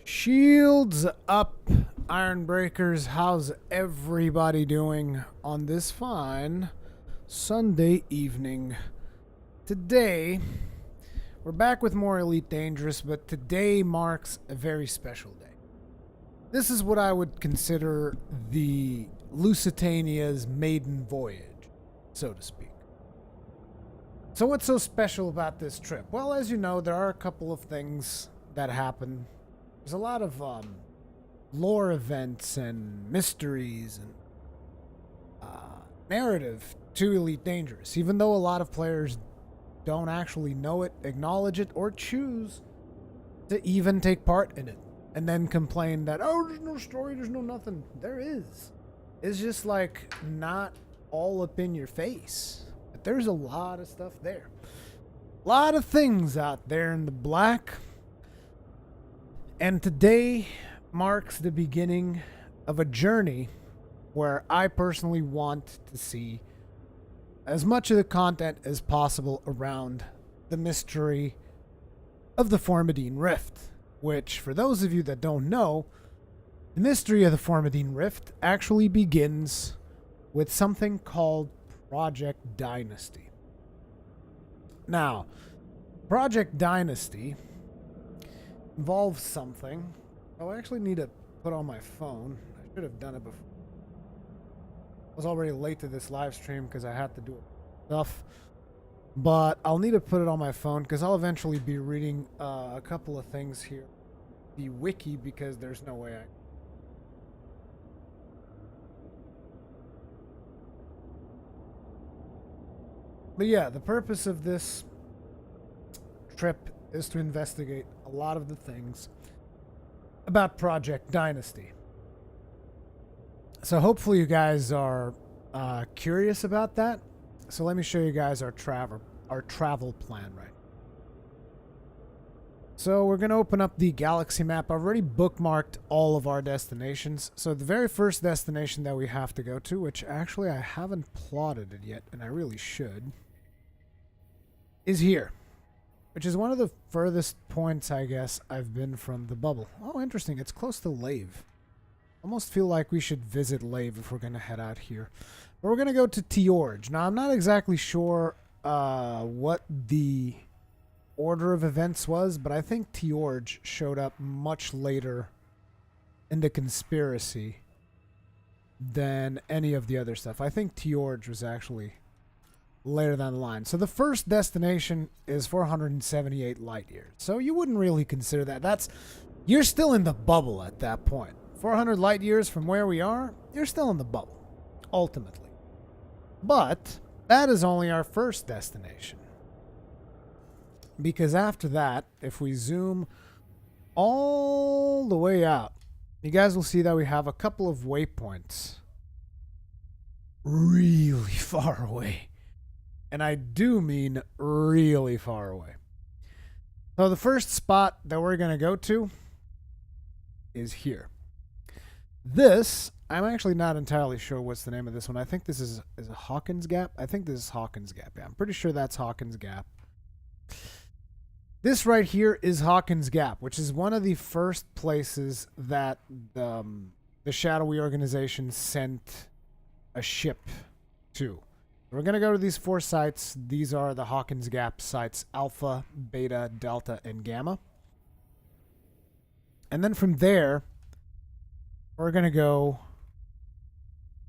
Shields up, Ironbreakers. How's everybody doing on this fine Sunday evening? Today, we're back with more Elite Dangerous, but today marks a very special day. This is what I would consider the Lusitania's maiden voyage, so to speak. So what's so special about this trip? Well, as you know, there are a couple of things that happen. There's a lot of lore events and mysteries and narrative to Elite Dangerous, even though a lot of players don't actually know it, acknowledge it, or choose to even take part in it, and then complain that, oh, there's no story, there's no nothing. There is. It's just like not all up in your face. But there's a lot of stuff there. A lot of things out there in the black. And today marks the beginning of a journey where I personally want to see as much of the content as possible around the mystery of the Formidine Rift, which, for those of you that don't know, the mystery of the Formidine Rift actually begins with something called Project Dynasty. Now, Project Dynasty involves something. Oh, I actually need to put on my phone. I should have done it before. I was already late to this live stream because I had to do stuff. But I'll need to put it on my phone because I'll eventually be reading a couple of things here. The wiki, because there's no way I... But yeah, the purpose of this trip is to investigate a lot of the things about Project Dynasty. So hopefully you guys are curious about that. So let me show you guys our travel plan right. So we're going to open up the galaxy map. I've already bookmarked all of our destinations. So the very first destination that we have to go to, which actually I haven't plotted it yet, and I really should, is here. Which is one of the furthest points, I guess, I've been from the bubble. Oh, interesting. It's close to Lave. Almost feel like we should visit Lave if we're going to head out here. But we're going to go to Tiorge. Now, I'm not exactly sure what the order of events was, but I think Tiorge showed up much later in the conspiracy than any of the other stuff. I think Tiorge was actually later down the line. So the first destination is 478 light years. So you wouldn't really consider that. You're still in the bubble at that point. 400 light years from where we are, you're still in the bubble, ultimately. But that is only our first destination. Because after that, if we zoom all the way out, you guys will see that we have a couple of waypoints really far away. And I do mean really far away. So the first spot that we're going to go to is here. This, I'm actually not entirely sure what's the name of this one. I think this is it Hawkins Gap? I think this is Hawkins Gap. Yeah, I'm pretty sure that's Hawkins Gap. This right here is Hawkins Gap, which is one of the first places that the Shadowy organization sent a ship to. We're going to go to these 4 sites. These are the Hawkins Gap sites: Alpha, Beta, Delta, and Gamma. And then from there, we're going to go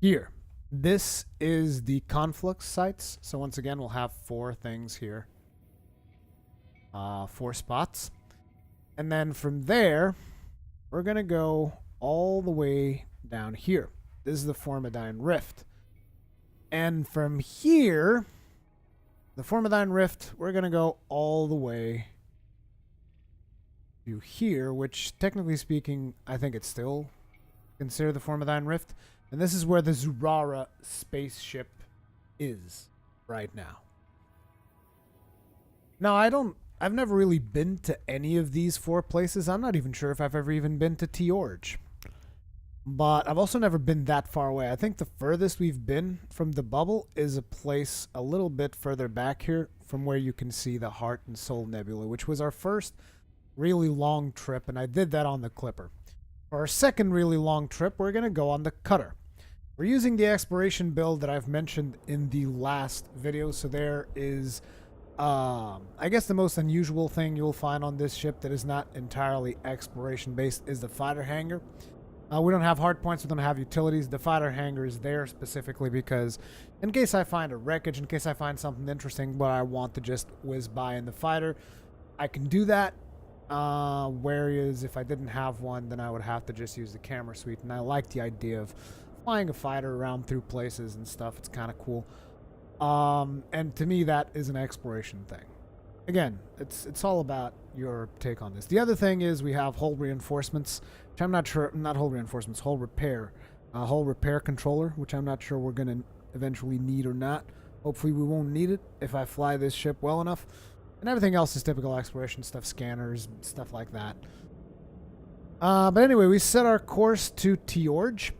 here. This is the Conflux sites. So once again, we'll have 4 things here. 4 spots. And then from there, we're going to go all the way down here. This is the Formidine Rift. And from here, the Formidine Rift, we're going to go all the way to here, which technically speaking, I think it's still considered the Formidine Rift. And this is where the Zurara spaceship is right now. Now, I've never really been to any of these 4 places. I'm not even sure if I've ever even been to Tiorge. But I've also never been that far away. I think the furthest we've been from the bubble is a place a little bit further back here from where you can see the Heart and Soul Nebula, which was our first really long trip, and I did that on the Clipper. For our second really long trip, we're going to go on the Cutter. We're using the exploration build that I've mentioned in the last video, so there is, I guess the most unusual thing you'll find on this ship that is not entirely exploration based is the fighter hangar. We don't have hard points, we don't have utilities. The fighter hangar is there specifically because in case I find a wreckage, in case I find something interesting but I want to just whiz by in the fighter, I can do that. Whereas if I didn't have one, then I would have to just use the camera suite, and I like the idea of flying a fighter around through places and stuff. It's kind of cool. And to me, that is an exploration thing. Again, it's all about your take on this. The other thing is we have hull reinforcements, which I'm not sure, not hull reinforcements, hull repair controller, which I'm not sure we're going to eventually need or not. Hopefully we won't need it if I fly this ship well enough. And everything else is typical exploration stuff, scanners, stuff like that. But anyway, we set our course to Tiorge.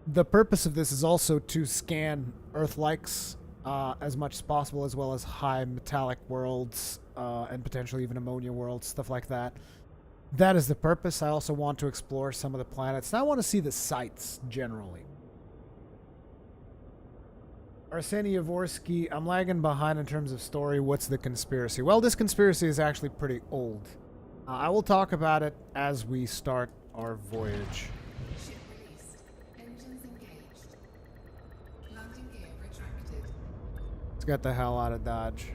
The purpose of this is also to scan Earth-likes as much as possible, as well as high metallic worlds and potentially even ammonia worlds, stuff like that. That is the purpose. I also want to explore some of the planets, and I want to see the sites generally. Arseny Yavorsky, I'm lagging behind in terms of story. What's the conspiracy? Well, this conspiracy is actually pretty old. I will talk about it as we start our voyage. Ship released. Engines engaged. Landing gear retracted. Let's get the hell out of Dodge.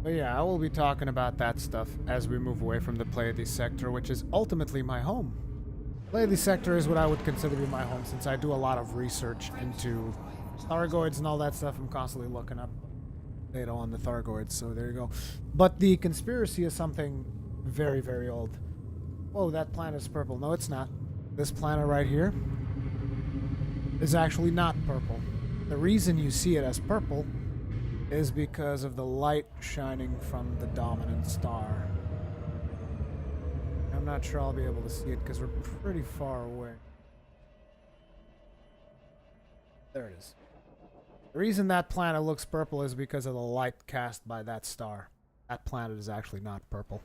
But yeah, I will be talking about that stuff as we move away from the Pleiades sector, which is ultimately my home. Pleiades sector is what I would consider to be my home, since I do a lot of research into Thargoids and all that stuff. I'm constantly looking up data on the Thargoids, so there you go. But the conspiracy is something very, very old. Whoa, that planet is purple. No, it's not. This planet right here is actually not purple. The reason you see it as purple is because of the light shining from the dominant star. I'm not sure I'll be able to see it because we're pretty far away. There it is. The reason that planet looks purple is because of the light cast by that star. That planet is actually not purple.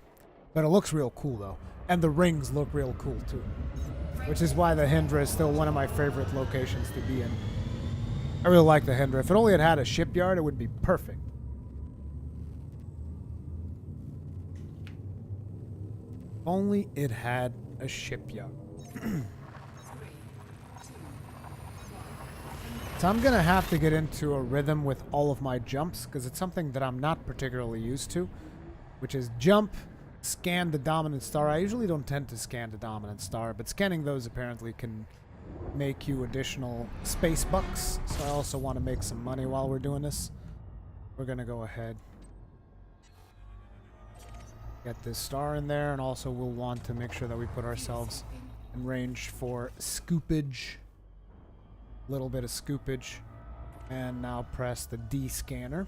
But it looks real cool though. And the rings look real cool too. Which is why the Hindra is still one of my favorite locations to be in. I really like the Hindra. If it only had a shipyard, it would be perfect. If only it had a shipyard. So I'm going to have to get into a rhythm with all of my jumps, because it's something that I'm not particularly used to, which is jump, scan the dominant star. I usually don't tend to scan the dominant star, but scanning those apparently can make you additional space bucks, so I also want to make some money while we're doing this. We're gonna go ahead, get this star in there, and also we'll want to make sure that we put ourselves in range for scoopage. A little bit of scoopage, and now press the D scanner.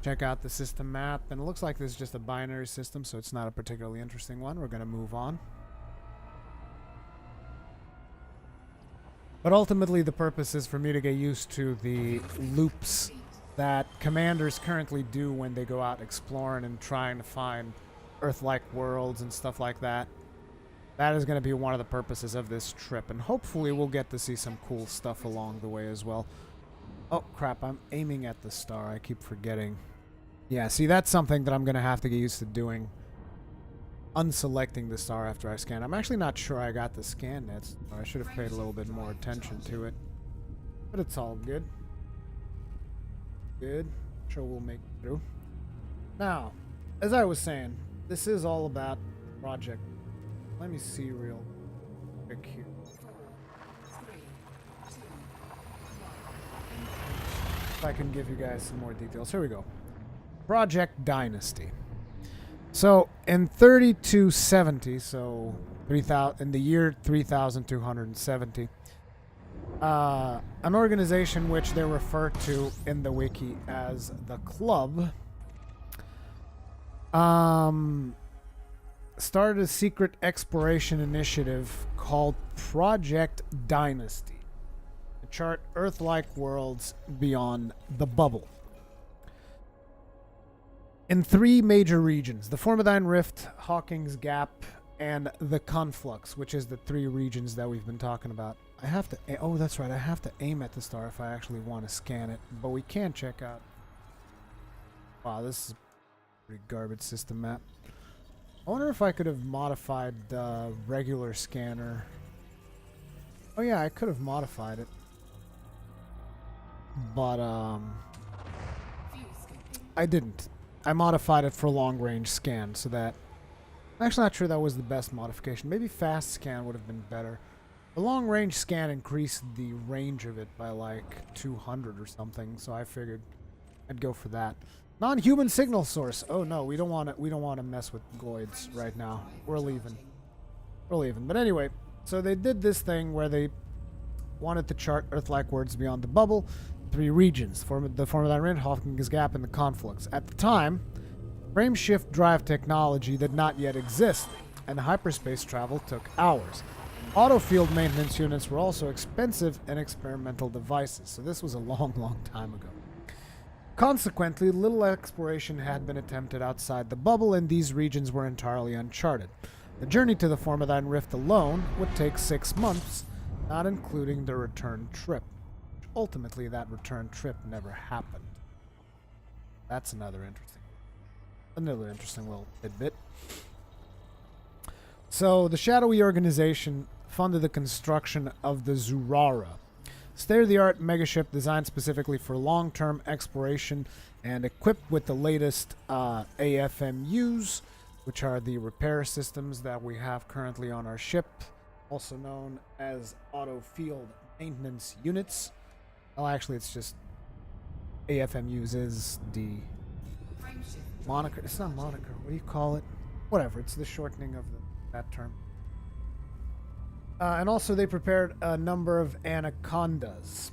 Check out the system map, and it looks like this is just a binary system, so it's not a particularly interesting one. We're going to move on. But ultimately, the purpose is for me to get used to the loops that commanders currently do when they go out exploring and trying to find Earth-like worlds and stuff like that. That is going to be one of the purposes of this trip, and hopefully we'll get to see some cool stuff along the way as well. Oh, crap, I'm aiming at the star. I keep forgetting. Yeah, see, that's something that I'm going to have to get used to doing. Unselecting the star after I scan. I'm actually not sure I got the scan nets. I should have paid a little bit more attention to it. But it's all good. Good. I'm sure we'll make it through. Now, as I was saying, this is all about project. Let me see real quick here. If I can give you guys some more details. Here we go. Project Dynasty. So in 3270, so 3000 in the year 3270, an organization which they refer to in the wiki as the Club, started a secret exploration initiative called Project Dynasty to chart Earth-like worlds beyond the bubble. In 3 major regions, the Formidine Rift, Hawking's Gap, and the Conflux, which is the 3 regions that we've been talking about. I have to... Oh, that's right. I have to aim at the star if I actually want to scan it. But we can check out... Wow, this is a pretty garbage system map. I wonder if I could have modified the regular scanner. Oh yeah, I could have modified it. But, I didn't. I modified it for long-range scan, so that... I'm actually not sure that was the best modification. Maybe fast scan would have been better. The long-range scan increased the range of it by like 200 or something, so I figured I'd go for that. Non-human signal source. Oh no, we don't want to mess with Goids right now. We're leaving. We're leaving. But anyway, so they did this thing where they wanted to chart Earth-like worlds beyond the bubble. 3 regions, the Formidine Rift, Hawking's Gap, and the Conflux. At the time, frameshift drive technology did not yet exist, and hyperspace travel took hours. Autofield maintenance units were also expensive and experimental devices, so this was a long, long time ago. Consequently, little exploration had been attempted outside the bubble, and these regions were entirely uncharted. The journey to the Formidine Rift alone would take 6 months, not including the return trip. Ultimately, that return trip never happened. That's another interesting little tidbit. So, the shadowy organization funded the construction of the Zurara, state-of-the-art megaship designed specifically for long-term exploration and equipped with the latest AFMUs, which are the repair systems that we have currently on our ship, also known as auto field maintenance units. Well, actually, it's just AFMUs is the moniker. It's not moniker. What do you call it? Whatever. It's the shortening of that term. And also, they prepared a number of anacondas.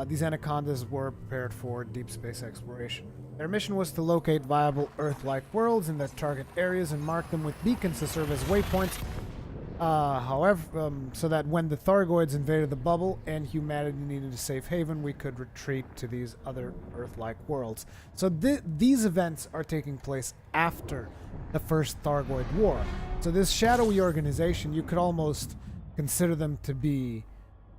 These anacondas were prepared for deep space exploration. Their mission was to locate viable Earth-like worlds in their target areas and mark them with beacons to serve as waypoints. So that when the Thargoids invaded the bubble and humanity needed a safe haven, we could retreat to these other Earth-like worlds. So these events are taking place after the first Thargoid War. So this shadowy organization, you could almost consider them to be,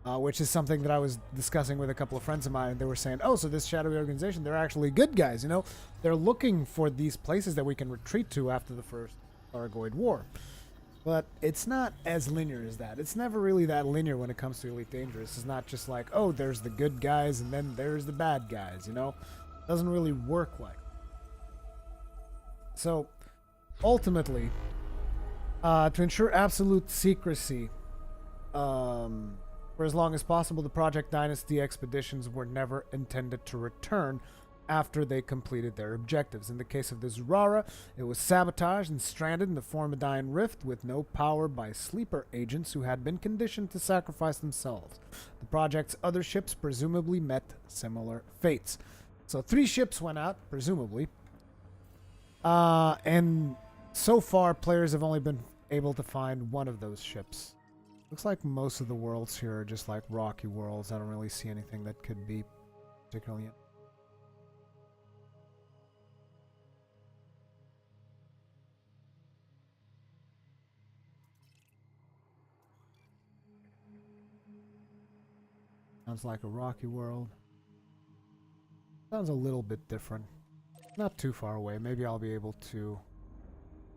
which is something that I was discussing with a couple of friends of mine, and they were saying, oh, so this shadowy organization, they're actually good guys, you know? They're looking for these places that we can retreat to after the first Thargoid War. But it's not as linear as that. It's never really that linear when it comes to Elite Dangerous. It's not just like, oh, there's the good guys and then there's the bad guys, you know? It doesn't really work like that. So, ultimately, to ensure absolute secrecy, for as long as possible, the Project Dynasty expeditions were never intended to return after they completed their objectives. In the case of the Zurara, it was sabotaged and stranded in the Formidine Rift with no power by sleeper agents who had been conditioned to sacrifice themselves. The project's other ships presumably met similar fates. So 3 ships went out, presumably. And so far, players have only been able to find one of those ships. Looks like most of the worlds here are just like rocky worlds. I don't really see anything that could be particularly... Sounds like a rocky world. Sounds a little bit different. Not too far away. Maybe I'll be able to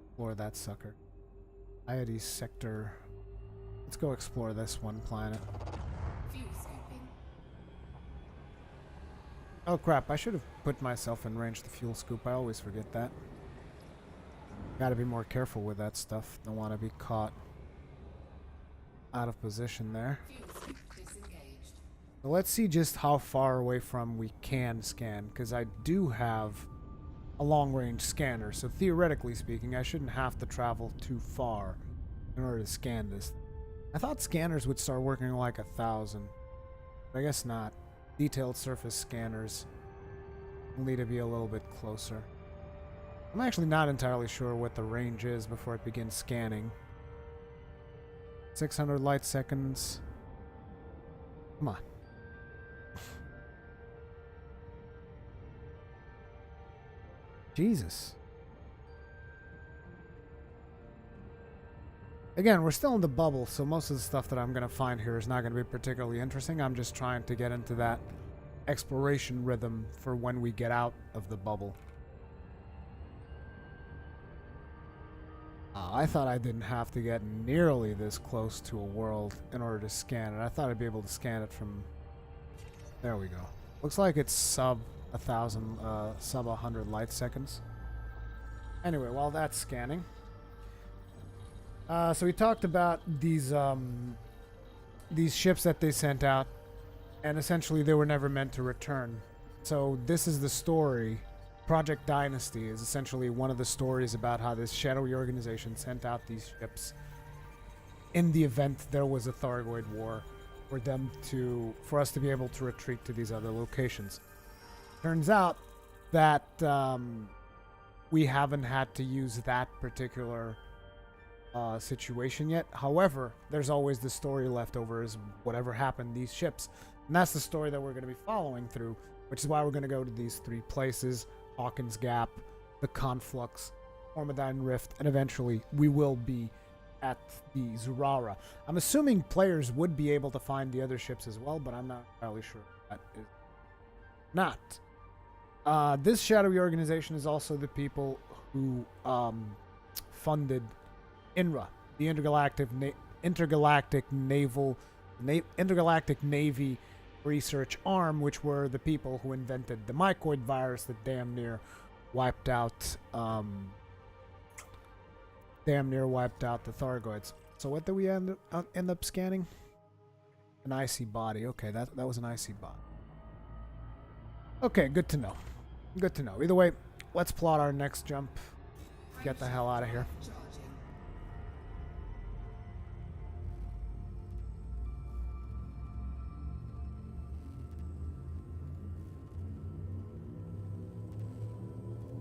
explore that sucker. Iades sector. Let's go explore this one planet. Oh crap, I should have put myself in range to fuel scoop. I always forget that. Gotta be more careful with that stuff. Don't want to be caught out of position there. So let's see just how far away from we can scan, because I do have a long-range scanner, so theoretically speaking, I shouldn't have to travel too far in order to scan this. I thought scanners would start working like 1,000, but I guess not. Detailed surface scanners will need to be a little bit closer. I'm actually not entirely sure what the range is before it begins scanning. 600 light seconds. Come on. Jesus. Again, we're still in the bubble, so most of the stuff that I'm going to find here is not going to be particularly interesting. I'm just trying to get into that exploration rhythm for when we get out of the bubble. I thought I didn't have to get nearly this close to a world in order to scan it. I thought I'd be able to scan it from... There we go. Looks like it's sub 100 light seconds. Anyway, while that's scanning... so we talked about these ships that they sent out, and essentially they were never meant to return. So this is the story. Project Dynasty is essentially one of the stories about how this shadowy organization sent out these ships in the event there was a Thargoid war for us to be able to retreat to these other locations. Turns out that we haven't had to use that particular situation yet. However, there's always the story left over is whatever happened to these ships. And that's the story that we're going to be following through, which is why we're going to go to these three places: Hawkins Gap, the Conflux, Ormadine Rift, and eventually we will be at the Zurara. I'm assuming players would be able to find the other ships as well, but I'm not entirely sure that is not. This shadowy organization is also the people who funded INRA, the Intergalactic Navy Research Arm, which were the people who invented the mycoid virus that damn near wiped out the Thargoids. So what did we end up scanning? An icy body. Okay, that was an icy body. Okay, good to know. Good to know. Either way, let's plot our next jump. Get the hell out of here.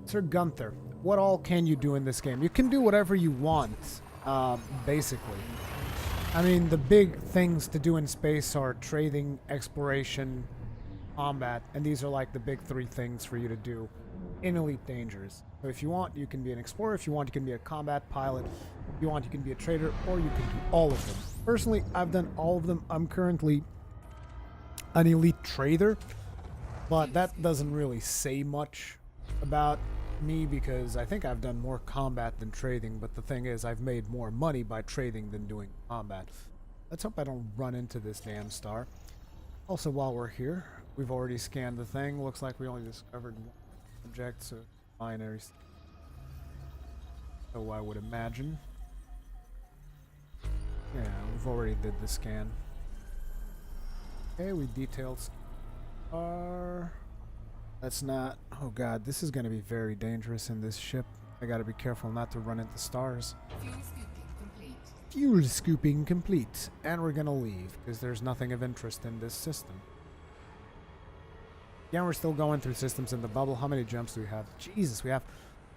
Sir Gunther, what all can you do in this game? You can do whatever you want, basically. I mean, the big things to do in space are trading, exploration, combat, and these are like the big three things for you to do in Elite Dangerous. So if you want, you can be an explorer. If you want, you can be a combat pilot. If you want, you can be a trader, or you can do all of them. Personally, I've done all of them. I'm currently an elite trader, but that doesn't really say much about me because I think I've done more combat than trading, but the thing is I've made more money by trading than doing combat. Let's hope I don't run into this damn star. Also, while we're here, we've already scanned the thing. Looks like we only discovered one object, so binary. So I would imagine. Yeah, we've already did the scan. Okay, we detailed star. That's not... Oh god, this is going to be very dangerous in this ship. I gotta be careful not to run into stars. Fuel scooping complete. Fuel scooping complete. And we're gonna leave, because there's nothing of interest in this system. Yeah, we're still going through systems in the bubble. How many jumps do we have? Jesus, we have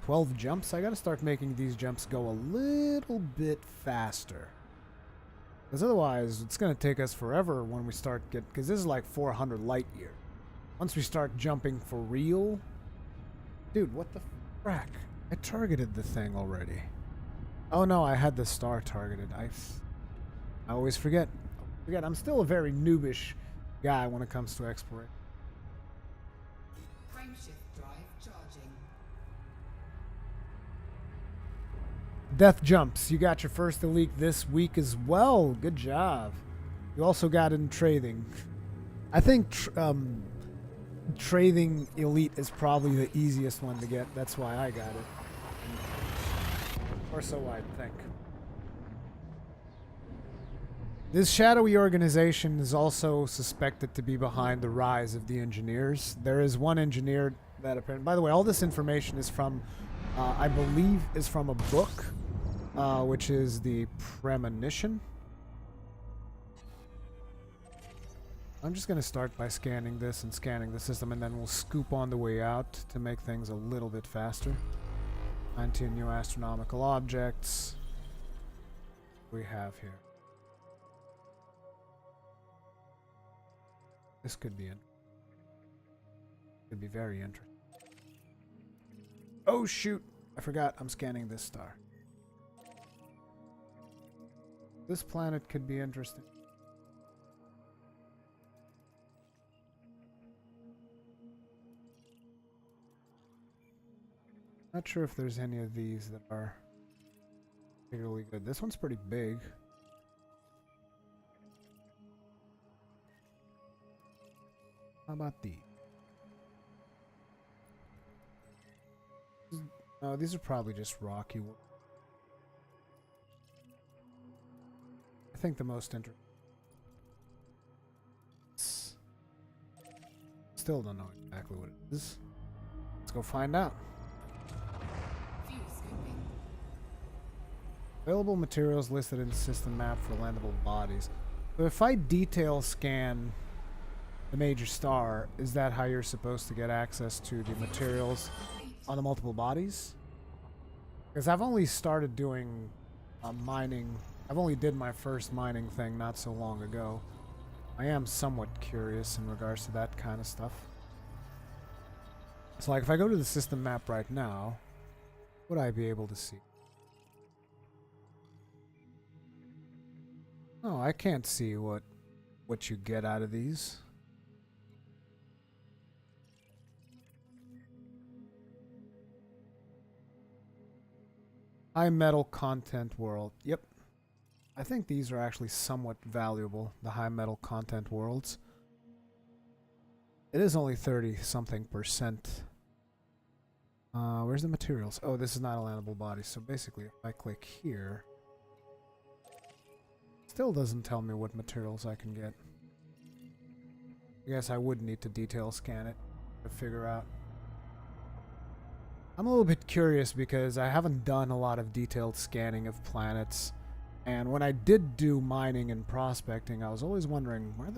12 jumps. I gotta start making these jumps go a little bit faster. Because otherwise, it's gonna take us forever when we start because this is like 400 light years. Once we start jumping for real... Dude, what the frack? I targeted the thing already. Oh no, I had the star targeted. I always forget. I'm still a very noobish guy when it comes to exploration. Frameshift drive charging. Death jumps. You got your first elite this week as well. Good job. You also got in trading. I think... trading elite is probably the easiest one to get. That's why I got it. Or so I think. This shadowy organization is also suspected to be behind the rise of the engineers. There is one engineer that apparently... By the way, all this information is from, I believe, is from a book, which is the Premonition. I'm just going to start by scanning this and scanning the system, and then we'll scoop on the way out to make things a little bit faster. 19 new astronomical objects. We have here. This could be could be very interesting. Oh shoot! I forgot I'm scanning this star. This planet could be interesting. Not sure if there's any of these that are particularly good. This one's pretty big. How about these? No, these are probably just rocky. I think the most interesting. Still don't know exactly what it is. Let's go find out. Available materials listed in the system map for landable bodies. So if I detail scan the major star, is that how you're supposed to get access to the materials on the multiple bodies? Because I've only started doing mining. I've only did my first mining thing not so long ago. I am somewhat curious in regards to that kind of stuff. So like if I go to the system map right now, would I be able to see? No, I can't see what you get out of these. High metal content world. Yep. I think these are actually somewhat valuable, the high metal content worlds. It is only 30-something%. Where's the materials? Oh, this is not a landable body. So basically, if I click here, still doesn't tell me what materials I can get. I guess I would need to detail scan it to figure out. I'm a little bit curious because I haven't done a lot of detailed scanning of planets. And when I did do mining and prospecting, I was always wondering, what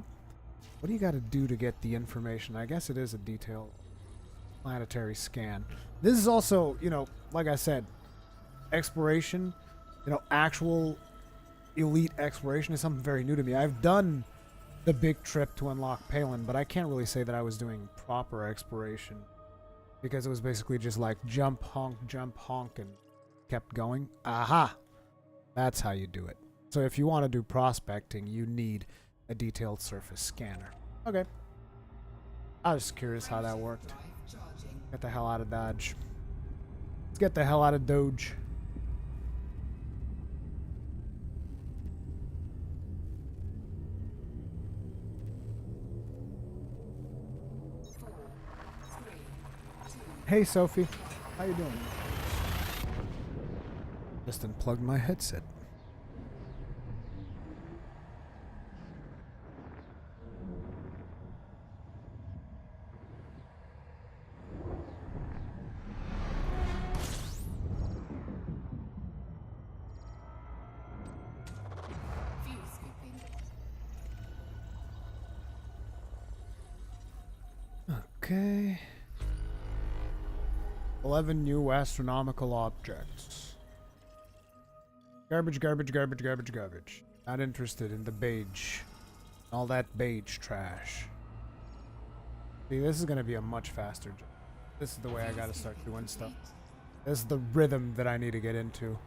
do you got to do to get the information? I guess it is a detailed planetary scan. This is also, you know, like I said, exploration, you know, actual elite exploration is something very new to me. I've done the big trip to unlock Palin, but I can't really say that I was doing proper exploration because it was basically just like jump, honk, and kept going. Aha! That's how you do it. So if you want to do prospecting, you need a detailed surface scanner. Okay. I was just curious how that worked. Get the hell out of Dodge. Let's get the hell out of Doge. Hey Sophie, how you doing? Just unplugged my headset. Okay. 11 new astronomical objects. Garbage, garbage, garbage, garbage, garbage. Not interested in the beige. All that beige trash. See, this is going to be a much faster job. This is the way I got to start doing stuff. This is the rhythm that I need to get into.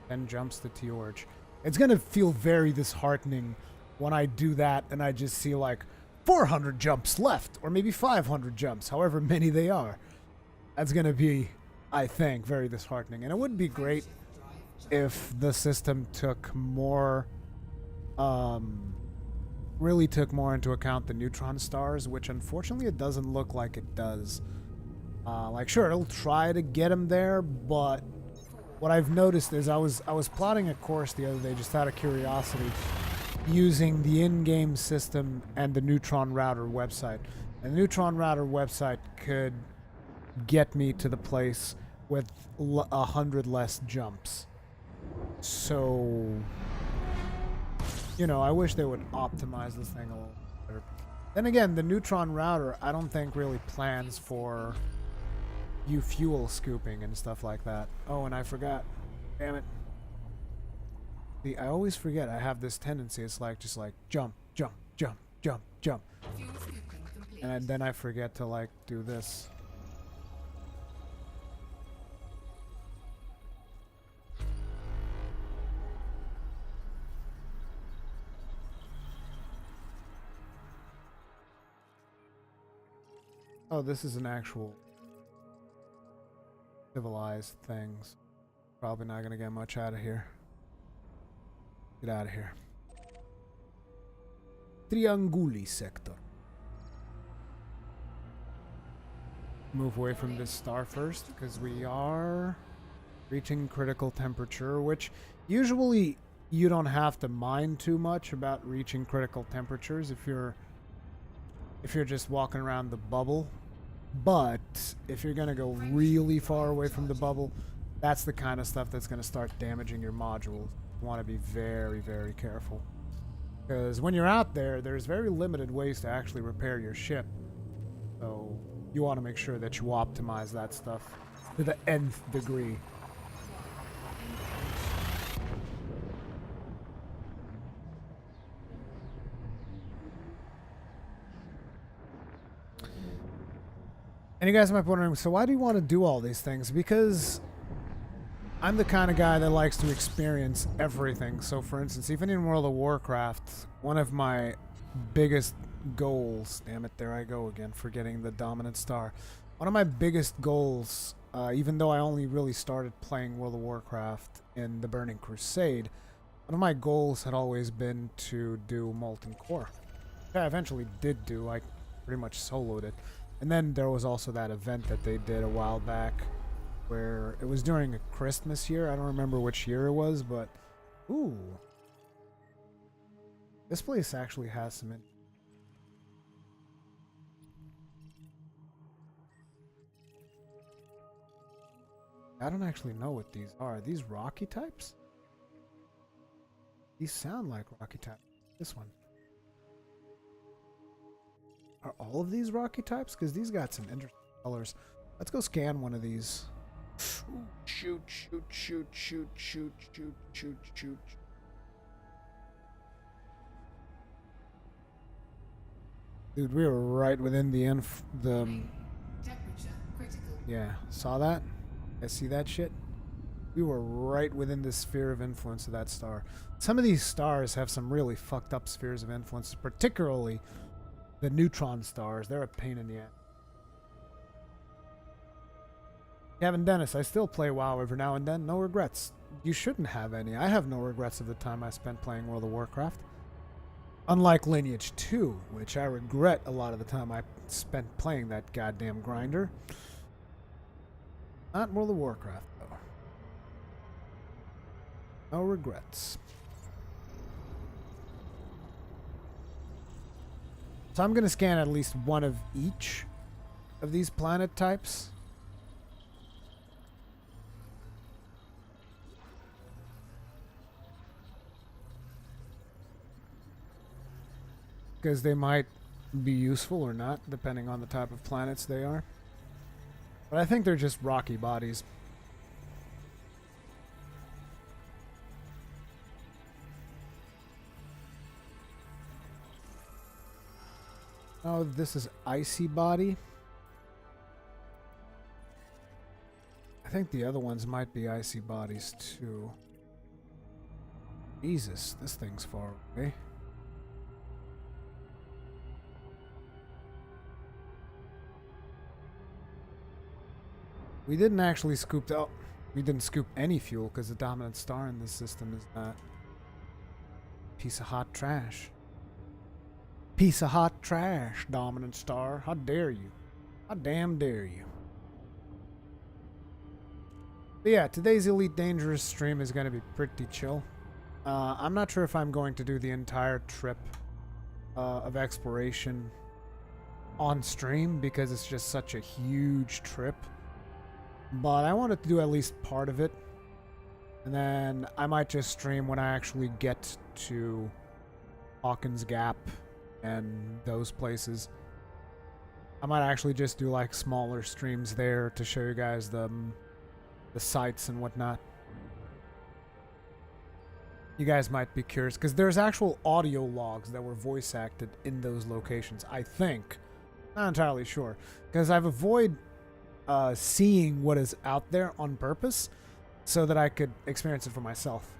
10 jumps to T-Orge. It's going to feel very disheartening when I do that and I just see like 400 jumps left, or maybe 500 jumps, however many they are. That's going to be, I think, very disheartening. And it would be great if the system took more, really took more into account the neutron stars, which unfortunately it doesn't look like it does. Like, sure, it'll try to get them there, but what I've noticed is I was plotting a course the other day just out of curiosity, using the in-game system and the neutron router website. And the neutron router website could get me to the place with 100 less jumps. So, you know, I wish they would optimize this thing a little better. Then again, the neutron router, I don't think really plans for you fuel scooping and stuff like that. Oh, and I forgot. Damn it. See, I always forget I have this tendency. It's like, just like, jump, jump, jump, jump, jump. Fuel scooping complete. And then I forget to, like, do this. Oh, this is an actual civilized thing. So probably not gonna get much out of here. Get out of here. Trianguli sector. Move away from this star first, because we are reaching critical temperature, which usually you don't have to mind too much about reaching critical temperatures if you're just walking around the bubble. But if you're gonna go really far away from the bubble, that's the kind of stuff that's gonna start damaging your modules. You want to be very, very careful, because when you're out there, there's very limited ways to actually repair your ship. So you want to make sure that you optimize that stuff to the nth degree. And you guys might be wondering, so why do you want to do all these things? Because I'm the kind of guy that likes to experience everything. So for instance, even in World of Warcraft, one of my biggest goals, damn it, there I go again, forgetting the dominant star. One of my biggest goals, even though I only really started playing World of Warcraft in the Burning Crusade, one of my goals had always been to do Molten Core. Which I eventually did do. I pretty much soloed it. And then there was also that event that they did a while back where it was during a Christmas year. I don't remember which year it was, but ooh. This place actually has some I don't actually know what these are. Are these rocky types? These sound like rocky types. This one. Are all of these rocky types? Because these got some interesting colors. Let's go scan one of these. Ooh, shoot, shoot, shoot, shoot, shoot, shoot, shoot, shoot. Dude, we were right within the Temperature critical. yeah, saw that? I see that shit? We were right within the sphere of influence of that star. Some of these stars have some really fucked up spheres of influence, particularly the neutron stars. They're a pain in the ass. Kevin Dennis, I still play WoW every now and then. No regrets. You shouldn't have any. I have no regrets of the time I spent playing World of Warcraft. Unlike Lineage 2, which I regret a lot of the time I spent playing that goddamn grinder. Not World of Warcraft, though. No regrets. So I'm going to scan at least one of each of these planet types. Because they might be useful or not, depending on the type of planets they are. But I think they're just rocky bodies. Oh, this is icy body. I think the other ones might be icy bodies too. Jesus, this thing's far away. We didn't actually scoop out. We didn't scoop any fuel because the dominant star in this system is that piece of hot trash. Piece of hot trash, dominant star. How dare you? How damn dare you? But yeah, today's Elite Dangerous stream is going to be pretty chill. I'm not sure if I'm going to do the entire trip of exploration on stream because it's just such a huge trip. But I wanted to do at least part of it. And then I might just stream when I actually get to Hawkins Gap and those places. I might actually just do like smaller streams there to show you guys the sights and whatnot. You guys might be curious because there's actual audio logs that were voice acted in those locations. I think, not entirely sure, because I've avoided seeing what is out there on purpose so that I could experience it for myself.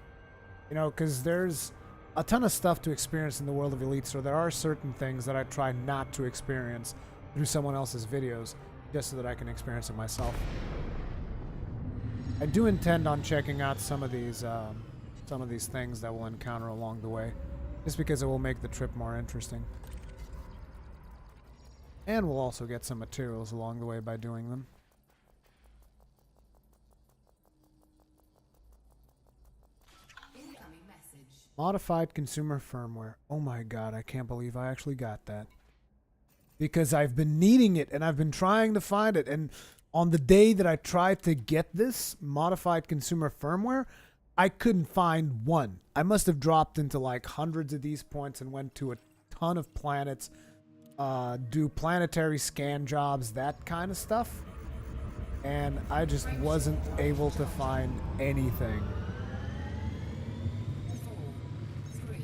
You know, because there's a ton of stuff to experience in the world of Elite, so there are certain things that I try not to experience through someone else's videos just so that I can experience it myself. I do intend on checking out some of these things that we'll encounter along the way, just because it will make the trip more interesting. And we'll also get some materials along the way by doing them. Incoming message. Modified consumer firmware. Oh my god, I can't believe I actually got that. Because I've been needing it and I've been trying to find it. And on the day that I tried to get this modified consumer firmware, I couldn't find one. I must have dropped into like hundreds of these points and went to a ton of planets, do planetary scan jobs, that kind of stuff. And I just wasn't able to find anything. 4, 3,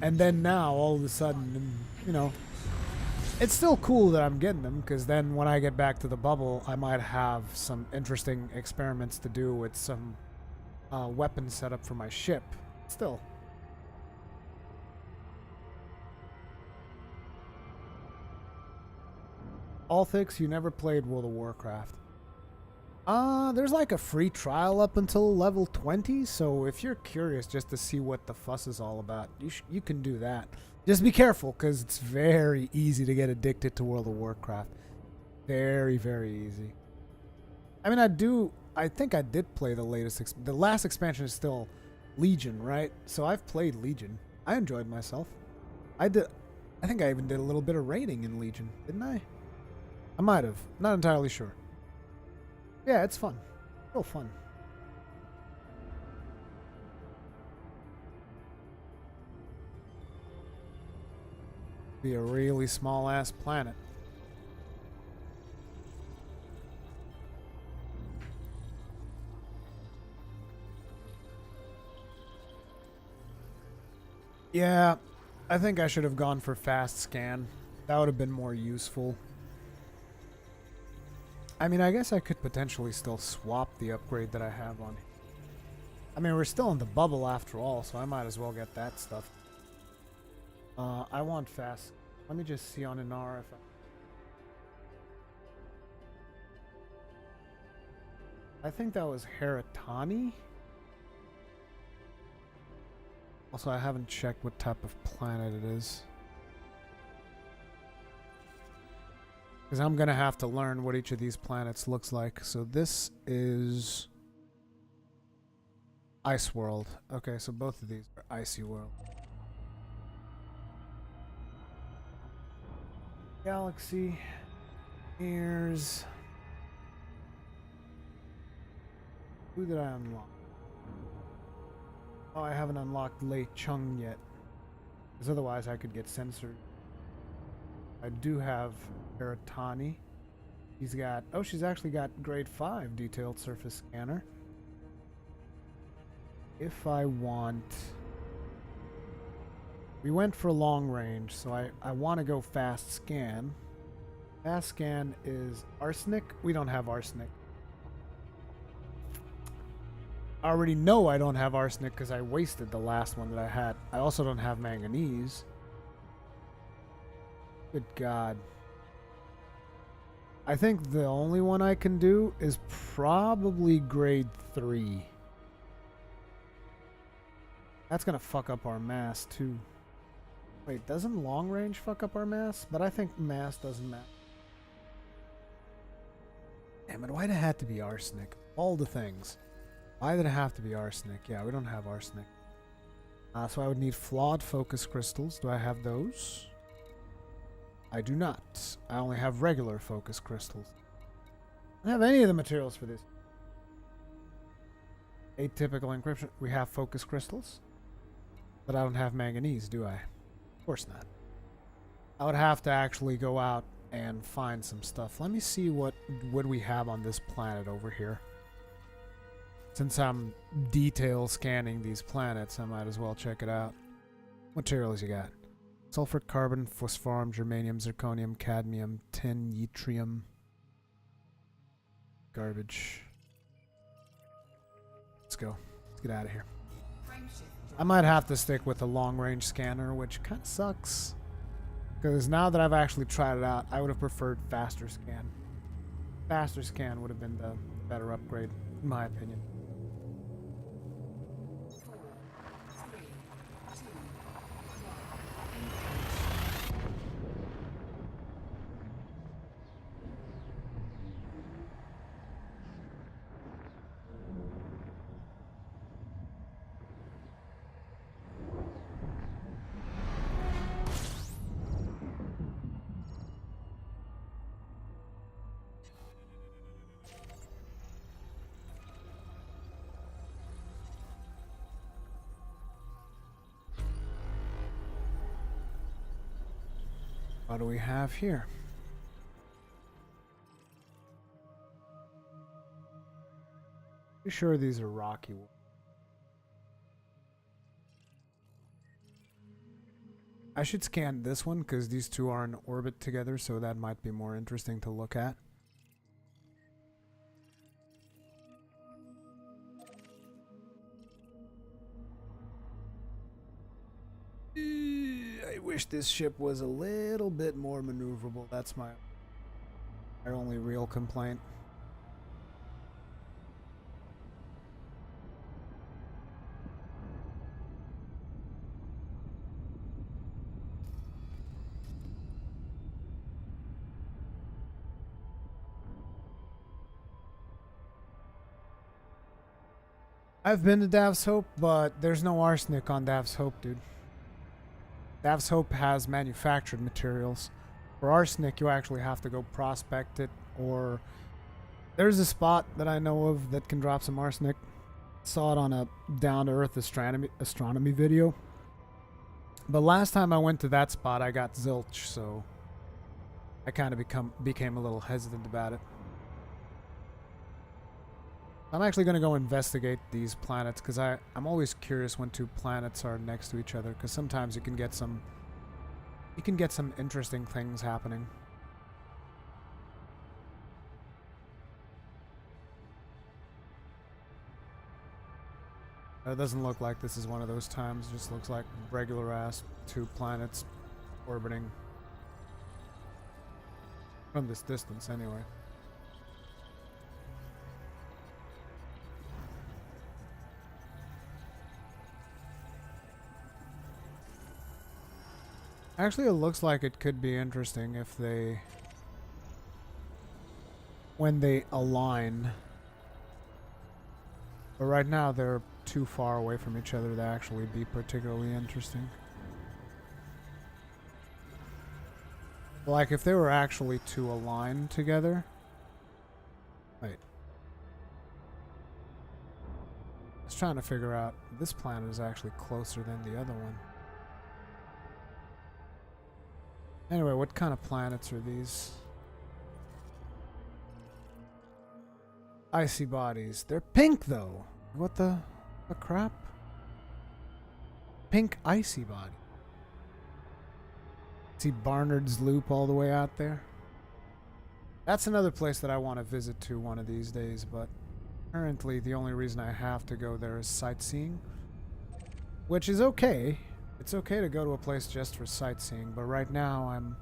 And then now, all of a sudden, you know, it's still cool that I'm getting them, because then when I get back to the bubble, I might have some interesting experiments to do with some weapons set up for my ship. Still. Althix, you never played World of Warcraft. There's like a free trial up until level 20, so if you're curious just to see what the fuss is all about, you can do that. Just be careful, because it's very easy to get addicted to World of Warcraft. Very, very easy. I mean, I think I did play the latest, the last expansion is still Legion, right? So I've played Legion. I enjoyed myself. I think I even did a little bit of raiding in Legion, didn't I? I might have. Not entirely sure. Yeah, it's fun. Real fun. Be a really small ass planet. Yeah, I think I should have gone for fast scan. That would have been more useful. I mean, I guess I could potentially still swap the upgrade that I have on. I mean, we're still in the bubble after all, so I might as well get that stuff. I want fast. Let me just see on Inara if I think that was Heratani. Also, I haven't checked what type of planet it is. Because I'm going to have to learn what each of these planets looks like. So this is Ice World. Okay, so both of these are Icy World. Galaxy. Here's... Who did I unlock? Oh, I haven't unlocked Lei Chung yet. Because otherwise I could get censored. I do have Heratani. He's got... Oh, she's actually got grade 5 detailed surface scanner. If I want... We went for long range, so I want to go fast scan. Fast scan is arsenic. We don't have arsenic. I already know I don't have arsenic because I wasted the last one that I had. I also don't have manganese. Good God. I think the only one I can do is probably grade 3. That's going to fuck up our mass too. Wait, doesn't long range fuck up our mass? But I think mass doesn't matter. Damn it, why'd it have to be arsenic? All the things. Why did it have to be arsenic? Yeah, we don't have arsenic. So I would need flawed focus crystals. Do I have those? I do not. I only have regular focus crystals. I don't have any of the materials for this. Atypical encryption. We have focus crystals. But I don't have manganese, do I? Of course not. I would have to actually go out and find some stuff. Let me see what we have on this planet over here. Since I'm detail scanning these planets, I might as well check it out. What materials you got? Sulfur, carbon, phosphorum, germanium, zirconium, cadmium, tin, yttrium. Garbage. Let's go. Let's get out of here. I might have to stick with the long-range scanner, which kind of sucks. Because now that I've actually tried it out, I would have preferred faster scan. Faster scan would have been the better upgrade, in my opinion. What do we have here? Pretty sure these are rocky ones. I should scan this one because these two are in orbit together, so that might be more interesting to look at. I wish this ship was a little bit more maneuverable. That's my only real complaint. I've been to Dav's Hope, but there's no arsenic on Dav's Hope, dude. Dav's Hope has manufactured materials. For arsenic, you actually have to go prospect it, or there's a spot that I know of that can drop some arsenic. Saw it on a down-to-earth astronomy video. But last time I went to that spot, I got zilch, so I kind of became a little hesitant about it. I'm actually going to go investigate these planets because I'm always curious when two planets are next to each other, because sometimes you can get some interesting things happening. It doesn't look like this is one of those times. It just looks like regular ass two planets orbiting from this distance anyway. Actually, it looks like it could be interesting if when they align. But right now, they're too far away from each other to actually be particularly interesting. Like, if they were actually to align together... Wait. I was trying to figure out... This planet is actually closer than the other one. Anyway, what kind of planets are these? Icy bodies. They're pink, though. What the crap? Pink icy body. See Barnard's Loop all the way out there? That's another place that I want to visit to one of these days, but currently the only reason I have to go there is sightseeing. Which is okay. It's okay to go to a place just for sightseeing, but right now I'm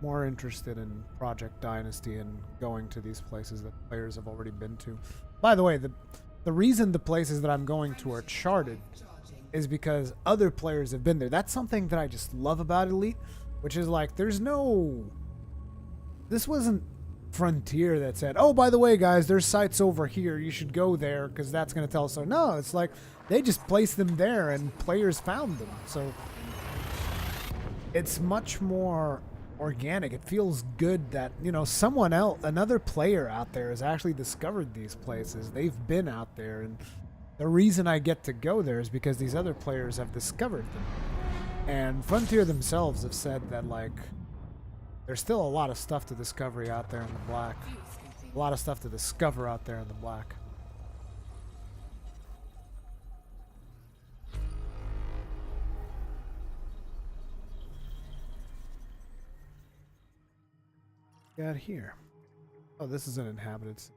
more interested in Project Dynasty and going to these places that players have already been to. By the way, the reason the places that I'm going to are charted is because other players have been there. That's something that I just love about Elite, which is like, this wasn't Frontier that said, oh, by the way, guys, there's sites over here, you should go there because that's going to tell us. So no, it's like they just placed them there and players found them. So it's much more organic. It feels good that, you know, someone else, another player out there has actually discovered these places. They've been out there, and the reason I get to go there is because these other players have discovered them. And Frontier themselves have said that, like, There's still a lot of stuff to discover out there in the black. A lot of stuff to discover out there in the black. Got here. Oh, this is an inhabited city.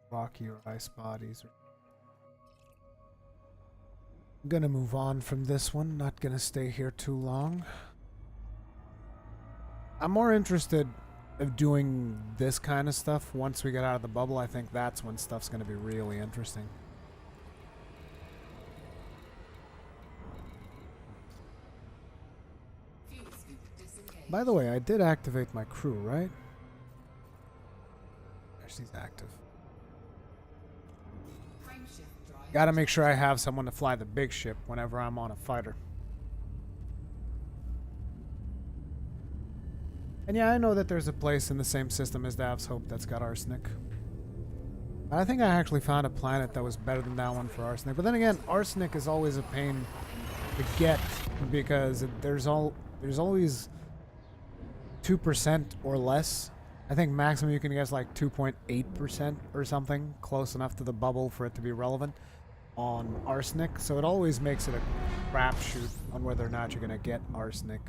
Rocky or ice bodies. I'm gonna move on from this one. Not gonna stay here too long. I'm more interested of doing this kind of stuff once we get out of the bubble. I think that's when stuff's gonna be really interesting. By the way, I did activate my crew, right? She's active. Gotta make sure I have someone to fly the big ship whenever I'm on a fighter. And yeah, I know that there's a place in the same system as Dav's Hope that's got arsenic. I think I actually found a planet that was better than that one for arsenic. But then again, arsenic is always a pain to get because there's always 2% or less. I think maximum you can get is like 2.8% or something, close enough to the bubble for it to be relevant on arsenic. So it always makes it a crapshoot on whether or not you're going to get arsenic.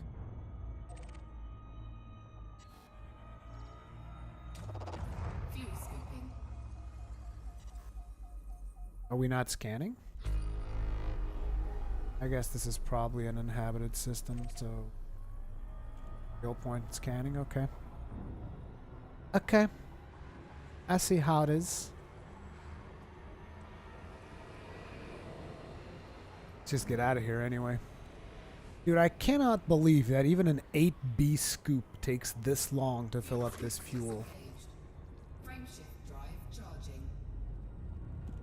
Are we not scanning? I guess this is probably an inhabited system, so... Skill point scanning, okay. Okay. I see how it is. Just get out of here anyway. Dude, I cannot believe that even an 8B scoop takes this long to fill up this fuel.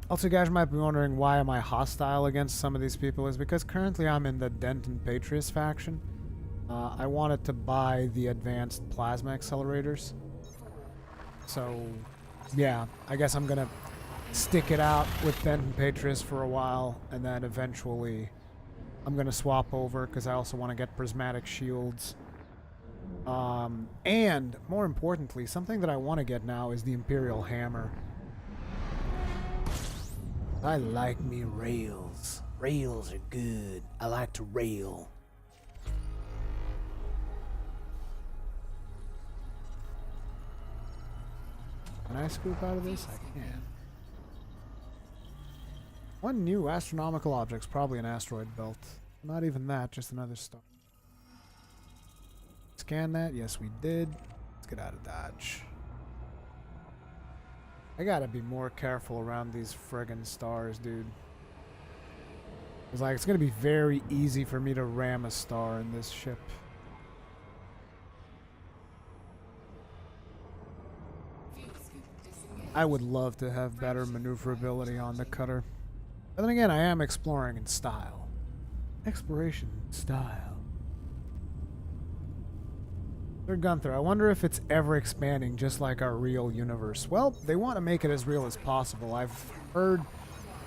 Also, guys might be wondering why am I hostile against some of these people. Is because currently I'm in the Denton Patriots faction. I wanted to buy the advanced plasma accelerators. So, yeah, I guess I'm gonna stick it out with Denton Patriots for a while, and then eventually I'm gonna swap over because I also want to get prismatic shields. And more importantly, something that I want to get now is the Imperial Hammer. I like me rails. Rails are good. I like to rail. Can I scoop out of this? I can. One new astronomical object's probably an asteroid belt. Not even that, just another star. Scan that. Yes, we did. Let's get out of Dodge. I gotta be more careful around these friggin' stars, dude. It's like, it's gonna be very easy for me to ram a star in this ship. I would love to have better maneuverability on the cutter. But then again, I am exploring in style. Exploration in style. Sir Gunther, I wonder if it's ever expanding just like our real universe. Well, they want to make it as real as possible. I've heard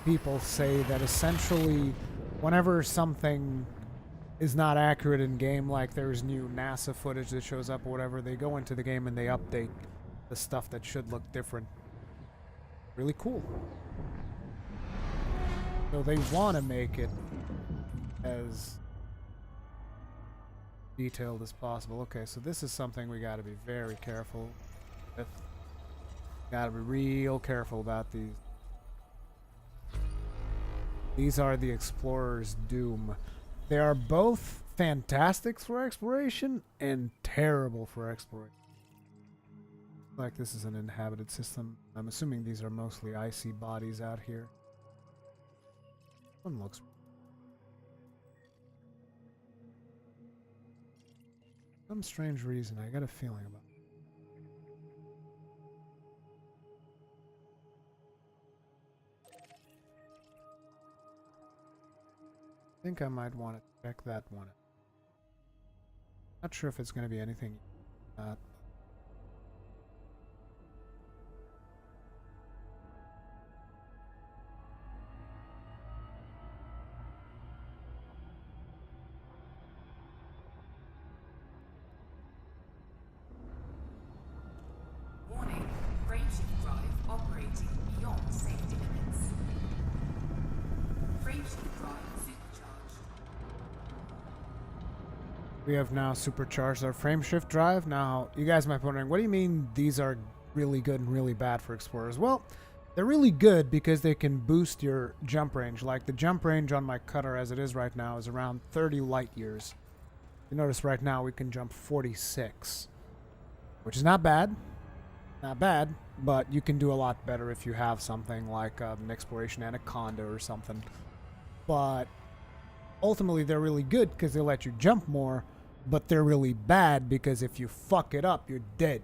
people say that essentially whenever something is not accurate in game, like there's new NASA footage that shows up or whatever, they go into the game and they update the stuff that should look different. Really cool. So they want to make it as detailed as possible. Okay, so this is something we got to be very careful with. Got to be real careful about these. These are the Explorer's Doom. They are both fantastic for exploration and terrible for exploration. Like this is an inhabited system. I'm assuming these are mostly icy bodies out here. One looks... Some strange reason, I got a feeling about it. I think I might want to check that one. Not sure if it's going to be anything. We have now supercharged our frame shift drive. Now, you guys might be wondering, what do you mean these are really good and really bad for explorers? Well, they're really good because they can boost your jump range. Like the jump range on my cutter as it is right now is around 30 light years. You notice right now we can jump 46, which is not bad. Not bad, but you can do a lot better if you have something like an exploration anaconda or something. But ultimately they're really good because they let you jump more, but they're really bad because if you fuck it up, you're dead.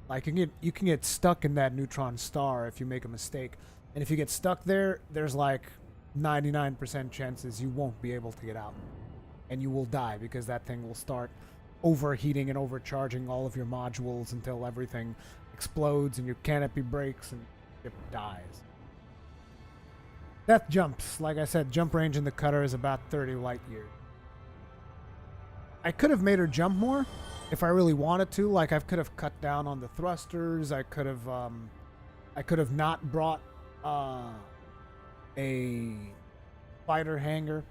Like you can get stuck in that neutron star if you make a mistake. And if you get stuck there, there's like 99% chances you won't be able to get out. And you will die because that thing will start overheating and overcharging all of your modules until everything explodes and your canopy breaks and it dies. Death jumps. Like I said, jump range in the cutter is about 30 light years. I could have made her jump more if I really wanted to. Like I could have cut down on the thrusters. I could have not brought a fighter hangar.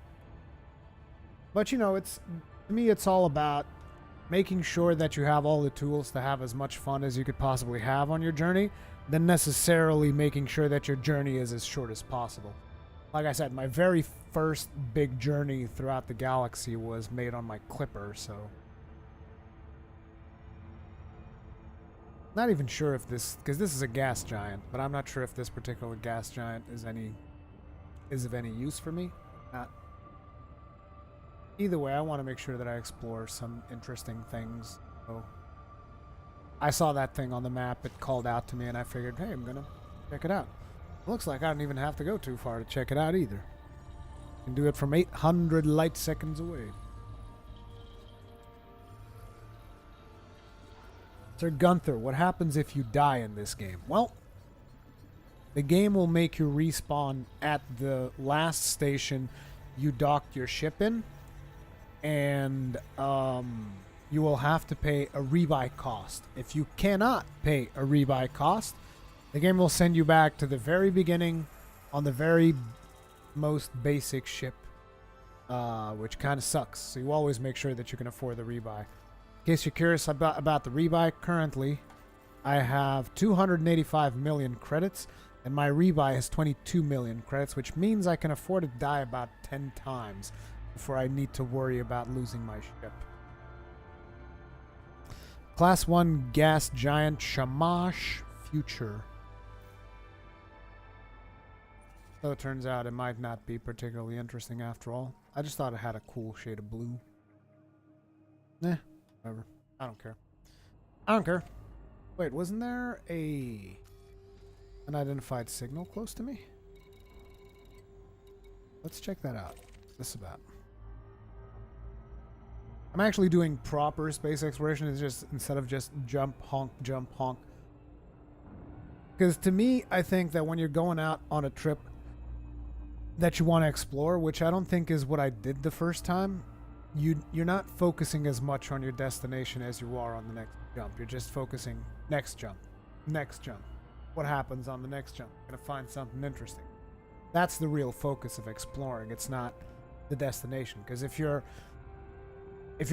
But you know, to me it's all about making sure that you have all the tools to have as much fun as you could possibly have on your journey, than necessarily making sure that your journey is as short as possible. Like I said, my very first big journey throughout the galaxy was made on my Clipper, so not even sure if this, because this is a gas giant, but I'm not sure if this particular gas giant is of any use for me. Not. Either way, I want to make sure that I explore some interesting things. So I saw that thing on the map, it called out to me, and I figured, hey, I'm gonna check it out. Looks like I don't even have to go too far to check it out either. I can do it from 800 light seconds away. Sir Gunther, what happens if you die in this game? Well, the game will make you respawn at the last station you docked your ship in, and you will have to pay a rebuy cost. If you cannot pay a rebuy cost, the game will send you back to the very beginning on the very most basic ship, which kind of sucks. So you always make sure that you can afford the rebuy. In case you're curious about the rebuy, currently I have 285 million credits, and my rebuy is 22 million credits, which means I can afford to die about 10 times before I need to worry about losing my ship. Class 1 gas giant Shamash Future. So it turns out it might not be particularly interesting after all. I just thought it had a cool shade of blue. Whatever. I don't care. I don't care. Wait, wasn't there an unidentified signal close to me? Let's check that out. What's this about? I'm actually doing proper space exploration. It's just, instead of just jump, honk, jump, honk. Because to me, I think that when you're going out on a trip that you want to explore, which I don't think is what I did the first time, you're not focusing as much on your destination as you are on the next jump. You're just focusing next jump, next jump. What happens on the next jump? I'm gonna find something interesting. That's the real focus of exploring. It's not the destination. Because if you're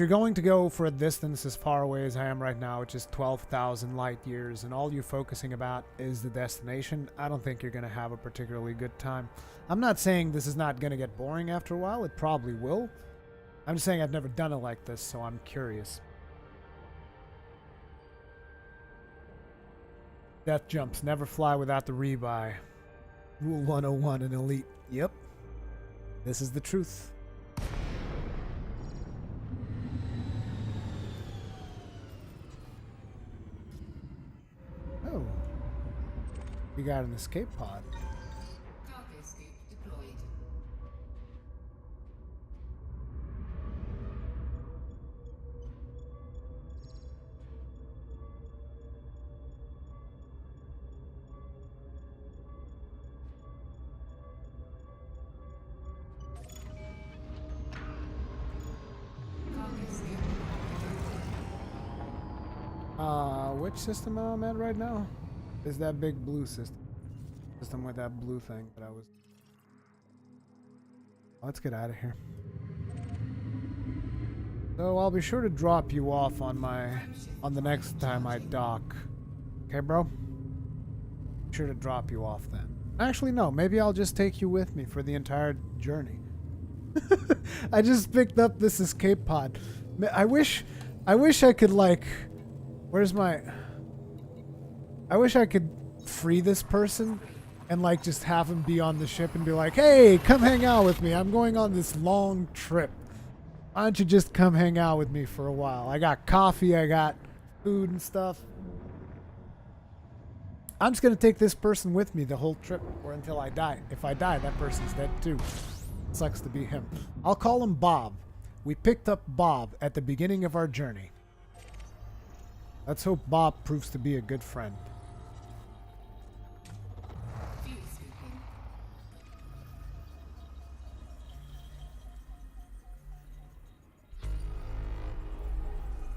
going to go for a distance as far away as I am right now, which is 12,000 light years, and all you're focusing about is the destination, I don't think you're going to have a particularly good time. I'm not saying this is not going to get boring after a while. It probably will. I'm just saying I've never done it like this, so I'm curious. Death jumps. Never fly without the rebuy. Rule 101 in Elite. Yep. This is the truth. Oh. We got an escape pod. Cargo scoop deployed. Which system I'm at right now? Is that big blue system. System with that blue thing that I was... Let's get out of here. So I'll be sure to drop you off on the next time I dock. Okay, bro? Be sure to drop you off then. Actually, no. Maybe I'll just take you with me for the entire journey. I just picked up this escape pod. I wish I could, like... Where's my... I wish I could free this person and, like, just have him be on the ship and be like, hey, come hang out with me. I'm going on this long trip. Why don't you just come hang out with me for a while? I got coffee, I got food and stuff. I'm just going to take this person with me the whole trip or until I die. If I die, that person's dead too. Sucks to be him. I'll call him Bob. We picked up Bob at the beginning of our journey. Let's hope Bob proves to be a good friend.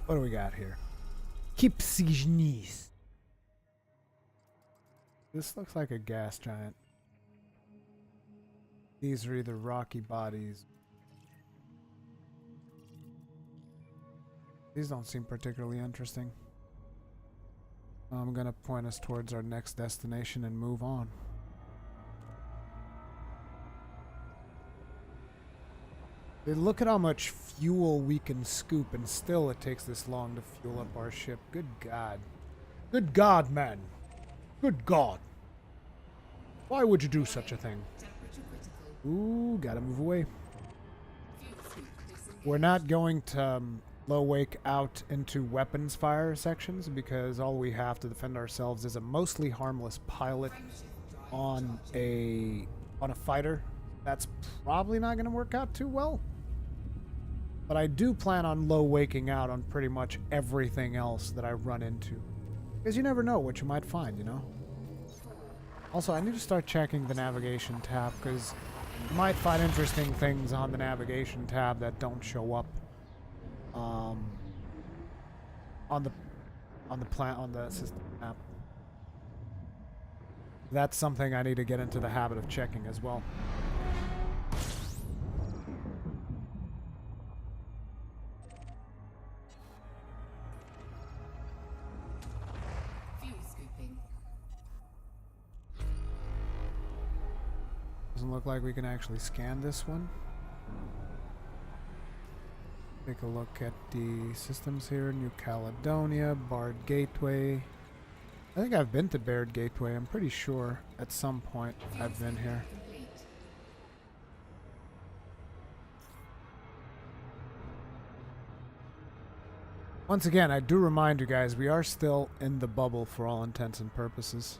What do we got here? Kipsignis. This looks like a gas giant. These are either rocky bodies. These don't seem particularly interesting. I'm gonna point us towards our next destination and move on. Look at how much fuel we can scoop, and still it takes this long to fuel up our ship. Good God. Good God, man. Good God. Why would you do such a thing? Ooh, gotta move away. We're not going to low wake out into weapons fire sections because all we have to defend ourselves is a mostly harmless pilot on a fighter. That's probably not going to work out too well. But I do plan on low waking out on pretty much everything else that I run into. Because you never know what you might find, you know? Also, I need to start checking the navigation tab because you might find interesting things on the navigation tab that don't show up on the system map. That's something I need to get into the habit of checking as well. Doesn't look like we can actually scan this one. Take a look at the systems here. New Caledonia, Bard Gateway. I think I've been to Bard Gateway. I'm pretty sure at some point I've been here. Once again, I do remind you guys, we are still in the bubble for all intents and purposes.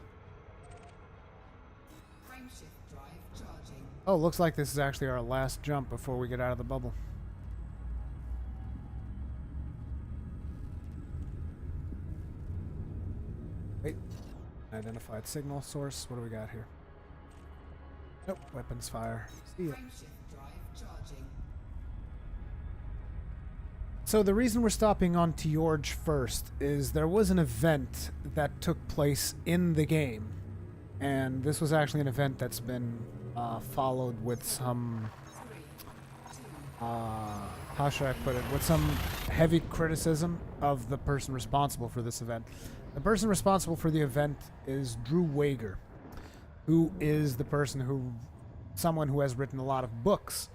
Oh, looks like this is actually our last jump before we get out of the bubble. Wait. Identified signal source. What do we got here? Nope. Weapons fire. See ya. So the reason we're stopping on Tjorge first is there was an event that took place in the game. And this was actually an event that's been followed with some, how should I put it, with some heavy criticism of the person responsible for this event. The person responsible for the event is Drew Wager, who is the person someone who has written a lot of books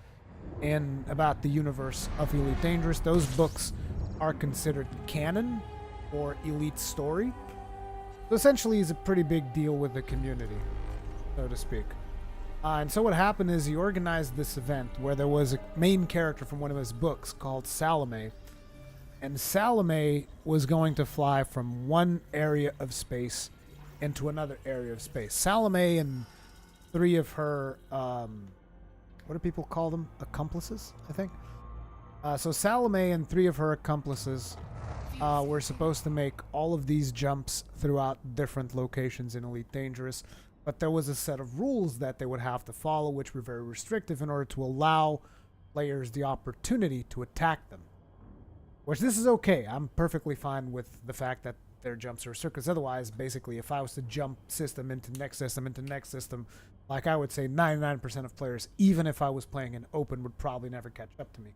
about the universe of Elite Dangerous. Those books are considered canon or Elite story. So essentially he's a pretty big deal with the community, so to speak. And so what happened is he organized this event where there was a main character from one of his books called Salome. And Salome was going to fly from one area of space into another area of space. Salome and three of her, what do people call them? Accomplices, I think. So Salome and three of her accomplices were supposed to make all of these jumps throughout different locations in Elite Dangerous. But there was a set of rules that they would have to follow, which were very restrictive in order to allow players the opportunity to attack them. Which this is okay. I'm perfectly fine with the fact that their jumps are restricted. Because otherwise, basically, if I was to jump system into next system into next system, like I would say 99% of players, even if I was playing in open, would probably never catch up to me.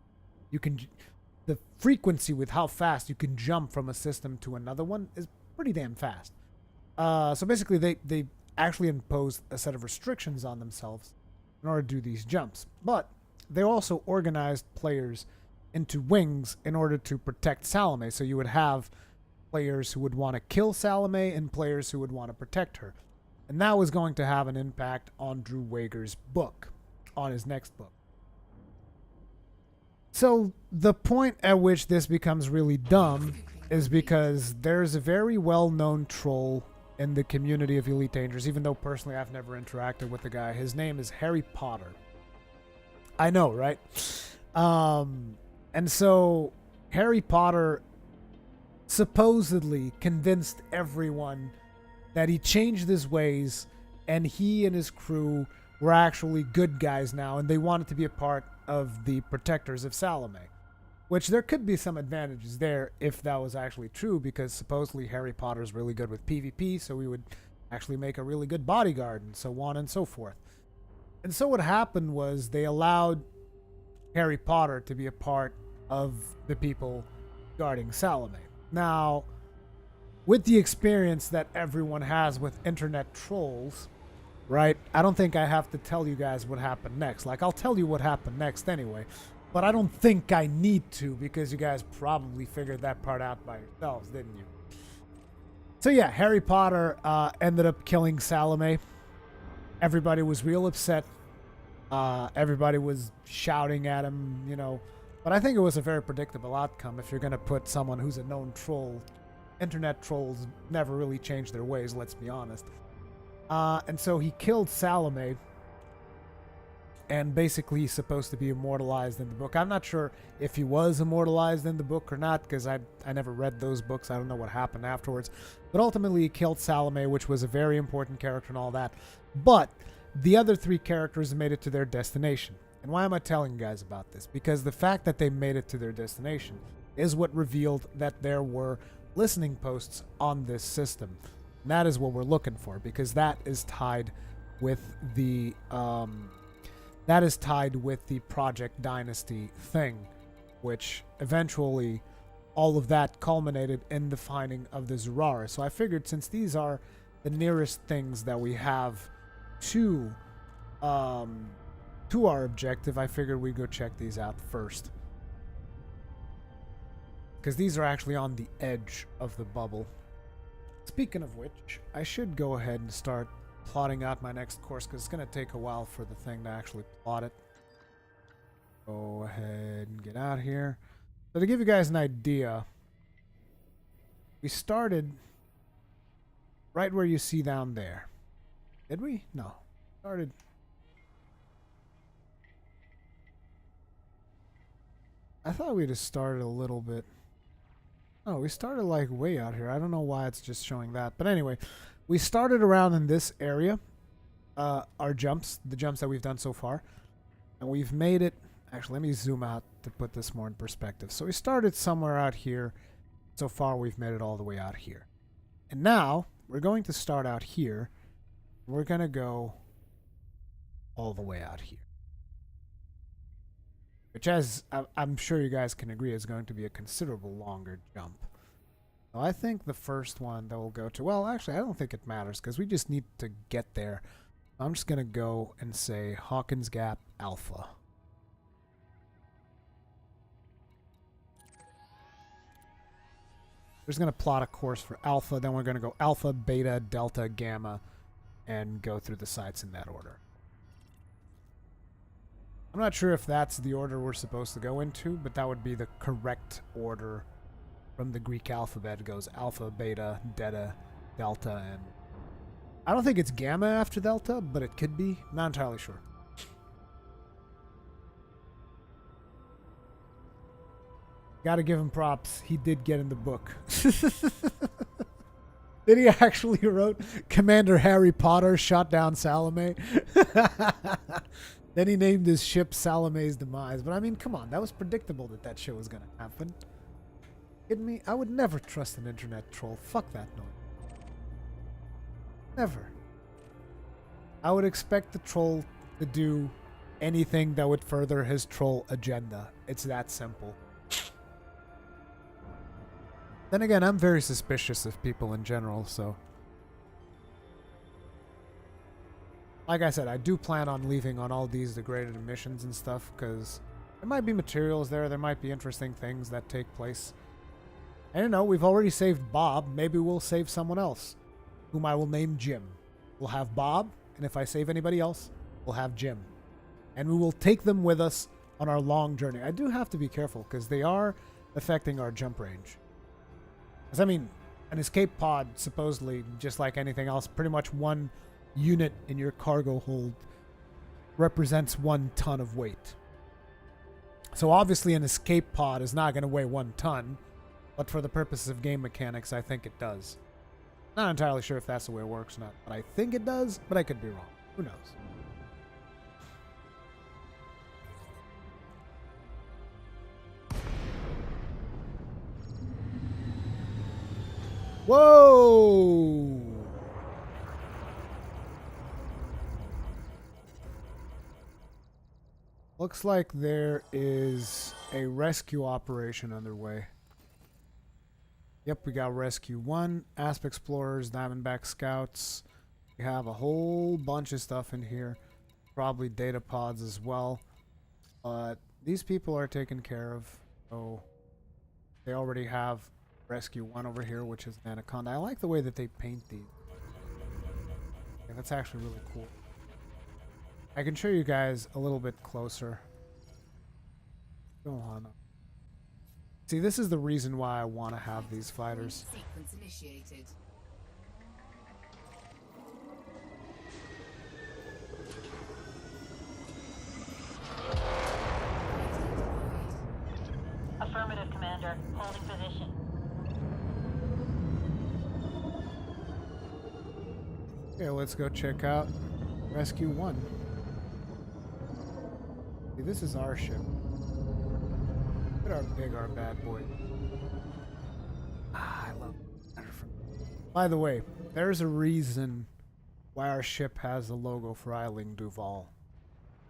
the frequency with how fast you can jump from a system to another one is pretty damn fast. So basically, they actually imposed a set of restrictions on themselves in order to do these jumps. But they also organized players into wings in order to protect Salome. So you would have players who would want to kill Salome and players who would want to protect her. And that was going to have an impact on Drew Wager's book, on his next book. So the point at which this becomes really dumb is because there's a very well-known troll in the community of Elite Dangerous, even though personally I've never interacted with the guy. His name is Harry Potter. I know, right? And so Harry Potter supposedly convinced everyone that he changed his ways and he and his crew were actually good guys now and they wanted to be a part of the protectors of Salome. Which there could be some advantages there if that was actually true, because supposedly Harry Potter's really good with PvP, so we would actually make a really good bodyguard and so on and so forth. And so what happened was they allowed Harry Potter to be a part of the people guarding Salome. Now, with the experience that everyone has with internet trolls, right, I don't think I have to tell you guys what happened next. Like, I'll tell you what happened next anyway. But I don't think I need to, because you guys probably figured that part out by yourselves, didn't you? So yeah, Harry Potter ended up killing Salome. Everybody was real upset. Everybody was shouting at him, you know. But I think it was a very predictable outcome if you're going to put someone who's a known troll. Internet trolls never really change their ways, let's be honest. And so he killed Salome. And basically he's supposed to be immortalized in the book. I'm not sure if he was immortalized in the book or not, because I never read those books. I don't know what happened afterwards. But ultimately he killed Salome, which was a very important character and all that. But the other three characters made it to their destination. And why am I telling you guys about this? Because the fact that they made it to their destination is what revealed that there were listening posts on this system. And that is what we're looking for, because that is tied with the Project Dynasty thing, which eventually all of that culminated in the finding of the Zurara. So I figured, since these are the nearest things that we have to our objective, I figured we'd go check these out first, because these are actually on the edge of the bubble. Speaking of which, I should go ahead and start plotting out my next course, because it's going to take a while for the thing to actually plot it. Go ahead and get out here. So to give you guys an idea, we started right where you see down there. Did we? No. Started. I thought we just started a little bit. Oh, we started like way out here. I don't know why it's just showing that. But anyway, we started around in this area. Our jumps, the jumps that we've done so far. And we've made it. Actually, let me zoom out to put this more in perspective. So we started somewhere out here. So far, we've made it all the way out here. And now, we're going to start out here. We're going to go all the way out here. Which, as I'm sure you guys can agree, is going to be a considerable longer jump. So I think the first one that we'll go to... Well, actually, I don't think it matters, because we just need to get there. I'm just going to go and say Hawkins Gap Alpha. We're just going to plot a course for Alpha, then we're going to go Alpha, Beta, Delta, Gamma, and go through the sites in that order. I'm not sure if that's the order we're supposed to go into, but that would be the correct order from the Greek alphabet. It goes Alpha, Beta, Delta, Delta, and... I don't think it's Gamma after Delta, but it could be. Not entirely sure. Gotta give him props. He did get in the book. Did he actually wrote Commander Harry Potter shot down Salome? Then he named his ship Salome's Demise. But I mean, come on. That was predictable that that shit was going to happen. Kidding me? I would never trust an internet troll. Fuck that noise. Never. I would expect the troll to do anything that would further his troll agenda. It's that simple. Then again, I'm very suspicious of people in general, so... Like I said, I do plan on leaving on all these degraded emissions and stuff, because there might be materials there might be interesting things that take place. I don't know, we've already saved Bob, maybe we'll save someone else, whom I will name Jim. We'll have Bob, and if I save anybody else, we'll have Jim. And we will take them with us on our long journey. I do have to be careful, because they are affecting our jump range. Because, I mean, an escape pod, supposedly, just like anything else, pretty much one unit in your cargo hold represents 1 ton of weight. So obviously an escape pod is not going to weigh 1 ton, but for the purposes of game mechanics, I think it does. Not entirely sure if that's the way it works or not, but I think it does, but I could be wrong. Who knows? Whoa! Looks like there is a rescue operation underway. Yep, we got Rescue 1, Asp Explorers, Diamondback Scouts. We have a whole bunch of stuff in here. Probably data pods as well. But these people are taken care of. So they already have Rescue 1 over here, which is Anaconda. I like the way that they paint these. Yeah, that's actually really cool. I can show you guys a little bit closer. Go on. See, this is the reason why I want to have these fighters. Sequence initiated. Affirmative, Commander. Holding position. Okay, let's go check out Rescue 1. See, this is our ship. Look at how big our bad boy. I love it. By the way, there's a reason why our ship has the logo for Eiling Duval.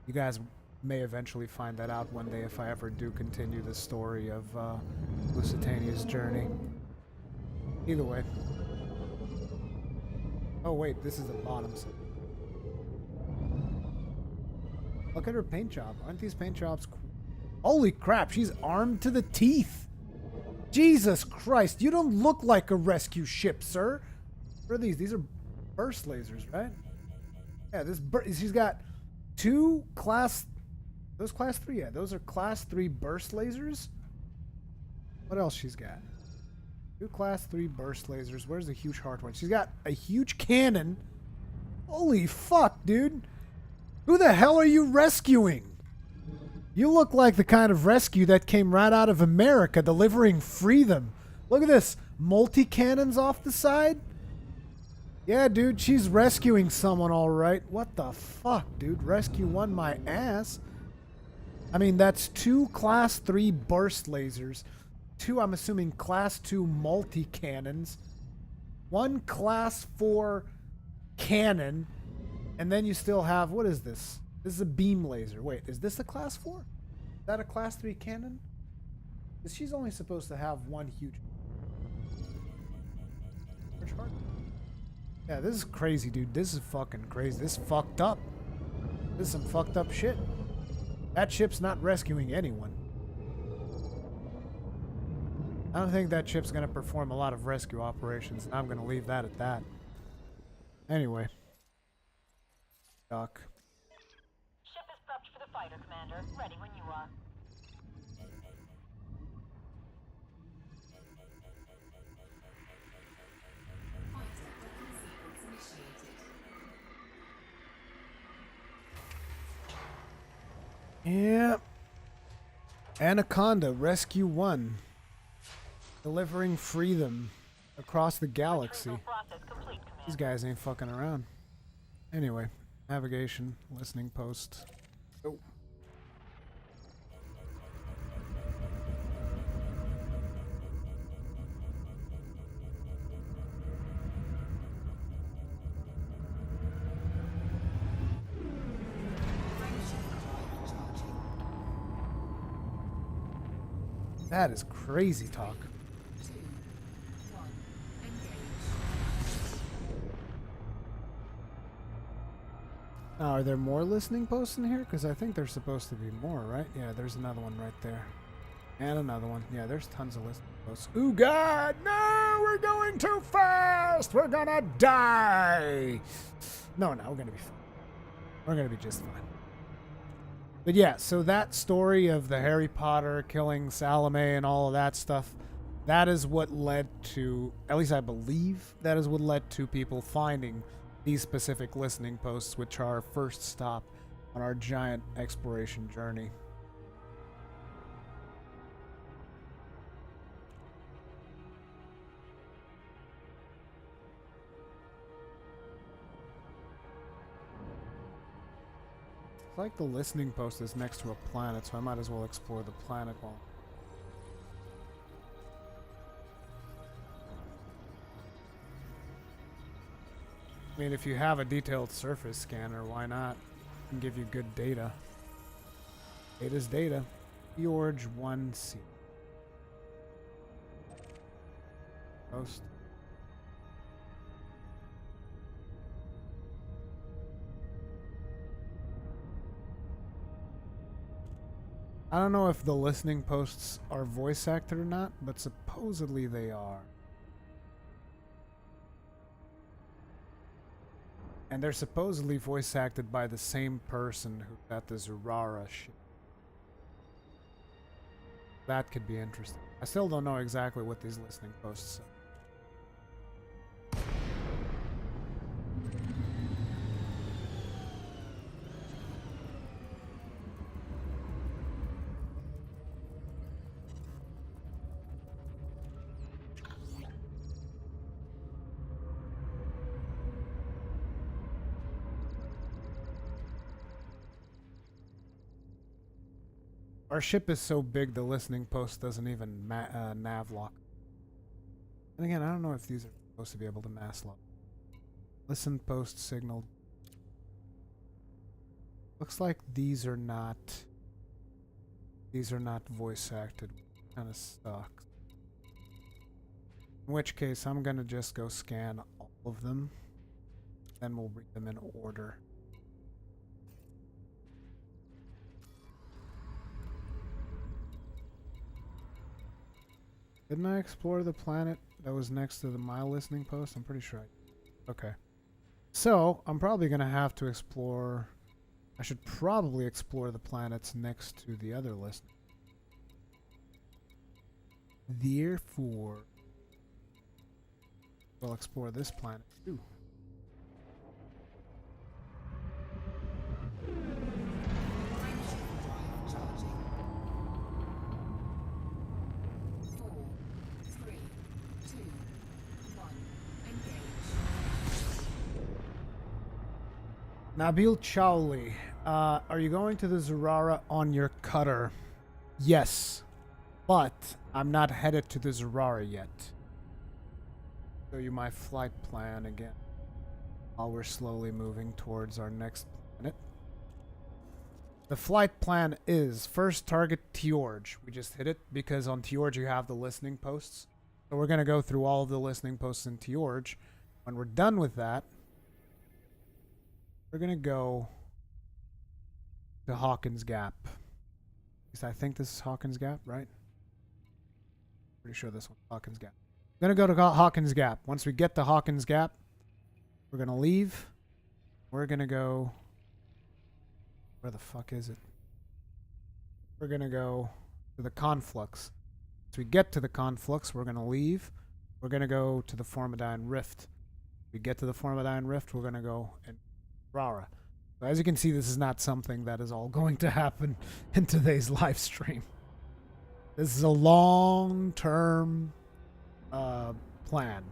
You guys may eventually find that out one day if I ever do continue the story of Lusitania's journey. Either way. Oh wait, this is the bottom side. Look at her paint job. Aren't these paint jobs cool? Holy crap, she's armed to the teeth. Jesus Christ, you don't look like a rescue ship, sir. What are these? These are burst lasers, right? Yeah, she's got 2 class... Those class 3? Yeah, those are class 3 burst lasers. What else she's got? 2 class 3 burst lasers. Where's the huge hard one? She's got a huge cannon. Holy fuck, dude. Who the hell are you rescuing? You look like the kind of rescue that came right out of America, delivering freedom. Look at this. Multi-cannons off the side? Yeah, dude, she's rescuing someone all right. What the fuck, dude? Rescue 1 my ass. I mean, that's 2 class 3 burst lasers. 2, I'm assuming, class 2 multi-cannons. 1 class 4 cannon. And then you still have, what is this? This is a beam laser. Wait, is this a class 4? Is that a class 3 cannon? Because she's only supposed to have 1 huge... Yeah, this is crazy, dude. This is fucking crazy. This is fucked up. This is some fucked up shit. That ship's not rescuing anyone. I don't think that ship's going to perform a lot of rescue operations. I'm going to leave that at that. Anyway. Doc. Ship is prepped for the fighter, Commander. Ready when you are. Sequence initiated. Yeah. Anaconda, Rescue 1. Delivering freedom across the galaxy. Process complete, Commander. These guys ain't fucking around. Anyway, navigation, listening post. Oh. That is crazy talk. Are there more listening posts in here? Because I think there's supposed to be more, right? Yeah, there's another one right there. And another one. Yeah, there's tons of listening posts. Ooh, God! No! We're going too fast! We're gonna die! No, we're gonna be fine. We're gonna be just fine. But yeah, so that story of the Harry Potter killing Salome and all of that stuff, that is what led to, at least I believe, that is what led to people finding these specific listening posts, which are our first stop on our giant exploration journey. It's like the listening post is next to a planet, so I might as well explore the planet while... I mean, if you have a detailed surface scanner, why not? It can give you good data. Data's data. Fjorge 1C. Post. I don't know if the listening posts are voice acted or not, but supposedly they are. And they're supposedly voice acted by the same person who got the Zurara shit. That could be interesting. I still don't know exactly what these listening posts say. Our ship is so big the listening post doesn't even nav lock. And again, I don't know if these are supposed to be able to mass lock. Listen post signal. Looks like these are not voice acted. Kind of sucks. In which case, I'm gonna just go scan all of them. Then we'll read them in order. Didn't I explore the planet that was next to my listening post? I'm pretty sure I did. Okay. So, I'm probably going to have to explore... I should probably explore the planets next to the other listening. Therefore, we'll explore this planet too. Nabil Chowli, are you going to the Zurara on your cutter? Yes, but I'm not headed to the Zurara yet. Show you my flight plan again while we're slowly moving towards our next planet. The flight plan is first target Fjorge. We just hit it because on Fjorge you have the listening posts. So we're going to go through all of the listening posts in Fjorge. When we're done with that, we're going to go to Hawkins Gap. At least I think this is Hawkins Gap, right? Pretty sure this one's Hawkins Gap. We're going to go to Hawkins Gap. Once we get to Hawkins Gap, we're going to leave. We're going to go... Where the fuck is it? We're going to go to the Conflux. Once we get to the Conflux, we're going to leave. We're going to go to the Formidine Rift. We get to the Formidine Rift, we're going to go in Rara. So as you can see, this is not something that is all going to happen in today's live stream. This is a long-term plan.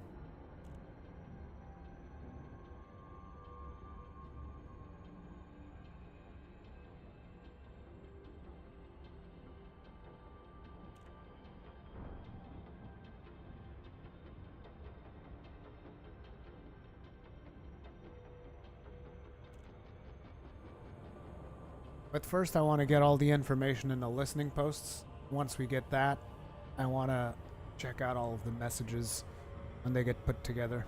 But first I want to get all the information in the listening posts. Once we get that, I want to check out all of the messages when they get put together.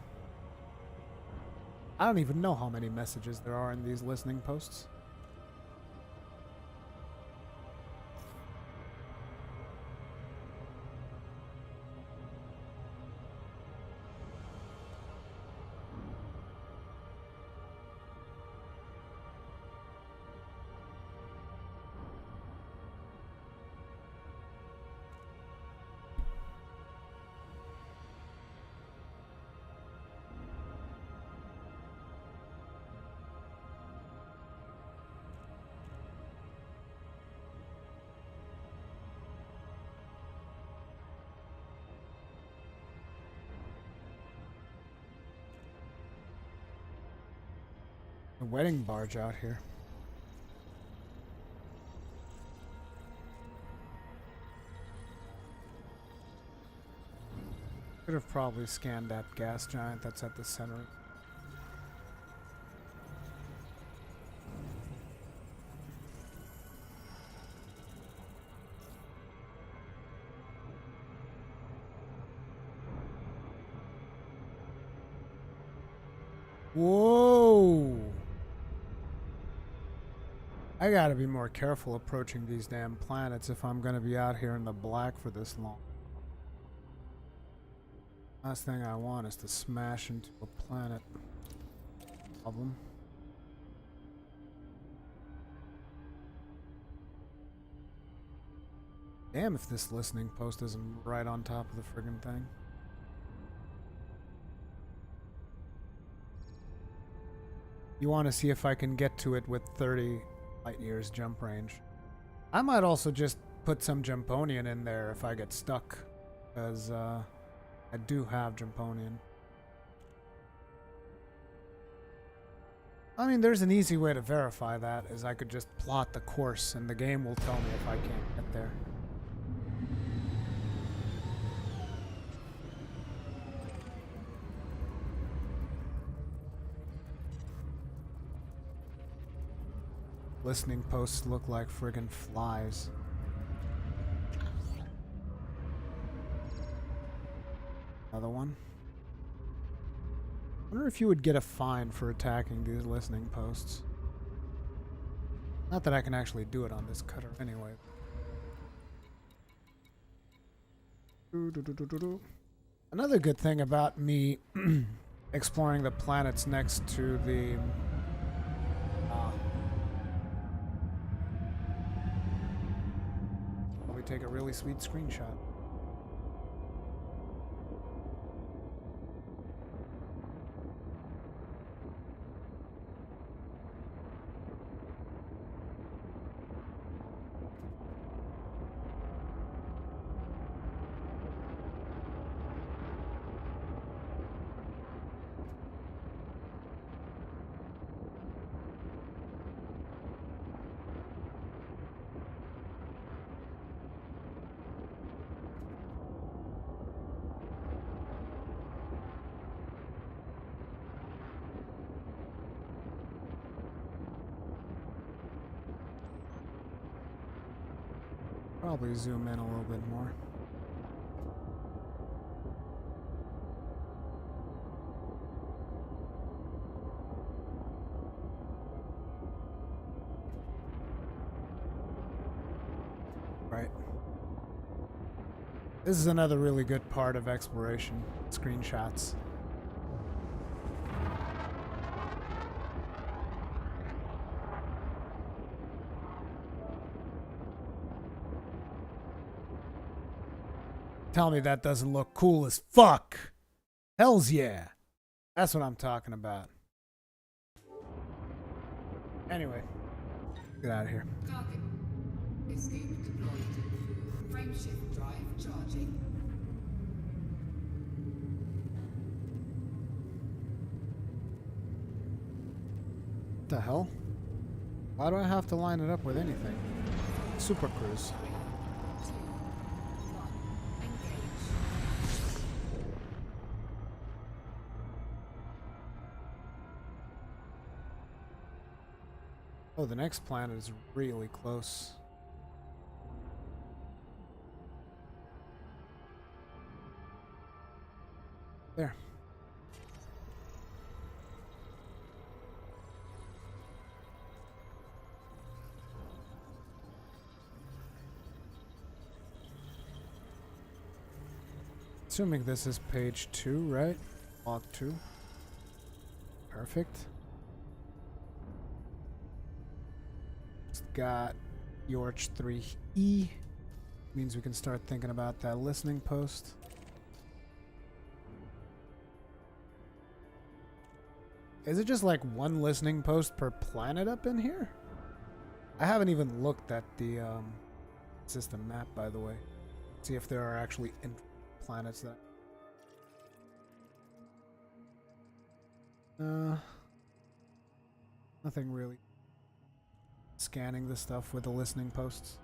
I don't even know how many messages there are in these listening posts. A wedding barge out here. Could have probably scanned that gas giant that's at the center. Whoa! I gotta be more careful approaching these damn planets if I'm gonna be out here in the black for this long. Last thing I want is to smash into a planet. Problem. Damn if this listening post isn't right on top of the friggin' thing. You want to see if I can get to it with 30 light years jump range. I might also just put some Jumponian in there if I get stuck, because I do have Jumponian. I mean, there's an easy way to verify that, is I could just plot the course and the game will tell me if I can't get there. Listening posts look like friggin' flies. Another one. Wonder if you would get a fine for attacking these listening posts. Not that I can actually do it on this cutter anyway. Another good thing about me exploring the planets next to the probably take a really sweet screenshot. Probably zoom in a little bit more. Right. This is another really good part of exploration, screenshots. Tell me that doesn't look cool as fuck. Hells yeah. That's what I'm talking about. Anyway, get out of here. Target. Escape deployed. Frameshift drive charging. What the hell? Why do I have to line it up with anything? Super Cruise. 3, 2, 1. Engage. Oh, the next planet is really close. There. Assuming this is page 2, right? Log 2. Perfect. It's got Yorch 3E. Means we can start thinking about that listening post. Is it just like one listening post per planet up in here? I haven't even looked at the system map, by the way. See if there are actually planets that... Nothing really. Scanning the stuff with the listening posts.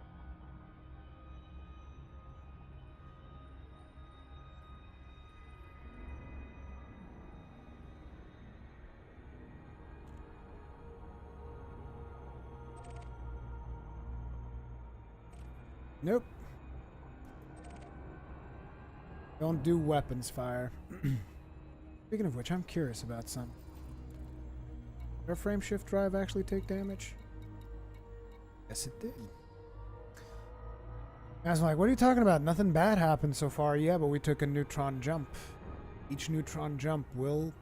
Nope. Don't do weapons fire. Speaking of which, I'm curious about some. Did our frame shift drive actually take damage? Yes, it did. I was like, what are you talking about? Nothing bad happened so far. Yeah, but we took a neutron jump. Each neutron jump will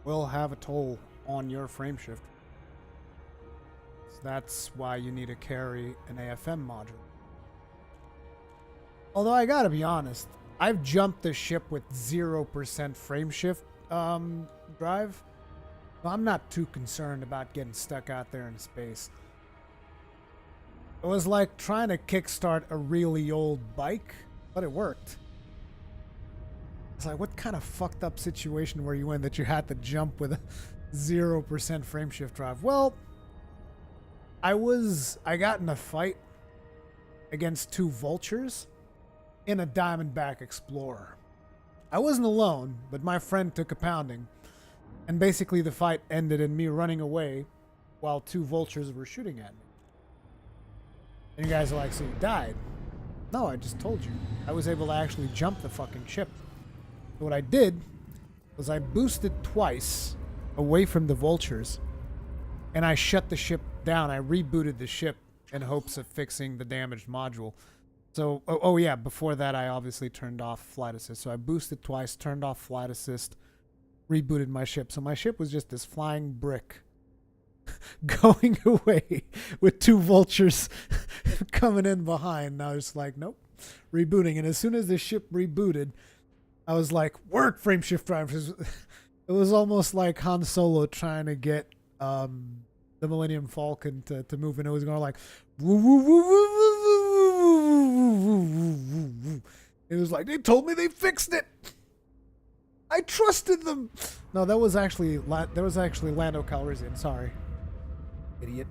will have a toll on your frame shift. So that's why you need to carry an AFM module. Although I gotta be honest, I've jumped the ship with 0% frame shift drive. So I'm not too concerned about getting stuck out there in space. It was like trying to kickstart a really old bike, but it worked. It's like, what kind of fucked up situation were you in that you had to jump with a 0% frame shift drive? Well, I got in a fight against 2 vultures in a Diamondback Explorer. I wasn't alone, but my friend took a pounding. And basically the fight ended in me running away while 2 vultures were shooting at me. And you guys are like, so you died? No, I just told you. I was able to actually jump the fucking ship. So what I did was I boosted twice away from the vultures, and I shut the ship down. I rebooted the ship in hopes of fixing the damaged module. So, oh yeah, before that I obviously turned off flight assist. So I boosted twice, turned off flight assist, rebooted my ship. So my ship was just this flying brick going away with 2 vultures coming in behind. And I was like, nope, rebooting. And as soon as the ship rebooted, I was like, work, frame shift drive. It was almost like Han Solo trying to get the Millennium Falcon to move, and it was going like, woo, woo, woo, woo, woo, woo. It was like, they told me they fixed it. I trusted them. No, that was actually Lando Calrissian. Sorry, idiot,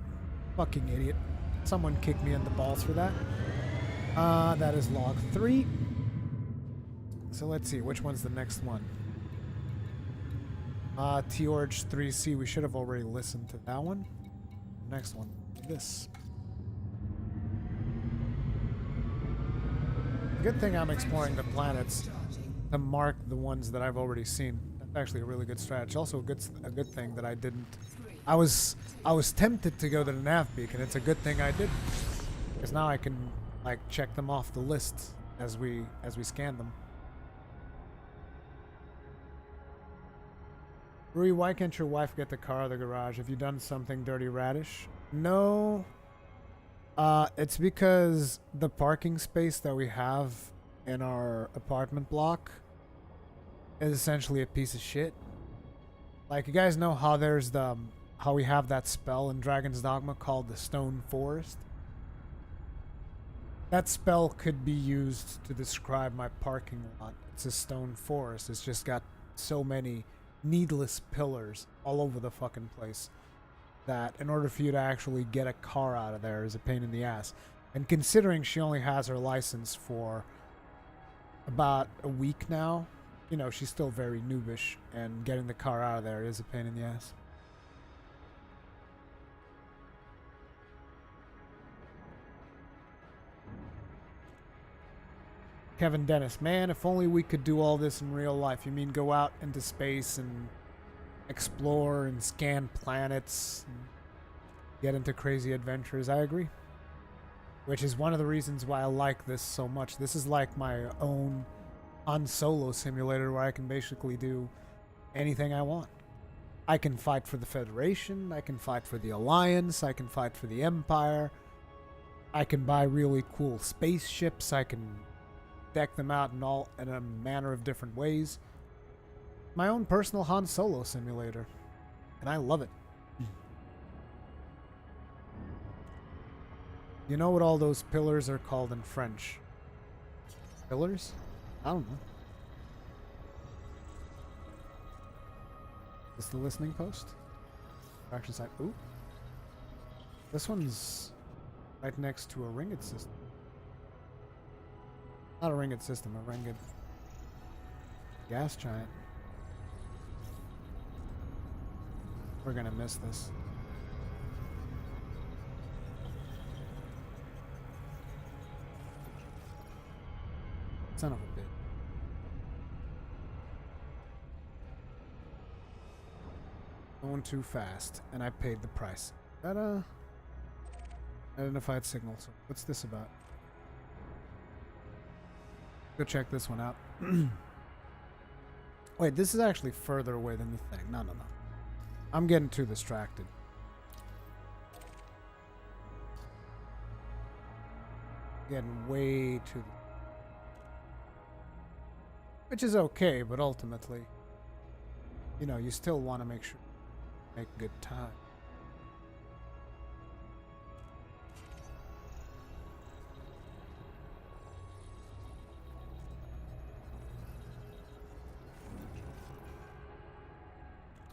fucking idiot. Someone kicked me in the balls for that. That is log 3. So let's see, which one's the next one? T-Orge 3C. We should have already listened to that one. Next one, this. Good thing I'm exploring the planets to mark the ones that I've already seen. That's actually a really good strategy. Also a good thing that I didn't. I was tempted to go to the nav beacon. It's a good thing I didn't, because now I can like check them off the list as we scan them. Rui, why can't your wife get the car out of the garage? Have you done something dirty radish? No. It's because the parking space that we have in our apartment block is essentially a piece of shit. Like, you guys know how there's how we have that spell in Dragon's Dogma called the Stone Forest? That spell could be used to describe my parking lot. It's a stone forest. It's just got so many needless pillars all over the fucking place that in order for you to actually get a car out of there is a pain in the ass. And considering she only has her license for about a week now, you know, she's still very noobish, and getting the car out of there is a pain in the ass. Kevin Dennis, man, if only we could do all this in real life. You mean go out into space and explore and scan planets and get into crazy adventures? I agree. Which is one of the reasons why I like this so much. This is like my own Han Solo simulator where I can basically do anything I want. I can fight for the Federation, I can fight for the Alliance, I can fight for the Empire. I can buy really cool spaceships, I can deck them out in a manner of different ways. My own personal Han Solo simulator. And I love it. You know what all those pillars are called in French? Pillars? I don't know. Is this the listening post? Action site. Ooh. This one's right next to a ringed system. Not a ringed system, a ringed gas giant. We're gonna miss this. Son of a bitch. Going too fast, and I paid the price. Is that a identified signal? So what's this about? Go check this one out. Wait, this is actually further away than the thing. No. I'm getting too distracted. Getting way too... Which is okay, but ultimately, you know, you still want to make sure you make good time.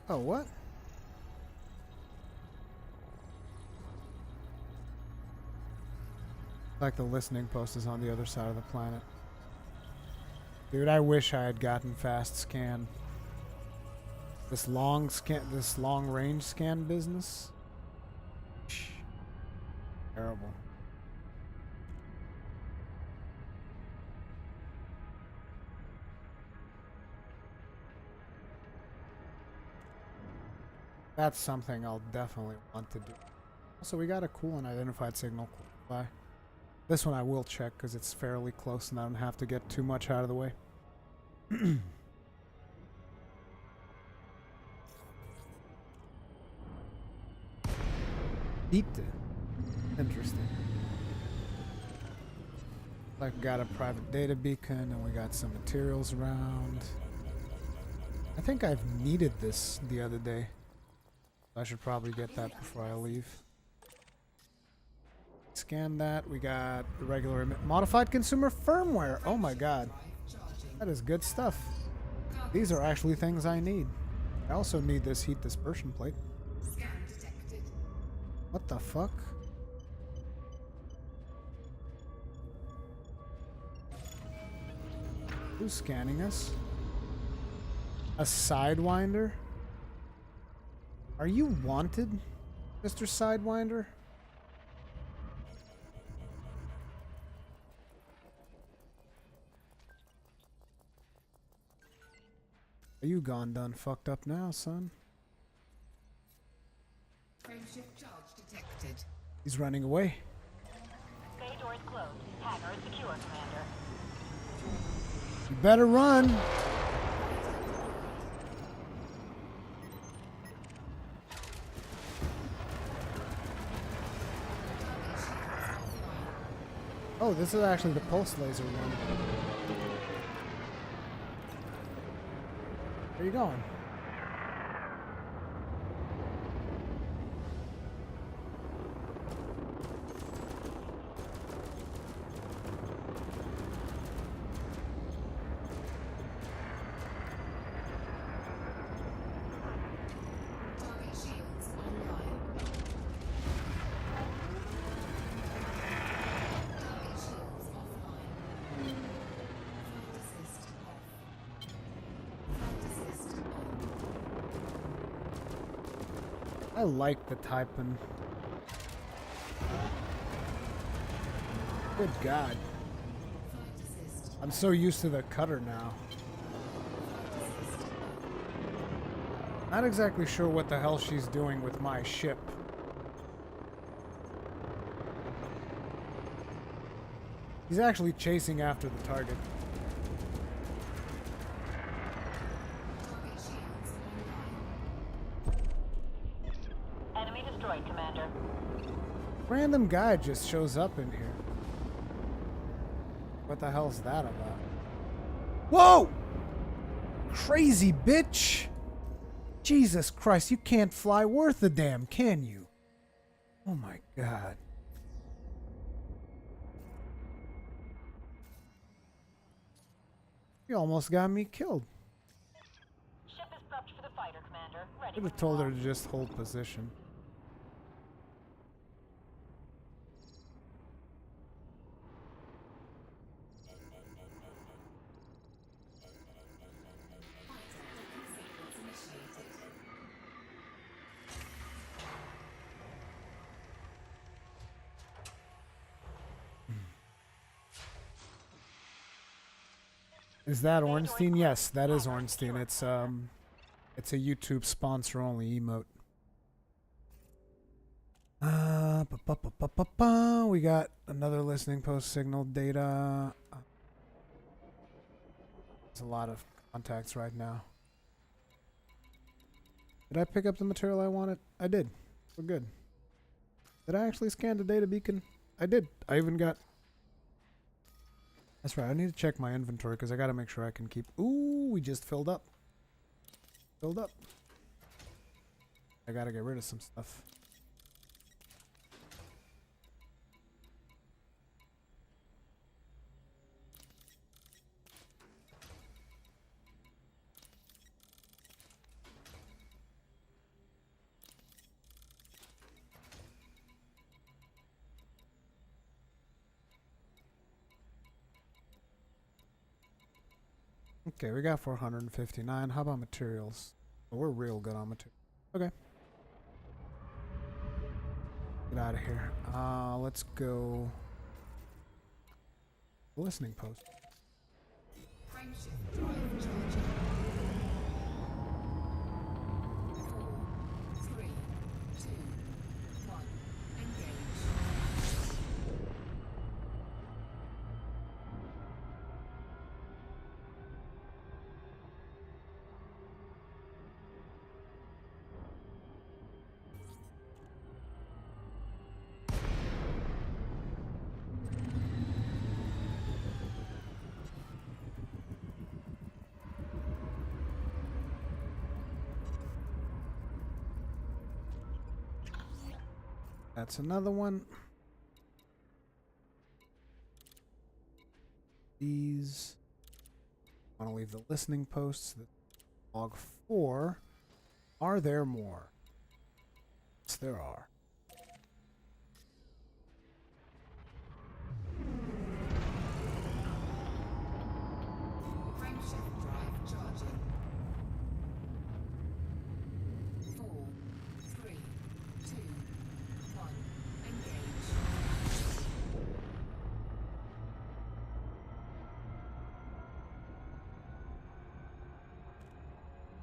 Oh, what? Like the listening post is on the other side of the planet. Dude, I wish I had gotten fast scan. This long range scan business. Terrible. That's something I'll definitely want to do. Also, we got a cool unidentified signal. Bye. This one I will check because it's fairly close and I don't have to get too much out of the way. Eat it. Interesting. Like we got a private data beacon and we got some materials around. I think I've needed this the other day. I should probably get that before I leave. Scan that. We got the regular modified consumer firmware. Oh my god. That is good stuff. These are actually things I need. I also need this heat dispersion plate. What the fuck? Who's scanning us? A Sidewinder? Are you wanted, Mr. Sidewinder? Are you gone done fucked up now, son? Frameshift charge detected. He's running away. Bay doors closed. Hangar is secure, Commander. You better run. Oh, this is actually the pulse laser one. Where are you going? Target shields online. Target shields offline. Flight assist off. Flight assist on. I like the typing. Good God. Flight assist. I'm so used to the cutter now. Flight assist on. Not exactly sure what the hell she's doing with my ship. He's actually chasing after the target. right, Commander. Random guy just shows up in here. What the hell's that about? Whoa! Crazy bitch! Jesus Christ, you can't fly worth a damn, can you? Oh my god. You almost got me killed. Ship is prepped for the fighter, Commander. Ready Should when have you told her are. to just hold position. Fighter docking sequence initiated. Is that Ornstein? Yes, that is Ornstein. It's a YouTube sponsor only emote. We got another listening post signal data. There's a lot of contacts right now. Did I pick up the material I wanted? I did. We're good. Did I actually scan the data beacon? I did. I even got... That's right. I need to check my inventory because I got to make sure I can keep... Ooh, we just filled up. Filled up. I got to get rid of some stuff. Okay, we got 459. How about materials? Oh, we're real good on materials. Okay. Get out of here. Let's go. Listening post. Frameshift drive charging. 4, 3, 2, 1. Engage. That's another one. These. I want to leave the listening posts. Log 4. Are there more? Yes, there are. Frameshift drive charging. 4, 3, 2, 1. Engage.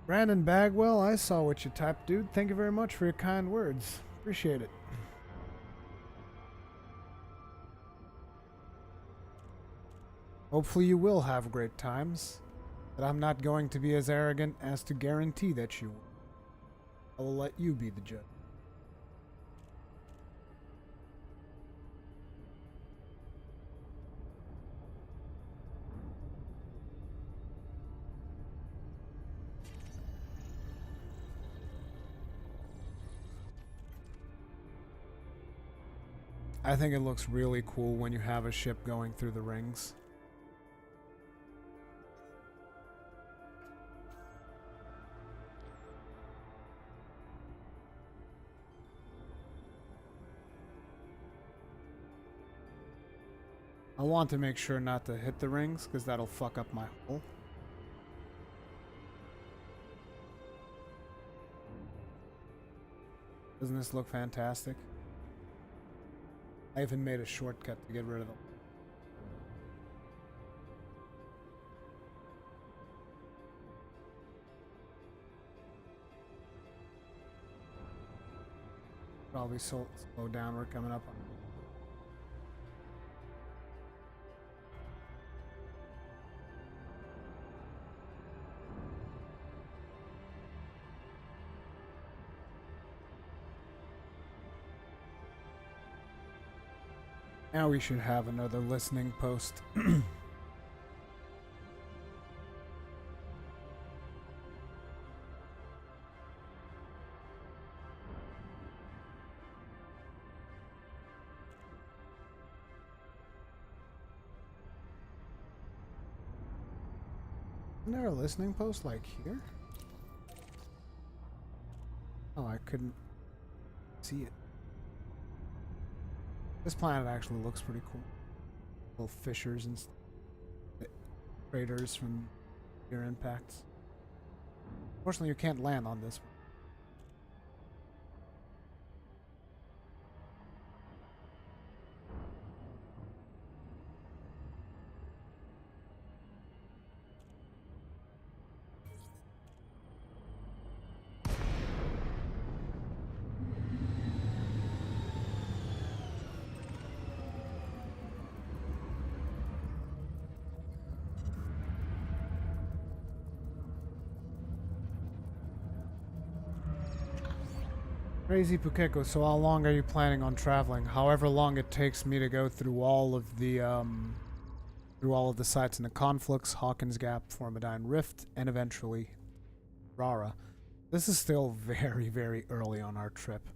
Brandon Bagwell, I saw what you typed, dude. Thank you very much for your kind words. Appreciate it. Hopefully you will have great times, but I'm not going to be as arrogant as to guarantee that you will. I will let you be the judge. I think it looks really cool when you have a ship going through the rings. I want to make sure not to hit the rings because that'll fuck up my hull. Doesn't this look fantastic? I even made a shortcut to get rid of them. Probably slow down. We're coming up on. Now we should have another listening post. Isn't there a listening post like here? Oh, I couldn't see it. This planet actually looks pretty cool. Little fissures and craters from your impacts. Unfortunately, you can't land on this one. Crazy Pukeko, so how long are you planning on traveling? However long it takes me to go through all of the sites in the conflicts, Hawkins Gap, Formidine Rift, and eventually Rara. This is still very, very early on our trip.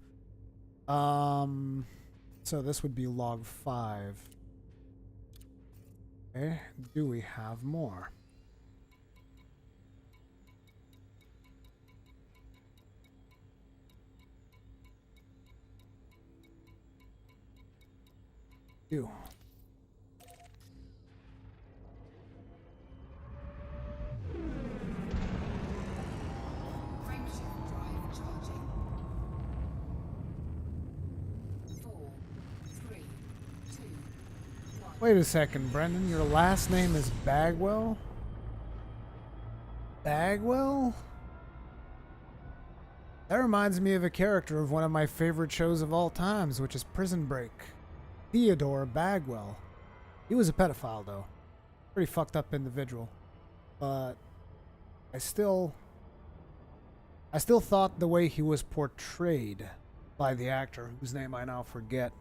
So this would be log 5. Okay, do we have more? Do. Crankshaft drive charging. 4, 3, 2, 1. Wait a second, Brendan. Your last name is Bagwell? Bagwell? That reminds me of a character of one of my favorite shows of all times, which is Prison Break. Theodore Bagwell. He was a pedophile, though. Pretty fucked up individual. But I still thought the way he was portrayed by the actor, whose name I now forget.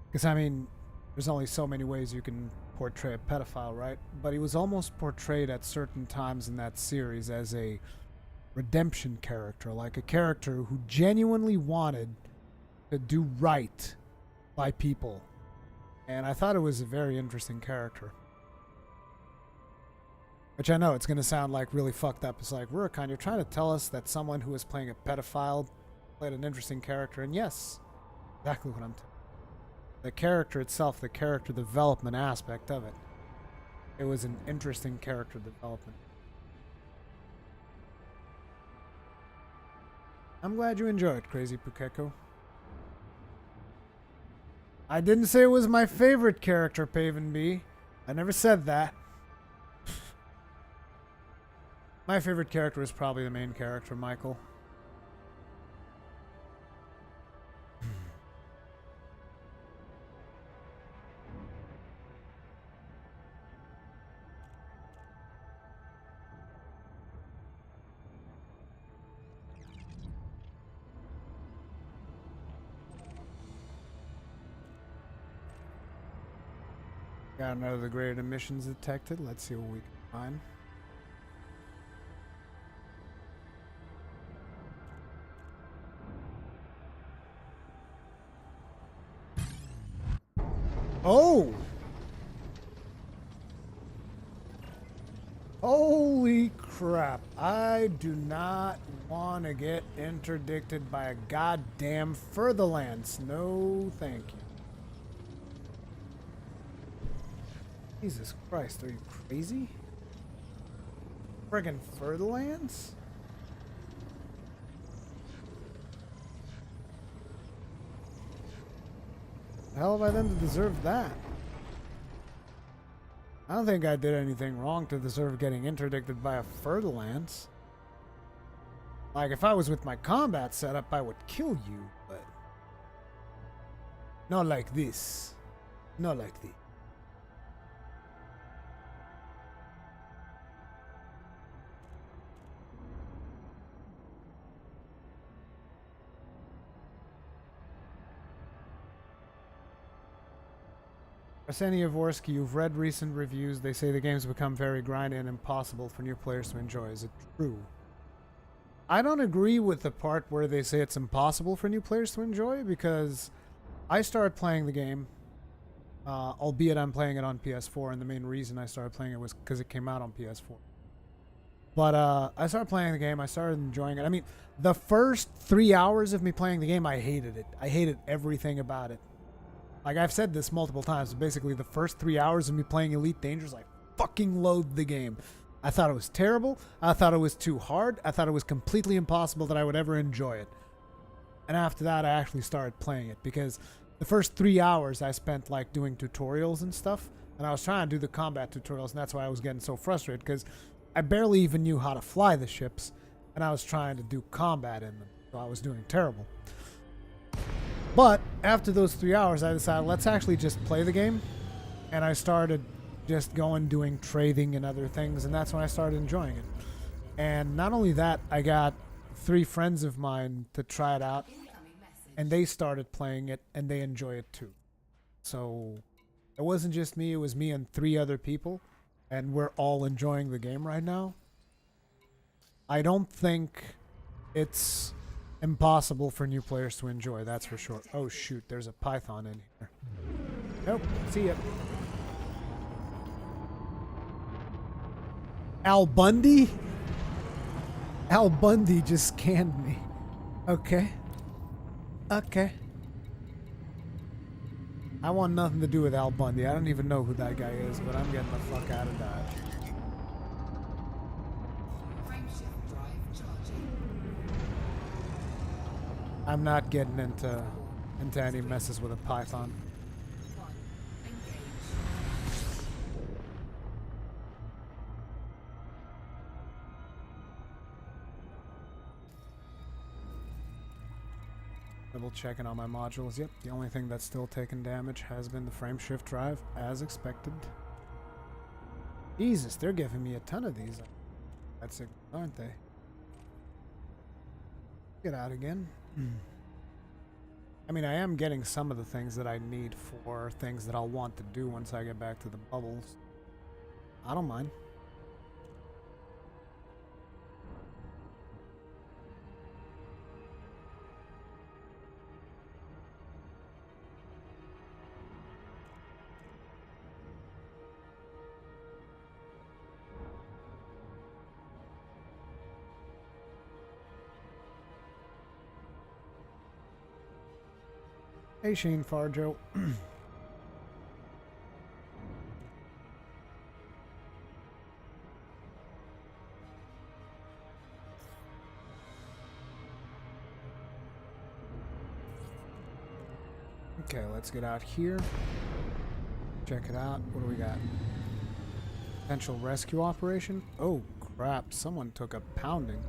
Because, I mean, there's only so many ways you can portray a pedophile, right? But he was almost portrayed at certain times in that series as a redemption character, like a character who genuinely wanted to do right by people. And I thought it was a very interesting character. Which I know it's going to sound like really fucked up. It's like, Rurikhan, you're trying to tell us that someone who was playing a pedophile played an interesting character. And yes, exactly what I'm telling you. The character itself, the character development aspect of it. It was an interesting character development. I'm glad you enjoyed, Crazy Pukeko. I didn't say it was my favorite character, Paven B. I never said that. My favorite character is probably the main character, Michael. Got another great emissions detected. Let's see what we can find. Oh! Holy crap. I do not want to get interdicted by a goddamn furtherlands. No, thank you. Jesus Christ, are you crazy? Friggin' furtherlands? The hell have I done to deserve that? I don't think I did anything wrong to deserve getting interdicted by a furtherlands. Like, if I was with my combat setup, I would kill you, but... not like this. Not like this. Arsenia Vorsky, you've read recent reviews. They say the game's become very grindy and impossible for new players to enjoy. Is it true? I don't agree with the part where they say it's impossible for new players to enjoy, because I started playing the game, albeit I'm playing it on PS4, and the main reason I started playing it was because it came out on PS4. But I started playing the game. I started enjoying it. I mean, the first 3 hours of me playing the game, I hated it. I hated everything about it. Like, I've said this multiple times. Basically, the first 3 hours of me playing Elite Dangerous, I fucking loathed the game. I thought it was terrible. I thought it was too hard. I thought it was completely impossible that I would ever enjoy it. And after that, I actually started playing it, because the first 3 hours I spent, like, doing tutorials and stuff. And I was trying to do the combat tutorials, and that's why I was getting so frustrated, because I barely even knew how to fly the ships, and I was trying to do combat in them. So I was doing terrible. But after those 3 hours, I decided, let's actually just play the game. And I started just going, doing trading and other things, and that's when I started enjoying it. And not only that, I got 3 friends of mine to try it out, and they started playing it, and they enjoy it too. So it wasn't just me, it was me and 3 other people, and we're all enjoying the game right now. I don't think it's impossible for new players to enjoy, that's for sure. Oh shoot, there's a python in here. Nope, see ya. Al Bundy? Al Bundy just scanned me. Okay. Okay. I want nothing to do with Al Bundy. I don't even know who that guy is, but I'm getting the fuck out of Dodge. Frameshift drive charging. I'm not getting into any messes with a python. 1. Engage. Double checking on my modules. Yep, the only thing that's still taking damage has been the frameshift drive, as expected. Jesus, they're giving me a ton of these. That's it, aren't they? Get out again. I mean, I am getting some of the things that I need for things that I'll want to do once I get back to the bubbles. I don't mind. Hey, Shane Farjo. Okay, let's get out here. Check it out. What do we got? Potential rescue operation? Oh, crap. Someone took a pounding.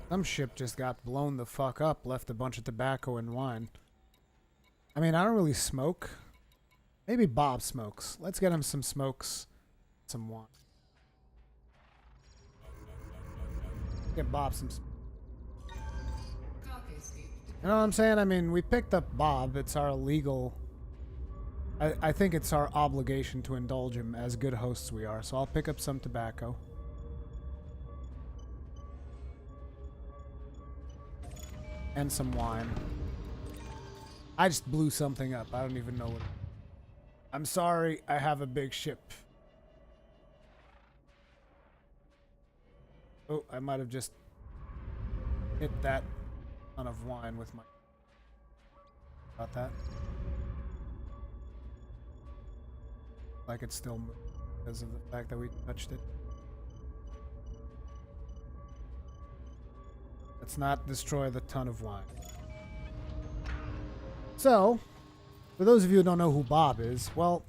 Some ship just got blown the fuck up, left a bunch of tobacco and wine. I mean, I don't really smoke. Maybe Bob smokes. Let's get him some smokes, some wine. Get Bob some. Cargo scoop. You know what I'm saying? I mean, we picked up Bob. It's our legal. I think it's our obligation to indulge him as good hosts we are. So I'll pick up some tobacco. And some wine. I just blew something up. I don't even know what. I'm sorry, I have a big ship. Oh, I might have just hit that ton of wine with my. About that. Like it's still moving because of the fact that we touched it. Let's not destroy the ton of wine. So, for those of you who don't know who Bob is, well,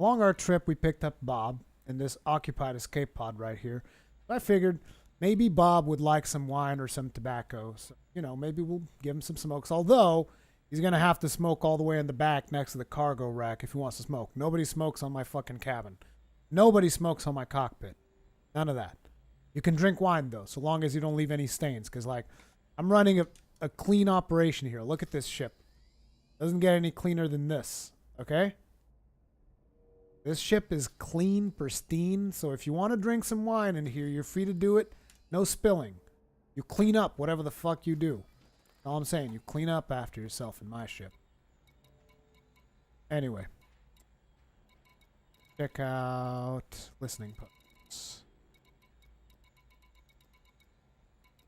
along our trip we picked up Bob in this occupied escape pod right here. I figured maybe Bob would like some wine or some tobacco. So, you know, maybe we'll give him some smokes. Although, he's going to have to smoke all the way in the back next to the cargo rack if he wants to smoke. Nobody smokes on my fucking cabin. Nobody smokes on my cockpit. None of that. You can drink wine, though, so long as you don't leave any stains. Because, like, I'm running a clean operation here. Look at this ship. Doesn't get any cleaner than this, okay? This ship is clean, pristine, so if you want to drink some wine in here, you're free to do it. No spilling. You clean up whatever the fuck you do. That's all I'm saying. You clean up after yourself in my ship. Anyway. Check out listening posts.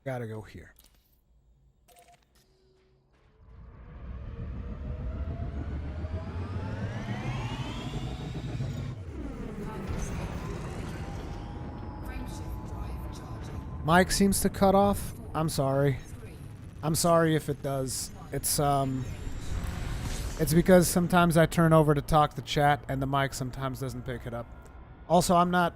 Gotta go here. Mic seems to cut off. I'm sorry. I'm sorry if it does. It's because sometimes I turn over to talk to chat and the mic sometimes doesn't pick it up. Also, I'm not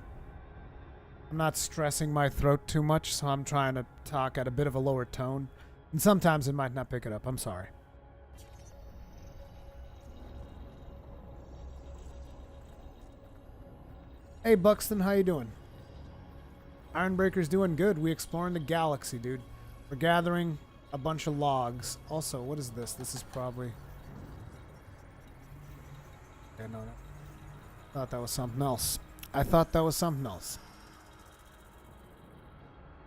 stressing my throat too much, so I'm trying to talk at a bit of a lower tone. And sometimes it might not pick it up. I'm sorry. Hey Buxton, how you doing? Ironbreaker's doing good. We exploring the galaxy, dude. We're gathering a bunch of logs. Also, what is this? This is probably... Yeah, no. Thought that was something else. I thought that was something else.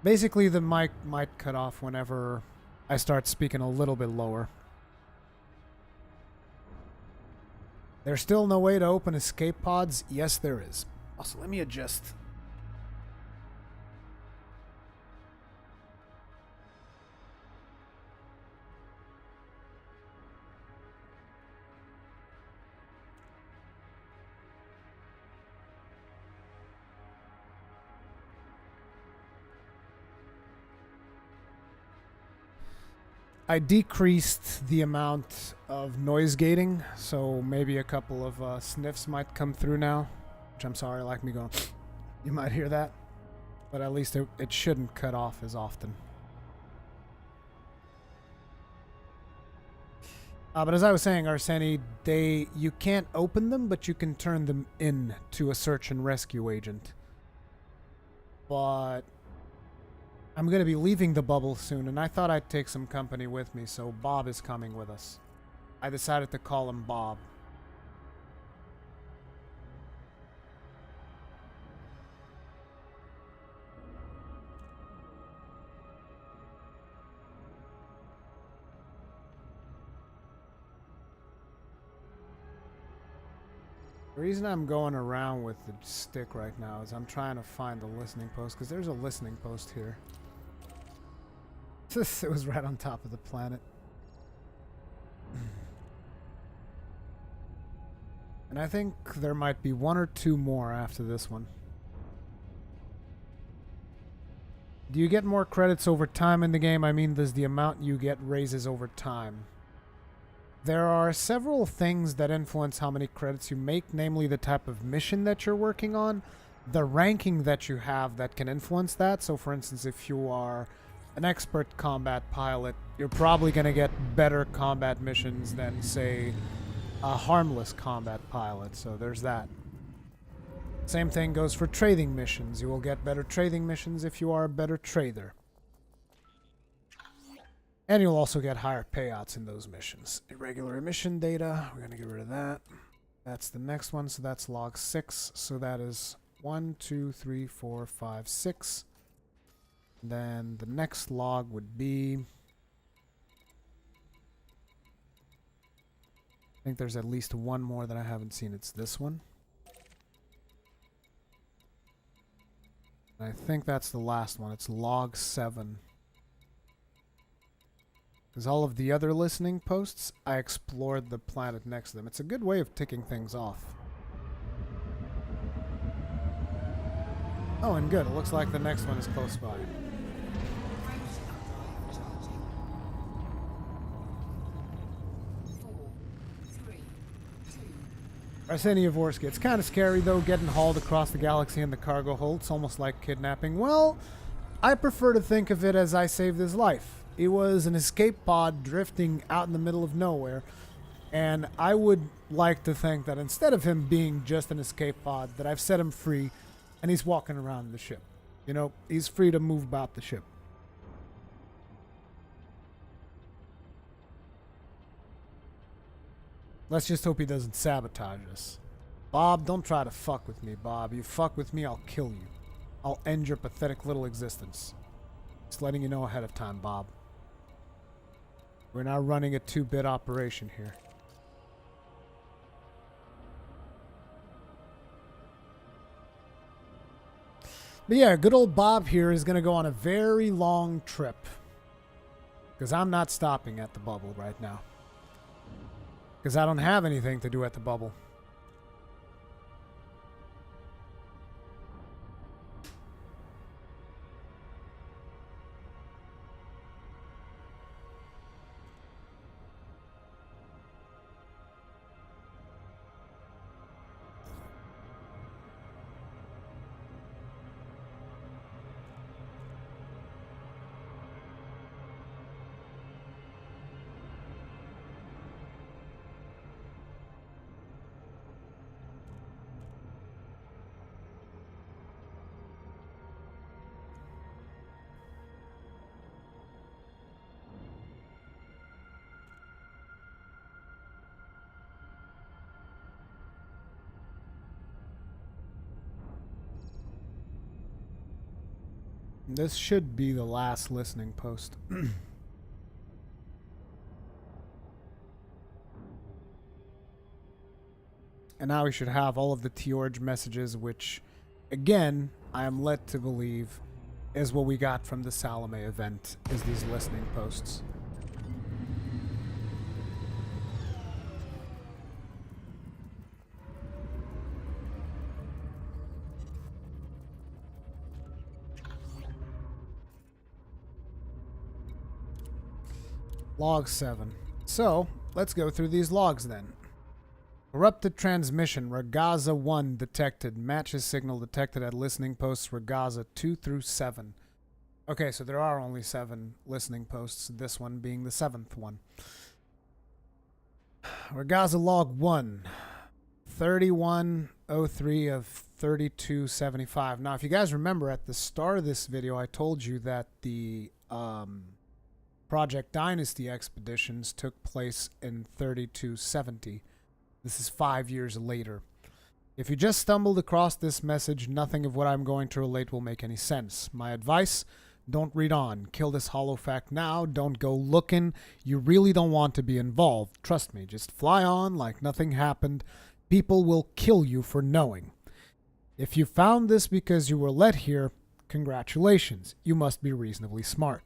Basically, the mic might cut off whenever I start speaking a little bit lower. There's still no way to open escape pods? Yes, there is. Also, let me adjust. I decreased the amount of noise gating, so maybe a couple of sniffs might come through now. Which I'm sorry, like me going, you might hear that. But at least it shouldn't cut off as often. But as I was saying, Arseni, you can't open them, but you can turn them in to a search and rescue agent. But I'm going to be leaving the bubble soon, and I thought I'd take some company with me, so Bob is coming with us. I decided to call him Bob. The reason I'm going around with the stick right now is I'm trying to find the listening post, because there's a listening post here. It was right on top of the planet. And I think there might be one or two more after this one. Do you get more credits over time in the game? I mean, does the amount you get raises over time? There are several things that influence how many credits you make, namely the type of mission that you're working on, the ranking that you have that can influence that. So for instance, if you are an expert combat pilot, you're probably going to get better combat missions than, say, a harmless combat pilot. So there's that. Same thing goes for trading missions. You will get better trading missions if you are a better trader. And you'll also get higher payouts in those missions. Irregular emission data, we're going to get rid of that. That's the next one, so that's log 6. So that is 1, 2, 3, 4, 5, 6. Then the next log would be... I think there's at least one more that I haven't seen. It's this one. And I think that's the last one. It's log 7. Because all of the other listening posts, I explored the planet next to them. It's a good way of ticking things off. Oh, and good. It looks like the next one is close by. Arsenia Vorsky. It's kind of scary, though, getting hauled across the galaxy in the cargo hold. It's almost like kidnapping. Well, I prefer to think of it as I saved his life. He was an escape pod drifting out in the middle of nowhere, and I would like to think that instead of him being just an escape pod, that I've set him free, and he's walking around the ship. You know, he's free to move about the ship. Let's just hope he doesn't sabotage us. Bob, don't try to fuck with me, Bob. You fuck with me, I'll kill you. I'll end your pathetic little existence. Just letting you know ahead of time, Bob. We're now running a 2-bit operation here. But yeah, good old Bob here is going to go on a very long trip. Because I'm not stopping at the bubble right now. Because I don't have anything to do at the bubble. This should be the last listening post. And now we should have all of the T-Org messages, which, again, I am led to believe is what we got from the Salome event, is these listening posts. Log 7. So, let's go through these logs then. Corrupted transmission, Ragaza 1 detected. Matches signal detected at listening posts Ragaza 2 through 7. Okay, so there are only 7 listening posts, this one being the 7th one. Ragaza log 1, 3103 of 3275. Now, if you guys remember at the start of this video, I told you that the Project Dynasty expeditions took place in 3270. This is 5 years later. If you just stumbled across this message, nothing of what I'm going to relate will make any sense. My advice, don't read on. Kill this hollow fact now. Don't go looking. You really don't want to be involved. Trust me, just fly on like nothing happened. People will kill you for knowing. If you found this because you were led here, congratulations. You must be reasonably smart.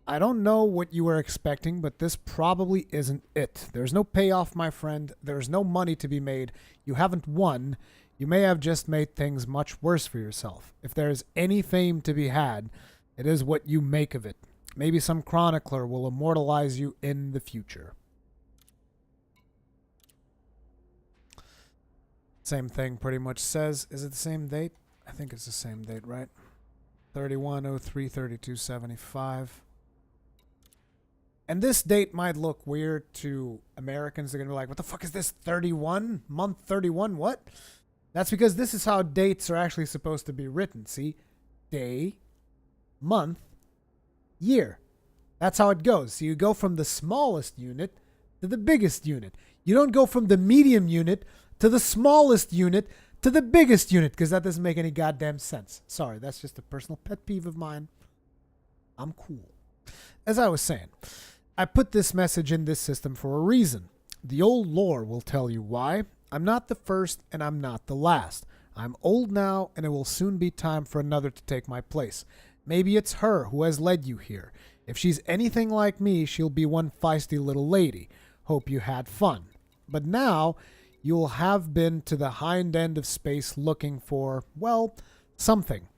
I don't know what you were expecting, but this probably isn't it. There's no payoff, my friend. There's no money to be made. You haven't won. You may have just made things much worse for yourself. If there is any fame to be had, it is what you make of it. Maybe some chronicler will immortalize you in the future. Same thing pretty much says. Is it the same date? I think it's the same date, right? 3103-3275. And this date might look weird to Americans. They're going to be like, what the fuck is this? 31? Month 31? What? That's because this is how dates are actually supposed to be written. See? Day, month, year. That's how it goes. So you go from the smallest unit to the biggest unit. You don't go from the medium unit to the smallest unit to the biggest unit, because that doesn't make any goddamn sense. Sorry, that's just a personal pet peeve of mine. I'm cool. As I was saying, I put this message in this system for a reason. The old lore will tell you why. I'm not the first and I'm not the last. I'm old now and it will soon be time for another to take my place. Maybe it's her who has led you here. If she's anything like me, she'll be one feisty little lady. Hope you had fun. But now, you'll have been to the hind end of space looking for, well, something.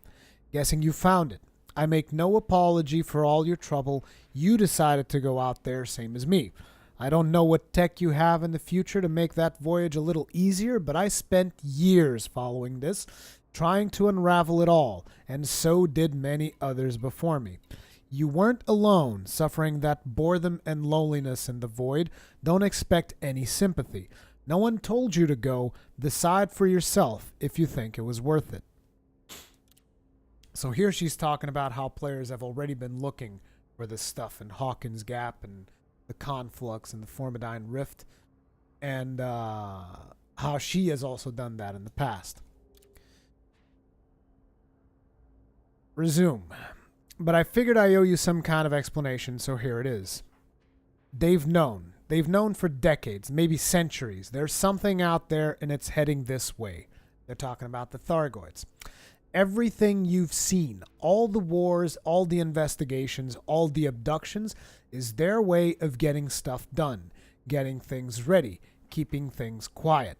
Guessing you found it. I make no apology for all your trouble. You decided to go out there, same as me. I don't know what tech you have in the future to make that voyage a little easier, but I spent years following this, trying to unravel it all, and so did many others before me. You weren't alone, suffering that boredom and loneliness in the void. Don't expect any sympathy. No one told you to go. Decide for yourself if you think it was worth it. So here she's talking about how players have already been looking for this stuff in Hawkins Gap and the Conflux and the Formidine Rift. and how she has also done that in the past. Resume. But I figured I owe you some kind of explanation, so here it is. They've known. They've known for decades, maybe centuries. There's something out there, and it's heading this way. They're talking about the Thargoids. Everything you've seen, all the wars, all the investigations, all the abductions, is their way of getting stuff done, getting things ready, keeping things quiet.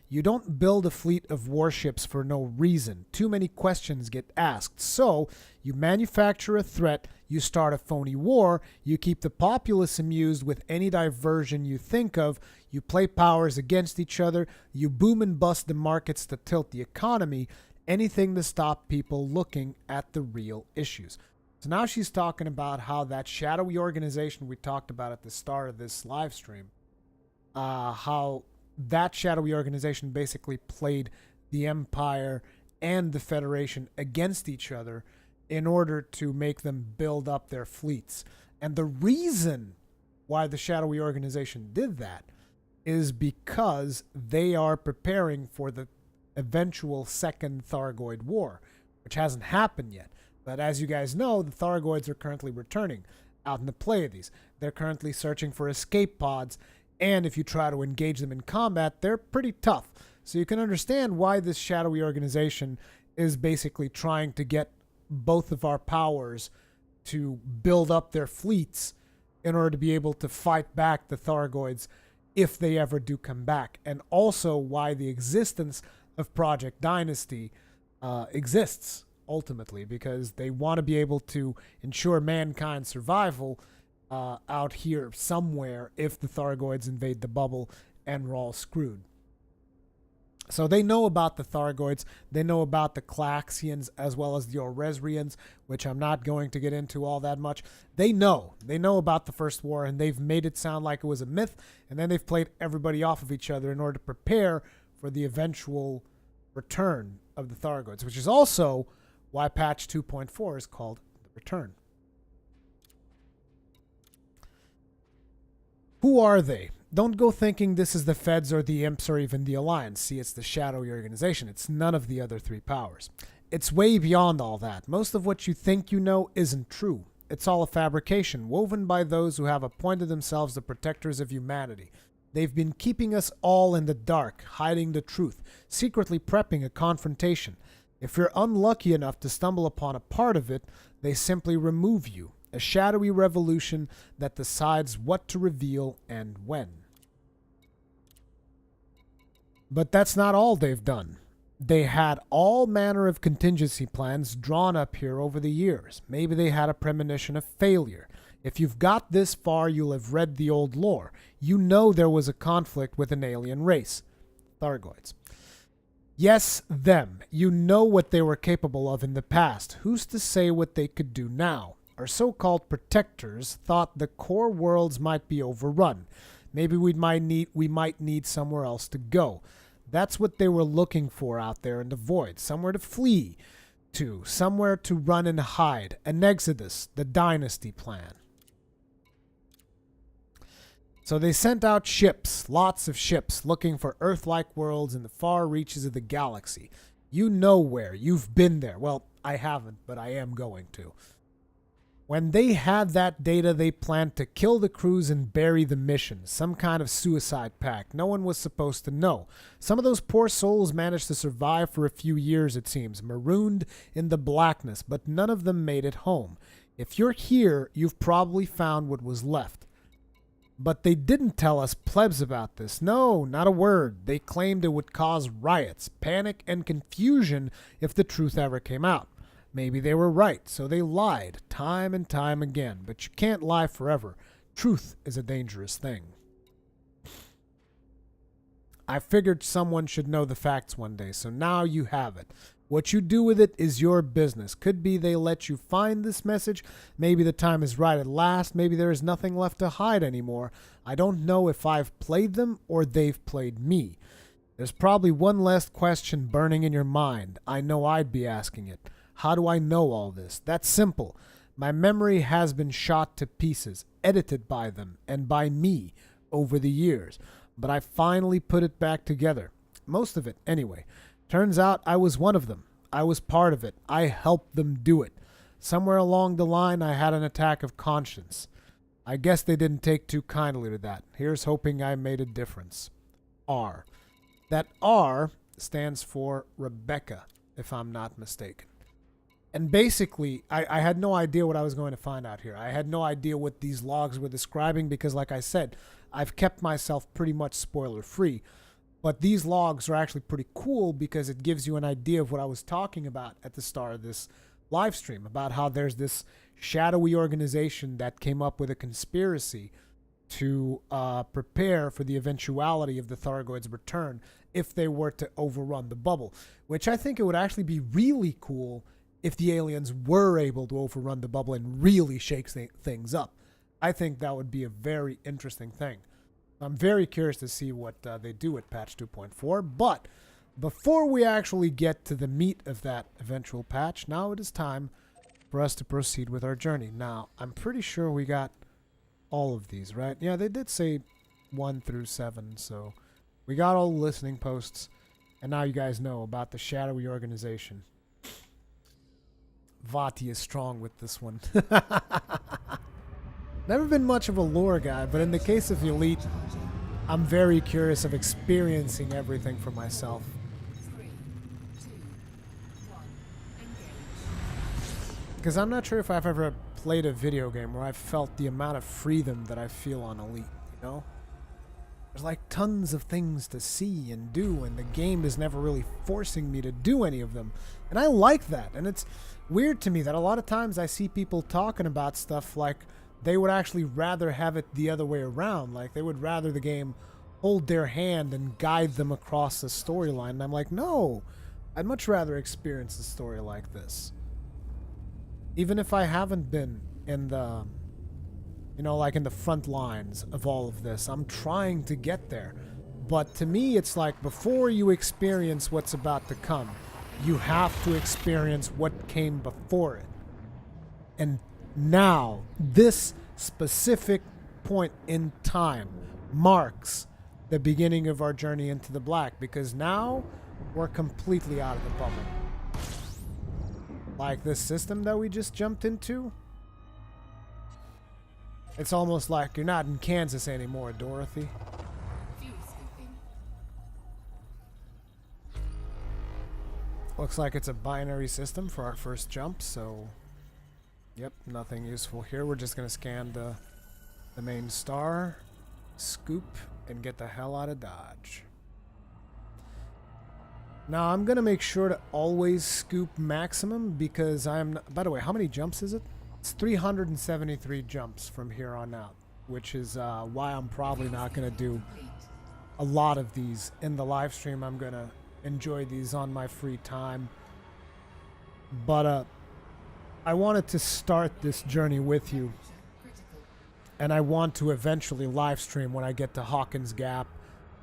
You don't build a fleet of warships for no reason. Too many questions get asked. So, you manufacture a threat, you start a phony war, you keep the populace amused with any diversion you think of, you play powers against each other, you boom and bust the markets to tilt the economy, anything to stop people looking at the real issues. So now she's talking about how that shadowy organization we talked about at the start of this live stream, how that shadowy organization basically played the Empire and the Federation against each other in order to make them build up their fleets. And the reason why the shadowy organization did that is because they are preparing for the eventual second Thargoid war, which hasn't happened yet. But as you guys know, the Thargoids are currently returning out in the Pleiades. They're currently searching for escape pods, and if you try to engage them in combat, they're pretty tough. So you can understand why this shadowy organization is basically trying to get both of our powers to build up their fleets in order to be able to fight back the Thargoids if they ever do come back. And also why the existence of Project Dynasty exists, ultimately, because they want to be able to ensure mankind's survival out here somewhere if the Thargoids invade the bubble and we're all screwed. So they know about the Thargoids, they know about the Klaxians as well as the Oresrians, which I'm not going to get into all that much. They know about the First War, and they've made it sound like it was a myth, and then they've played everybody off of each other in order to prepare for the eventual return of the Thargoids, which is also why patch 2.4 is called the Return. Who are they? Don't go thinking this is the Feds or the Imps or even the Alliance. See, it's the shadowy organization. It's none of the other three powers. It's way beyond all that. Most of what you think you know isn't true. It's all a fabrication, woven by those who have appointed themselves the protectors of humanity. They've been keeping us all in the dark, hiding the truth, secretly prepping a confrontation. If you're unlucky enough to stumble upon a part of it, they simply remove you. A shadowy revolution that decides what to reveal and when. But that's not all they've done. They had all manner of contingency plans drawn up here over the years. Maybe they had a premonition of failure. If you've got this far, you'll have read the old lore. You know there was a conflict with an alien race. Thargoids. Yes, them. You know what they were capable of in the past. Who's to say what they could do now? Our so-called protectors thought the core worlds might be overrun. Maybe we might need somewhere else to go. That's what they were looking for out there in the void. Somewhere to flee to. Somewhere to run and hide. An exodus. The Dynasty plan. So they sent out ships, lots of ships, looking for Earth-like worlds in the far reaches of the galaxy. You know where. You've been there. Well, I haven't, but I am going to. When they had that data, they planned to kill the crews and bury the mission. Some kind of suicide pact. No one was supposed to know. Some of those poor souls managed to survive for a few years, it seems, marooned in the blackness, but none of them made it home. If you're here, you've probably found what was left. But they didn't tell us plebs about this. No, not a word. They claimed it would cause riots, panic, and confusion if the truth ever came out. Maybe they were right, so they lied time and time again. But you can't lie forever. Truth is a dangerous thing. I figured someone should know the facts one day, so now you have it. What you do with it is your business. Could be they let you find this message. Maybe the time is right at last. Maybe there is nothing left to hide anymore. I don't know if I've played them or they've played me. There's probably one last question burning in your mind. I know I'd be asking it. How do I know all this? That's simple. My memory has been shot to pieces, edited by them, and by me over the years. But I finally put it back together. Most of it, anyway. Turns out I was one of them. I was part of it. I helped them do it. Somewhere along the line, I had an attack of conscience. I guess they didn't take too kindly to that. Here's hoping I made a difference. R. That R stands for Rebecca, if I'm not mistaken. And basically, I had no idea what I was going to find out here. I had no idea what these logs were describing because, like I said, I've kept myself pretty much spoiler-free. But these logs are actually pretty cool because it gives you an idea of what I was talking about at the start of this live stream, about how there's this shadowy organization that came up with a conspiracy to prepare for the eventuality of the Thargoids' return if they were to overrun the bubble, which I think it would actually be really cool if the aliens were able to overrun the bubble and really shake things up. I think that would be a very interesting thing. I'm very curious to see what they do with patch 2.4, but before we actually get to the meat of that eventual patch, now it is time for us to proceed with our journey. Now, I'm pretty sure we got all of these, right? Yeah, they did say 1 through 7, so we got all the listening posts, and now you guys know about the shadowy organization. Vati is strong with this one. Never been much of a lore guy, but in the case of Elite, I'm very curious of experiencing everything for myself. 3, 2, 1, engage. Because I'm not sure if I've ever played a video game where I've felt the amount of freedom that I feel on Elite, you know? There's like tons of things to see and do, and the game is never really forcing me to do any of them. And I like that, and it's weird to me that a lot of times I see people talking about stuff like they would actually rather have it the other way around. Like they would rather the game hold their hand and guide them across the storyline. And I'm like, no, I'd much rather experience a story like this. Even if I haven't been in the, you know, like in the front lines of all of this, I'm trying to get there. But to me, it's like before you experience what's about to come, you have to experience what came before it. And now, this specific point in time marks the beginning of our journey into the black, because now we're completely out of the bubble. Like this system that we just jumped into, it's almost like you're not in Kansas anymore, Dorothy. Fuel scooping. Looks like it's a binary system for our first jump, so yep, nothing useful here. We're just gonna scan the main star, scoop, and get the hell out of Dodge. Now I'm gonna make sure to always scoop maximum because I'm by the way, how many jumps is it? It's 373 jumps from here on out, which is why I'm probably not gonna do a lot of these in the live stream. I'm gonna enjoy these on my free time. But I wanted to start this journey with you, Critical. and I want to eventually live stream when I get to Hawkins Gap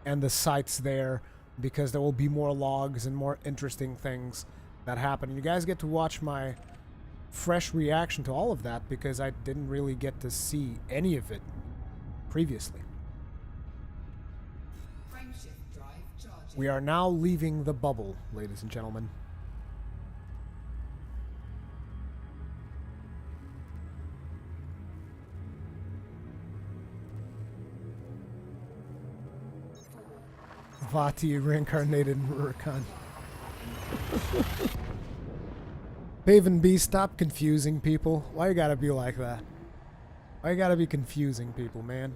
and the sites there, because there will be more logs and more interesting things that happen. And you guys get to watch my fresh reaction to all of that, because I didn't really get to see any of it previously. Frameshift drive charging. We are now leaving the bubble, ladies and gentlemen. Vati reincarnated in Rurikhan. Paven B, stop confusing people. Why you gotta be like that? Why you gotta be confusing people, man?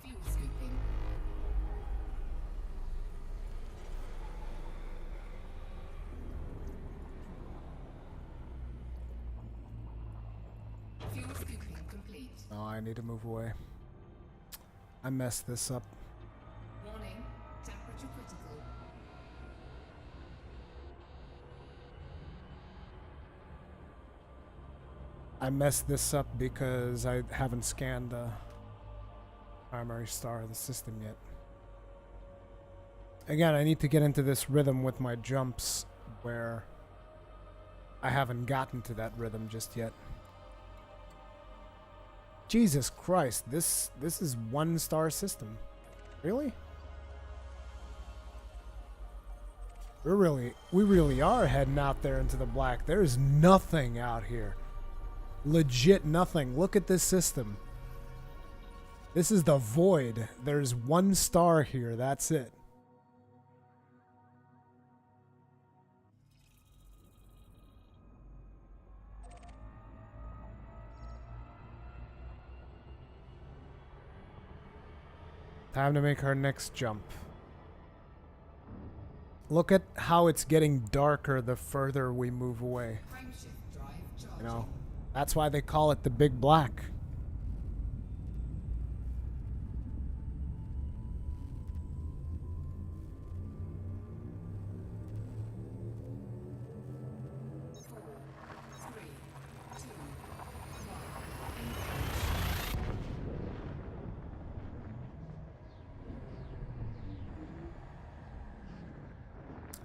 Fuel scooping. Fuel scooping complete. Oh, I need to move away. I messed this up. Warning, temperature critical. I messed this up because I haven't scanned the primary star of the system yet. Again, I need to get into this rhythm with my jumps where I haven't gotten to that rhythm just yet. Jesus Christ, this is 1-star system. Really? We really are heading out there into the black. There is nothing out here. Legit nothing. Look at this system. This is the void. There's 1 star here. That's it. Time to make our next jump. Look at how it's getting darker the further we move away. Frameshift drive charging. You know, that's why they call it the Big Black.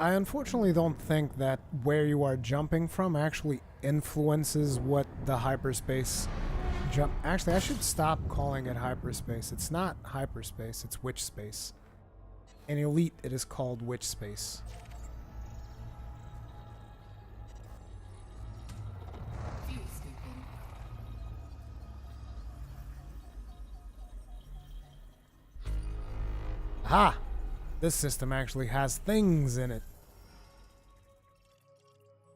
I unfortunately don't think that where you are jumping from actually influences what the hyperspace jump. Actually, I should stop calling it hyperspace. It's not hyperspace, it's witch space. In Elite, it is called witch space. Fuel scooping. Aha! This system actually has things in it.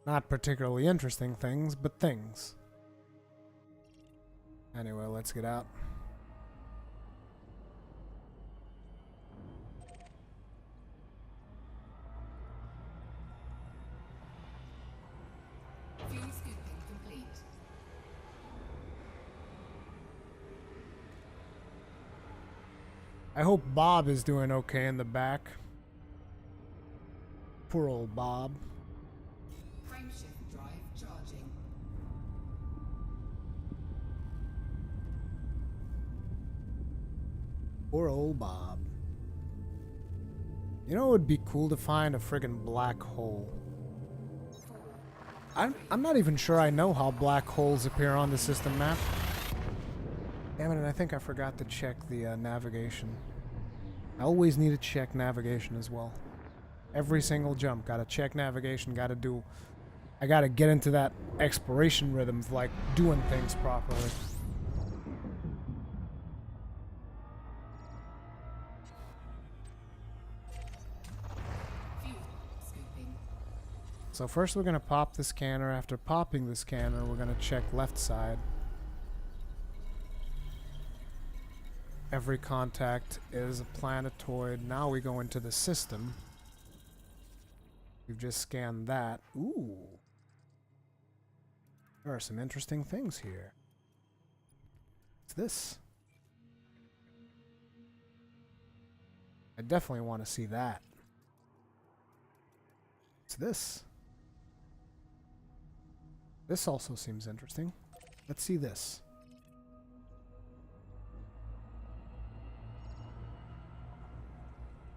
Not particularly interesting things, but things. Anyway, let's get out. Fuel scooping complete. I hope Bob is doing okay in the back. Poor old Bob. Frameshift drive charging. Poor old Bob. You know, it would be cool to find a friggin' black hole. I'm not even sure I know how black holes appear on the system map. Damn it, and I think I forgot to check the navigation. I always need to check navigation as well. Every single jump, gotta check navigation, I gotta get into that exploration rhythm of like doing things properly. Fuel scooping. So first we're gonna pop the scanner. After popping the scanner, we're gonna check left side. Every contact is a planetoid. Now we go into the system. We've just scanned that. Ooh. There are some interesting things here. What's this? I definitely want to see that. What's this? This also seems interesting. Let's see this.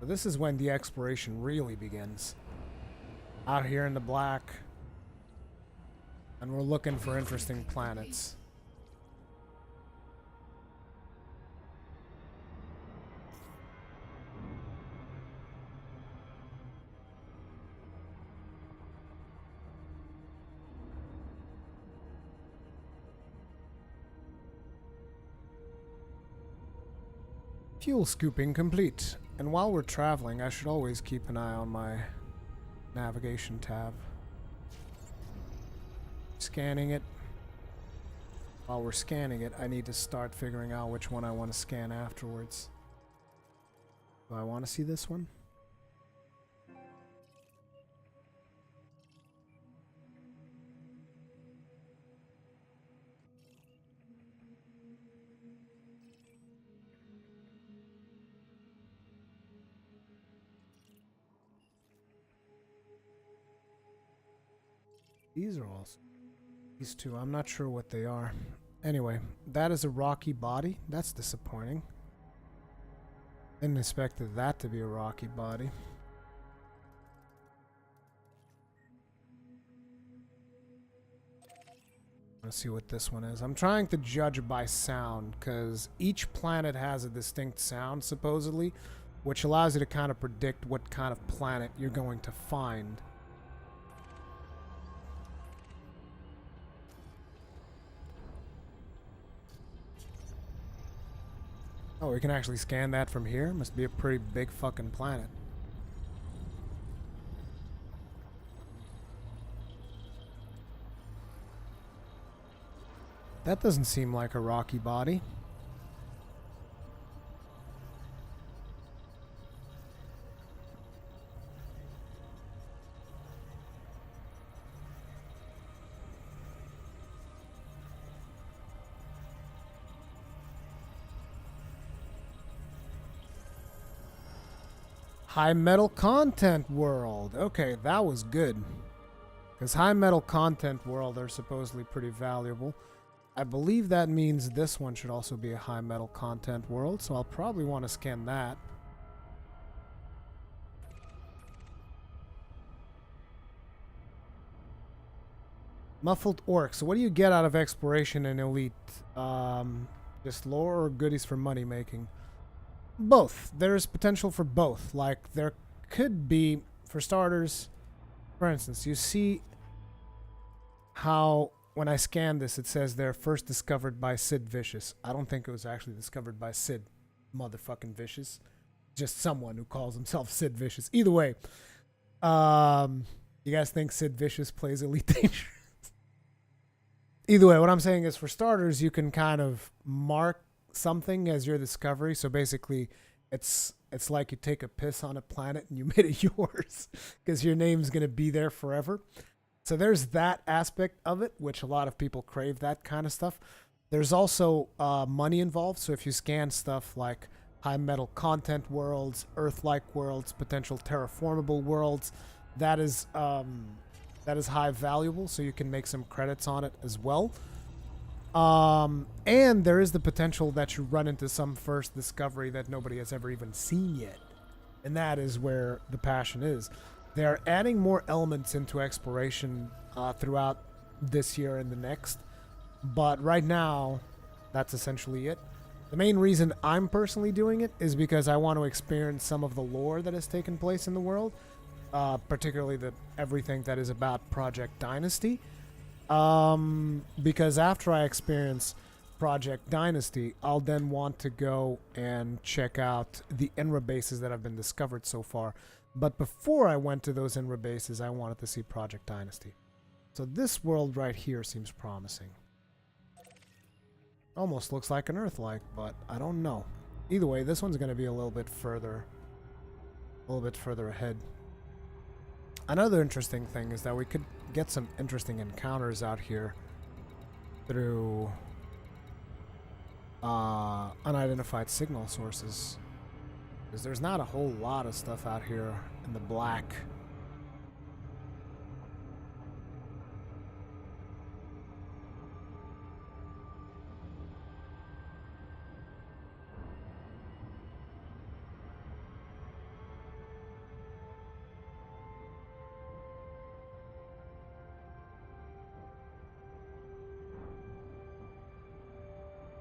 So this is when the exploration really begins. Out here in the black. And we're looking for interesting planets. Fuel scooping complete. And while we're traveling, I should always keep an eye on my navigation tab. Scanning it. While we're scanning it, I need to start figuring out which one I want to scan afterwards. Do I want to see this one? These are also these two. I'm not sure what they are. Anyway, that is a rocky body. That's disappointing. Didn't expect that to be a rocky body. Let's see what this one is. I'm trying to judge by sound because each planet has a distinct sound, supposedly, which allows you to kind of predict what kind of planet you're going to find. Oh, we can actually scan that from here? Must be a pretty big fucking planet. That doesn't seem like a rocky body. High metal content world. Okay, that was good. Because high metal content world are supposedly pretty valuable. I believe that means this one should also be a high metal content world, so I'll probably want to scan that. Muffled orc. So what do you get out of exploration in Elite? Just lore or goodies for money making? Both. There's potential for both. Like, there could be, for starters, for instance, you see how when I scan this, it says they're first discovered by Sid Vicious. I don't think it was actually discovered by Sid motherfucking Vicious. Just someone who calls himself Sid Vicious. Either way, you guys think Sid Vicious plays Elite Dangerous? Either way, what I'm saying is, for starters, you can kind of mark something as your discovery. So basically, it's like you take a piss on a planet and you made it yours because your name's going to be there forever. So there's that aspect of it, which a lot of people crave, that kind of stuff. There's also money involved. So if you scan stuff like high metal content worlds, Earth-like worlds, potential terraformable worlds, that is high valuable. So you can make some credits on it as well. And there is the potential that you run into some first discovery that nobody has ever even seen yet. And that is where the passion is. They're adding more elements into exploration throughout this year and the next. But right now, that's essentially it. The main reason I'm personally doing it is because I want to experience some of the lore that has taken place in the world. Particularly everything that is about Project Dynasty. Because after I experience Project Dynasty, I'll then want to go and check out the INRA bases that have been discovered so far. But before I went to those INRA bases, I wanted to see Project Dynasty. So this world right here seems promising. Almost looks like an Earth-like, but I don't know. Either way, this one's going to be a little bit further ahead. Another interesting thing is that we could get some interesting encounters out here through unidentified signal sources. Because there's not a whole lot of stuff out here in the black.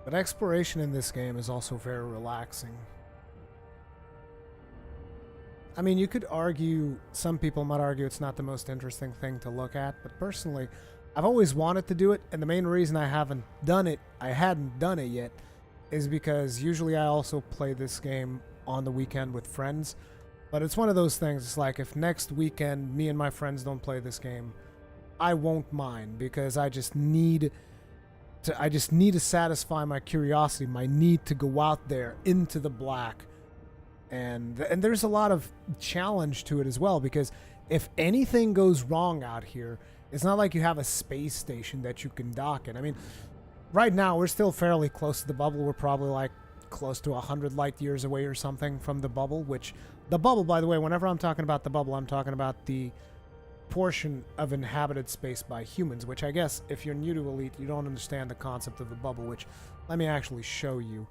But exploration in this game is also very relaxing. I mean, you could argue, some people might argue it's not the most interesting thing to look at, but personally, I've always wanted to do it, and the main reason I hadn't done it yet, is because usually I also play this game on the weekend with friends. But it's one of those things, it's like if next weekend me and my friends don't play this game, I won't mind, because I just need to satisfy my curiosity, my need to go out there into the black. And there's a lot of challenge to it as well, because if anything goes wrong out here, it's not like you have a space station that you can dock in. I mean, right now we're still fairly close to the bubble. We're probably like close to 100 light years away or something from the bubble, which the bubble, by the way, whenever I'm talking about the bubble, I'm talking about the portion of inhabited space by humans, which I guess if you're new to Elite, you don't understand the concept of the bubble, which let me actually show you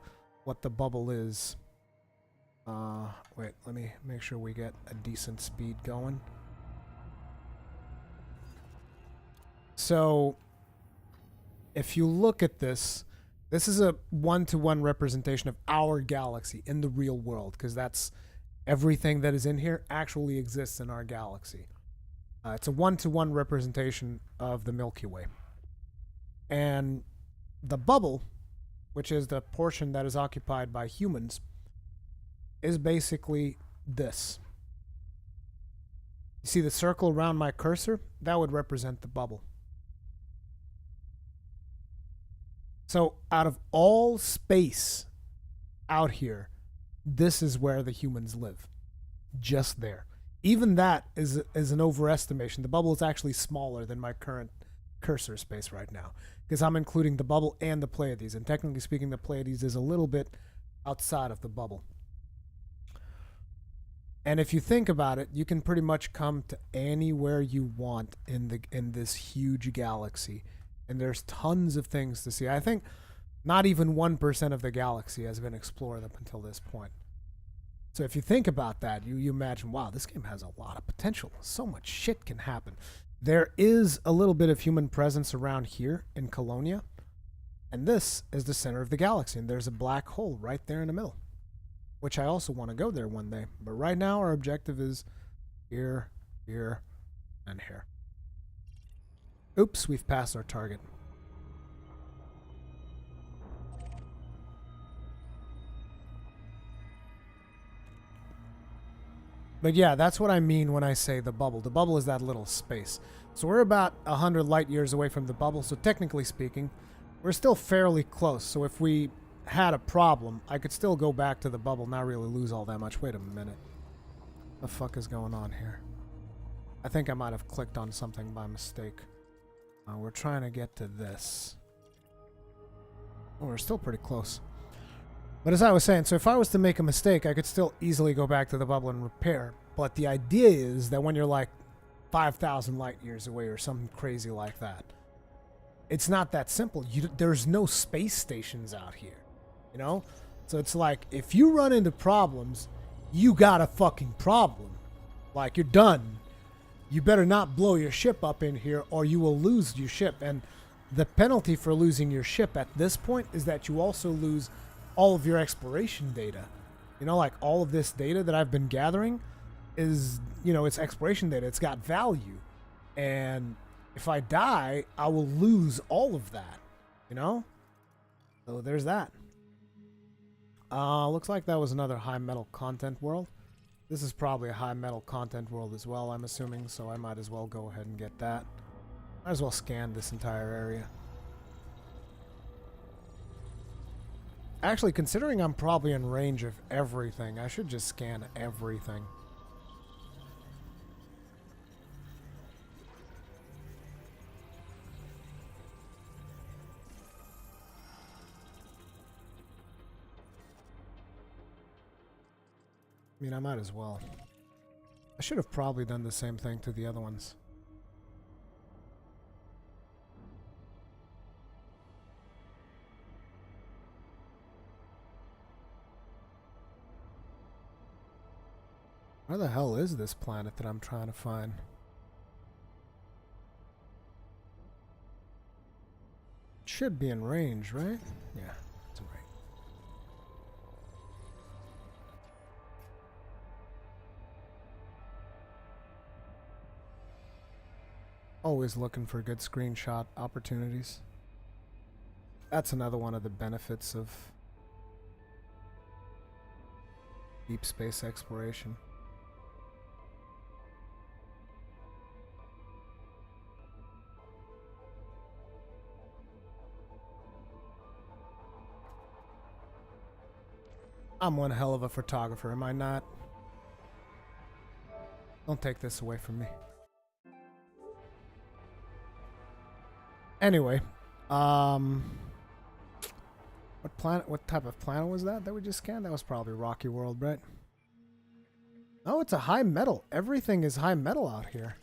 what the bubble is. Wait, let me make sure we get a decent speed going. So if you look at this, this is a one-to-one representation of our galaxy in the real world, because that's everything that is in here actually exists in our galaxy. It's a one-to-one representation of the Milky Way. And the bubble, which is the portion that is occupied by humans, is basically this. You see the circle around my cursor? That would represent the bubble. So out of all space out here, this is where the humans live. Just there. Even that is an overestimation. The bubble is actually smaller than my current cursor space right now, because I'm including the bubble and the Pleiades, and technically speaking, the Pleiades is a little bit outside of the bubble. And if you think about it, you can pretty much come to anywhere you want in this huge galaxy, and there's tons of things to see. I think not even 1% of the galaxy has been explored up until this point. So if you think about that, you imagine, wow, this game has a lot of potential. So much shit can happen. There is a little bit of human presence around here in Colonia, and this is the center of the galaxy, and there's a black hole right there in the middle, which I also want to go there one day. But right now our objective is here, here, and here. Oops, we've passed our target. But yeah, that's what I mean when I say the bubble. The bubble is that little space. So we're about 100 light years away from the bubble, so technically speaking, we're still fairly close. So if we had a problem, I could still go back to the bubble, not really lose all that much. Wait a minute. What the fuck is going on here? I think I might have clicked on something by mistake. We're trying to get to this. Oh, we're still pretty close. But as I was saying, so if I was to make a mistake, I could still easily go back to the bubble and repair. But the idea is that when you're like 5,000 light years away or something crazy like that, it's not that simple. There's no space stations out here, you know? So it's like, if you run into problems, you got a fucking problem. Like, you're done. You better not blow your ship up in here or you will lose your ship. And the penalty for losing your ship at this point is that you also lose all of your exploration data. You know, like all of this data that I've been gathering is, you know, it's exploration data. It's got value. And if I die, I will lose all of that, you know? So there's that. Looks like that was another high metal content world. This is probably a high metal content world as well, I'm assuming, so I might as well go ahead and get that. Might as well scan this entire area. Actually, considering I'm probably in range of everything, I should just scan everything. I mean, I might as well. I should have probably done the same thing to the other ones. Where the hell is this planet that I'm trying to find? It should be in range, right? Yeah, it's in range. Always looking for good screenshot opportunities. That's another one of the benefits of deep space exploration. I'm one hell of a photographer, am I not? Don't take this away from me. Anyway, what type of planet was that we just scanned? That was probably Rocky World, right? Oh, it's a high metal. Everything is high metal out here.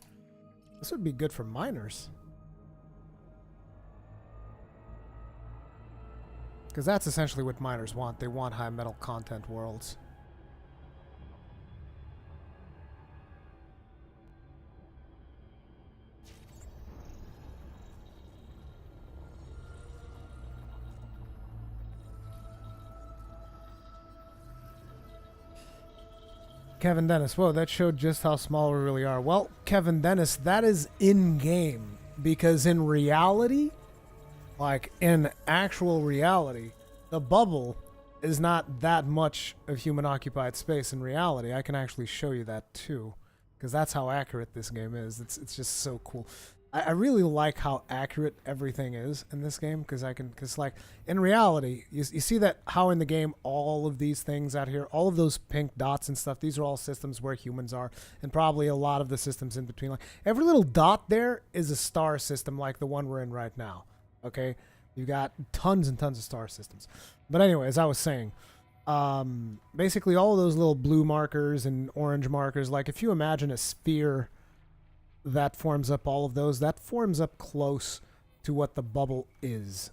This would be good for miners. Because that's essentially what miners want. They want high metal content worlds. Kevin Dennis. Whoa, that showed just how small we really are. Well, Kevin Dennis, that is in-game. Because in reality, like in actual reality, the bubble is not that much of human-occupied space in reality. I can actually show you that too. Because that's how accurate this game is. It's just so cool. I really like how accurate everything is in this game, because like in reality, you see that how in the game all of these things out here, all of those pink dots and stuff, these are all systems where humans are, and probably a lot of the systems in between. Like every little dot there is a star system, like the one we're in right now. Okay, you got tons and tons of star systems. But anyway, as I was saying, basically all of those little blue markers and orange markers, like if you imagine a sphere that forms up all of those, that forms up close to what the bubble is,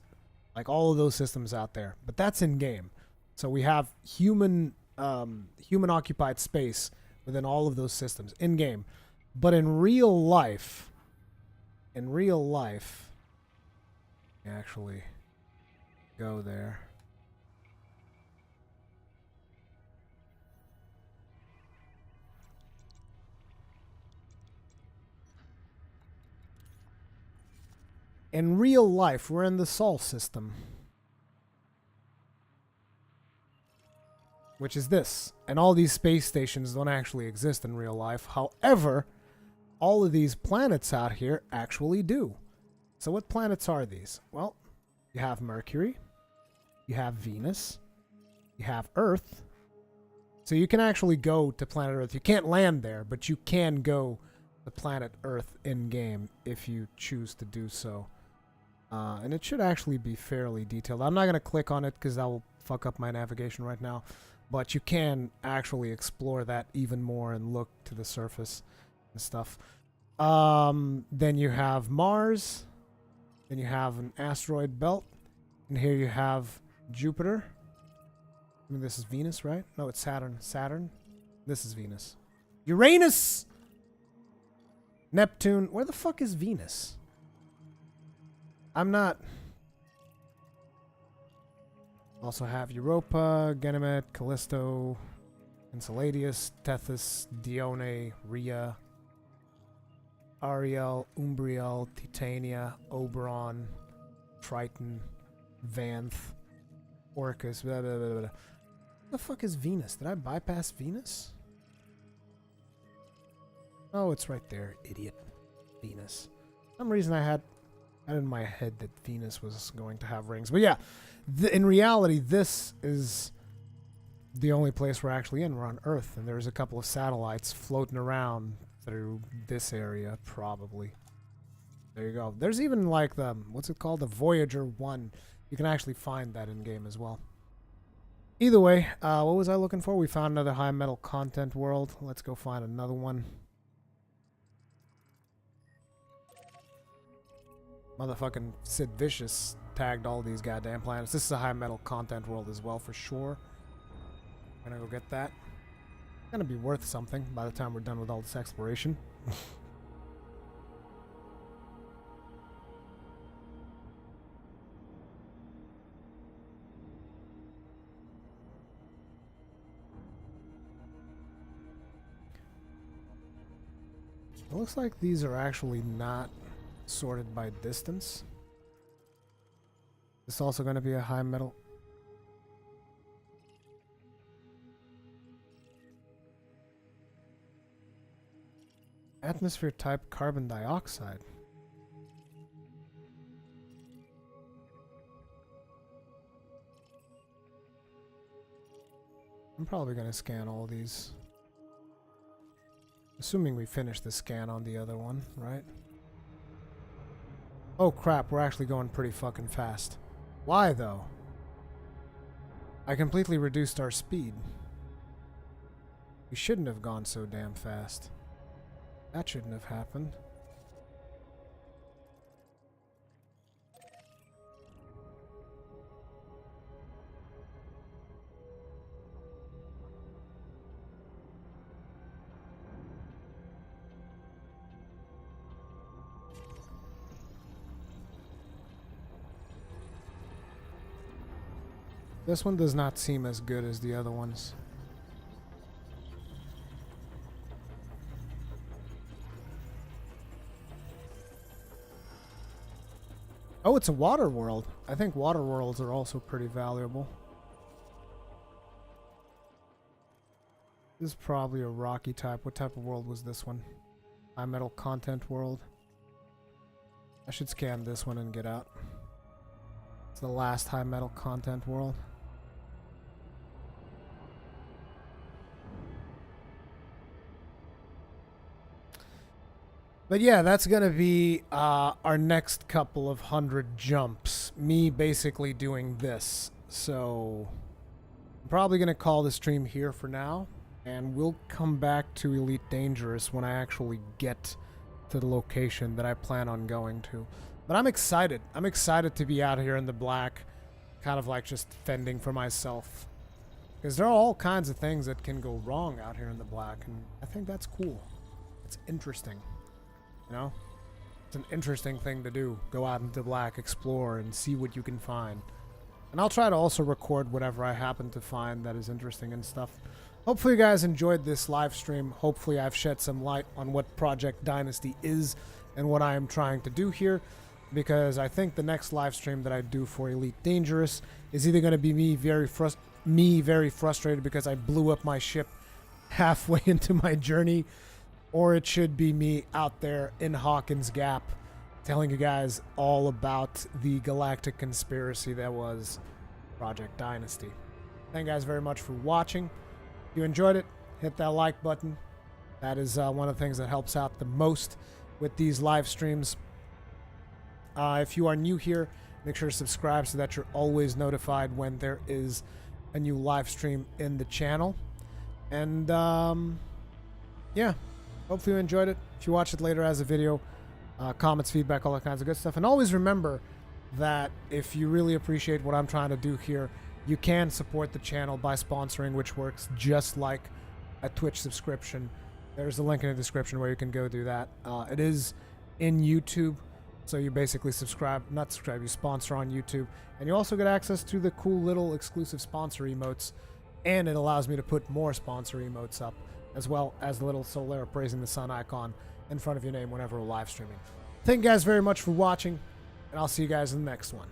like all of those systems out there. But that's in game, so we have human occupied space within all of those systems in game. But in real life, you actually go there. In real life, we're in the Sol system, which is this. And all these space stations don't actually exist in real life. However, all of these planets out here actually do. So what planets are these? Well, you have Mercury, you have Venus, you have Earth. So you can actually go to planet Earth. You can't land there, but you can go to planet Earth in-game if you choose to do so. And it should actually be fairly detailed. I'm not going to click on it because that will fuck up my navigation right now. But you can actually explore that even more and look to the surface and stuff. Then you have Mars. Then you have an asteroid belt. And here you have Jupiter. I mean, this is Venus, right? No, it's Saturn. Saturn. This is Venus. Uranus! Neptune. Where the fuck is Venus? I'm not. Also have Europa, Ganymede, Callisto, Enceladus, Tethys, Dione, Rhea, Ariel, Umbriel, Titania, Oberon, Triton, Vanth, Orcus, blah, blah, blah, blah. What the fuck is Venus? Did I bypass Venus? Oh, it's right there, idiot. Venus. For some reason I had in my head that Venus was going to have rings. But yeah, in reality, this is the only place we're actually in. We're on Earth, and there's a couple of satellites floating around through this area, probably. There you go. There's even like the, what's it called? The Voyager 1. You can actually find that in-game as well. Either way, what was I looking for? We found another high metal content world. Let's go find another one. Motherfucking Sid Vicious tagged all these goddamn planets. This is a high metal content world as well, for sure. I'm gonna go get that. It's gonna be worth something by the time we're done with all this exploration. It looks like these are actually not sorted by distance. It's also going to be a high metal. Atmosphere type carbon dioxide. I'm probably going to scan all these. Assuming we finish the scan on the other one, right? Oh crap, we're actually going pretty fucking fast. Why though? I completely reduced our speed. We shouldn't have gone so damn fast. That shouldn't have happened. This one does not seem as good as the other ones. Oh, it's a water world. I think water worlds are also pretty valuable. This is probably a rocky type. What type of world was this one? High metal content world. I should scan this one and get out. It's the last high metal content world. But yeah, that's going to be our next couple of 100 jumps. Me basically doing this. So I'm probably going to call the stream here for now. And we'll come back to Elite Dangerous when I actually get to the location that I plan on going to. But I'm excited. I'm excited to be out here in the black. Kind of like just fending for myself. Because there are all kinds of things that can go wrong out here in the black. And I think that's cool. It's interesting. You know? It's an interesting thing to do. Go out into black, explore, and see what you can find. And I'll try to also record whatever I happen to find that is interesting and stuff. Hopefully you guys enjoyed this live stream. Hopefully I've shed some light on what Project Dynasty is and what I am trying to do here. Because I think the next live stream that I do for Elite Dangerous is either going to be me very frustrated because I blew up my ship halfway into my journey, or it should be me out there in Hawkins Gap telling you guys all about the galactic conspiracy that was Project Dynasty. Thank you guys very much for watching. If you enjoyed it, hit that like button. That is one of the things that helps out the most with these live streams. If you are new here, make sure to subscribe so that you're always notified when there is a new live stream in the channel. And yeah, hopefully you enjoyed it. If you watch it later as a video, comments, feedback, all that kinds of good stuff. And always remember that if you really appreciate what I'm trying to do here, you can support the channel by sponsoring, which works just like a Twitch subscription. There's a link in the description where you can go do that. It is in YouTube, so you basically you sponsor on YouTube. And you also get access to the cool little exclusive sponsor emotes, and it allows me to put more sponsor emotes up, as well as the little Solaire praising the sun icon in front of your name whenever we're live streaming. Thank you guys very much for watching, and I'll see you guys in the next one.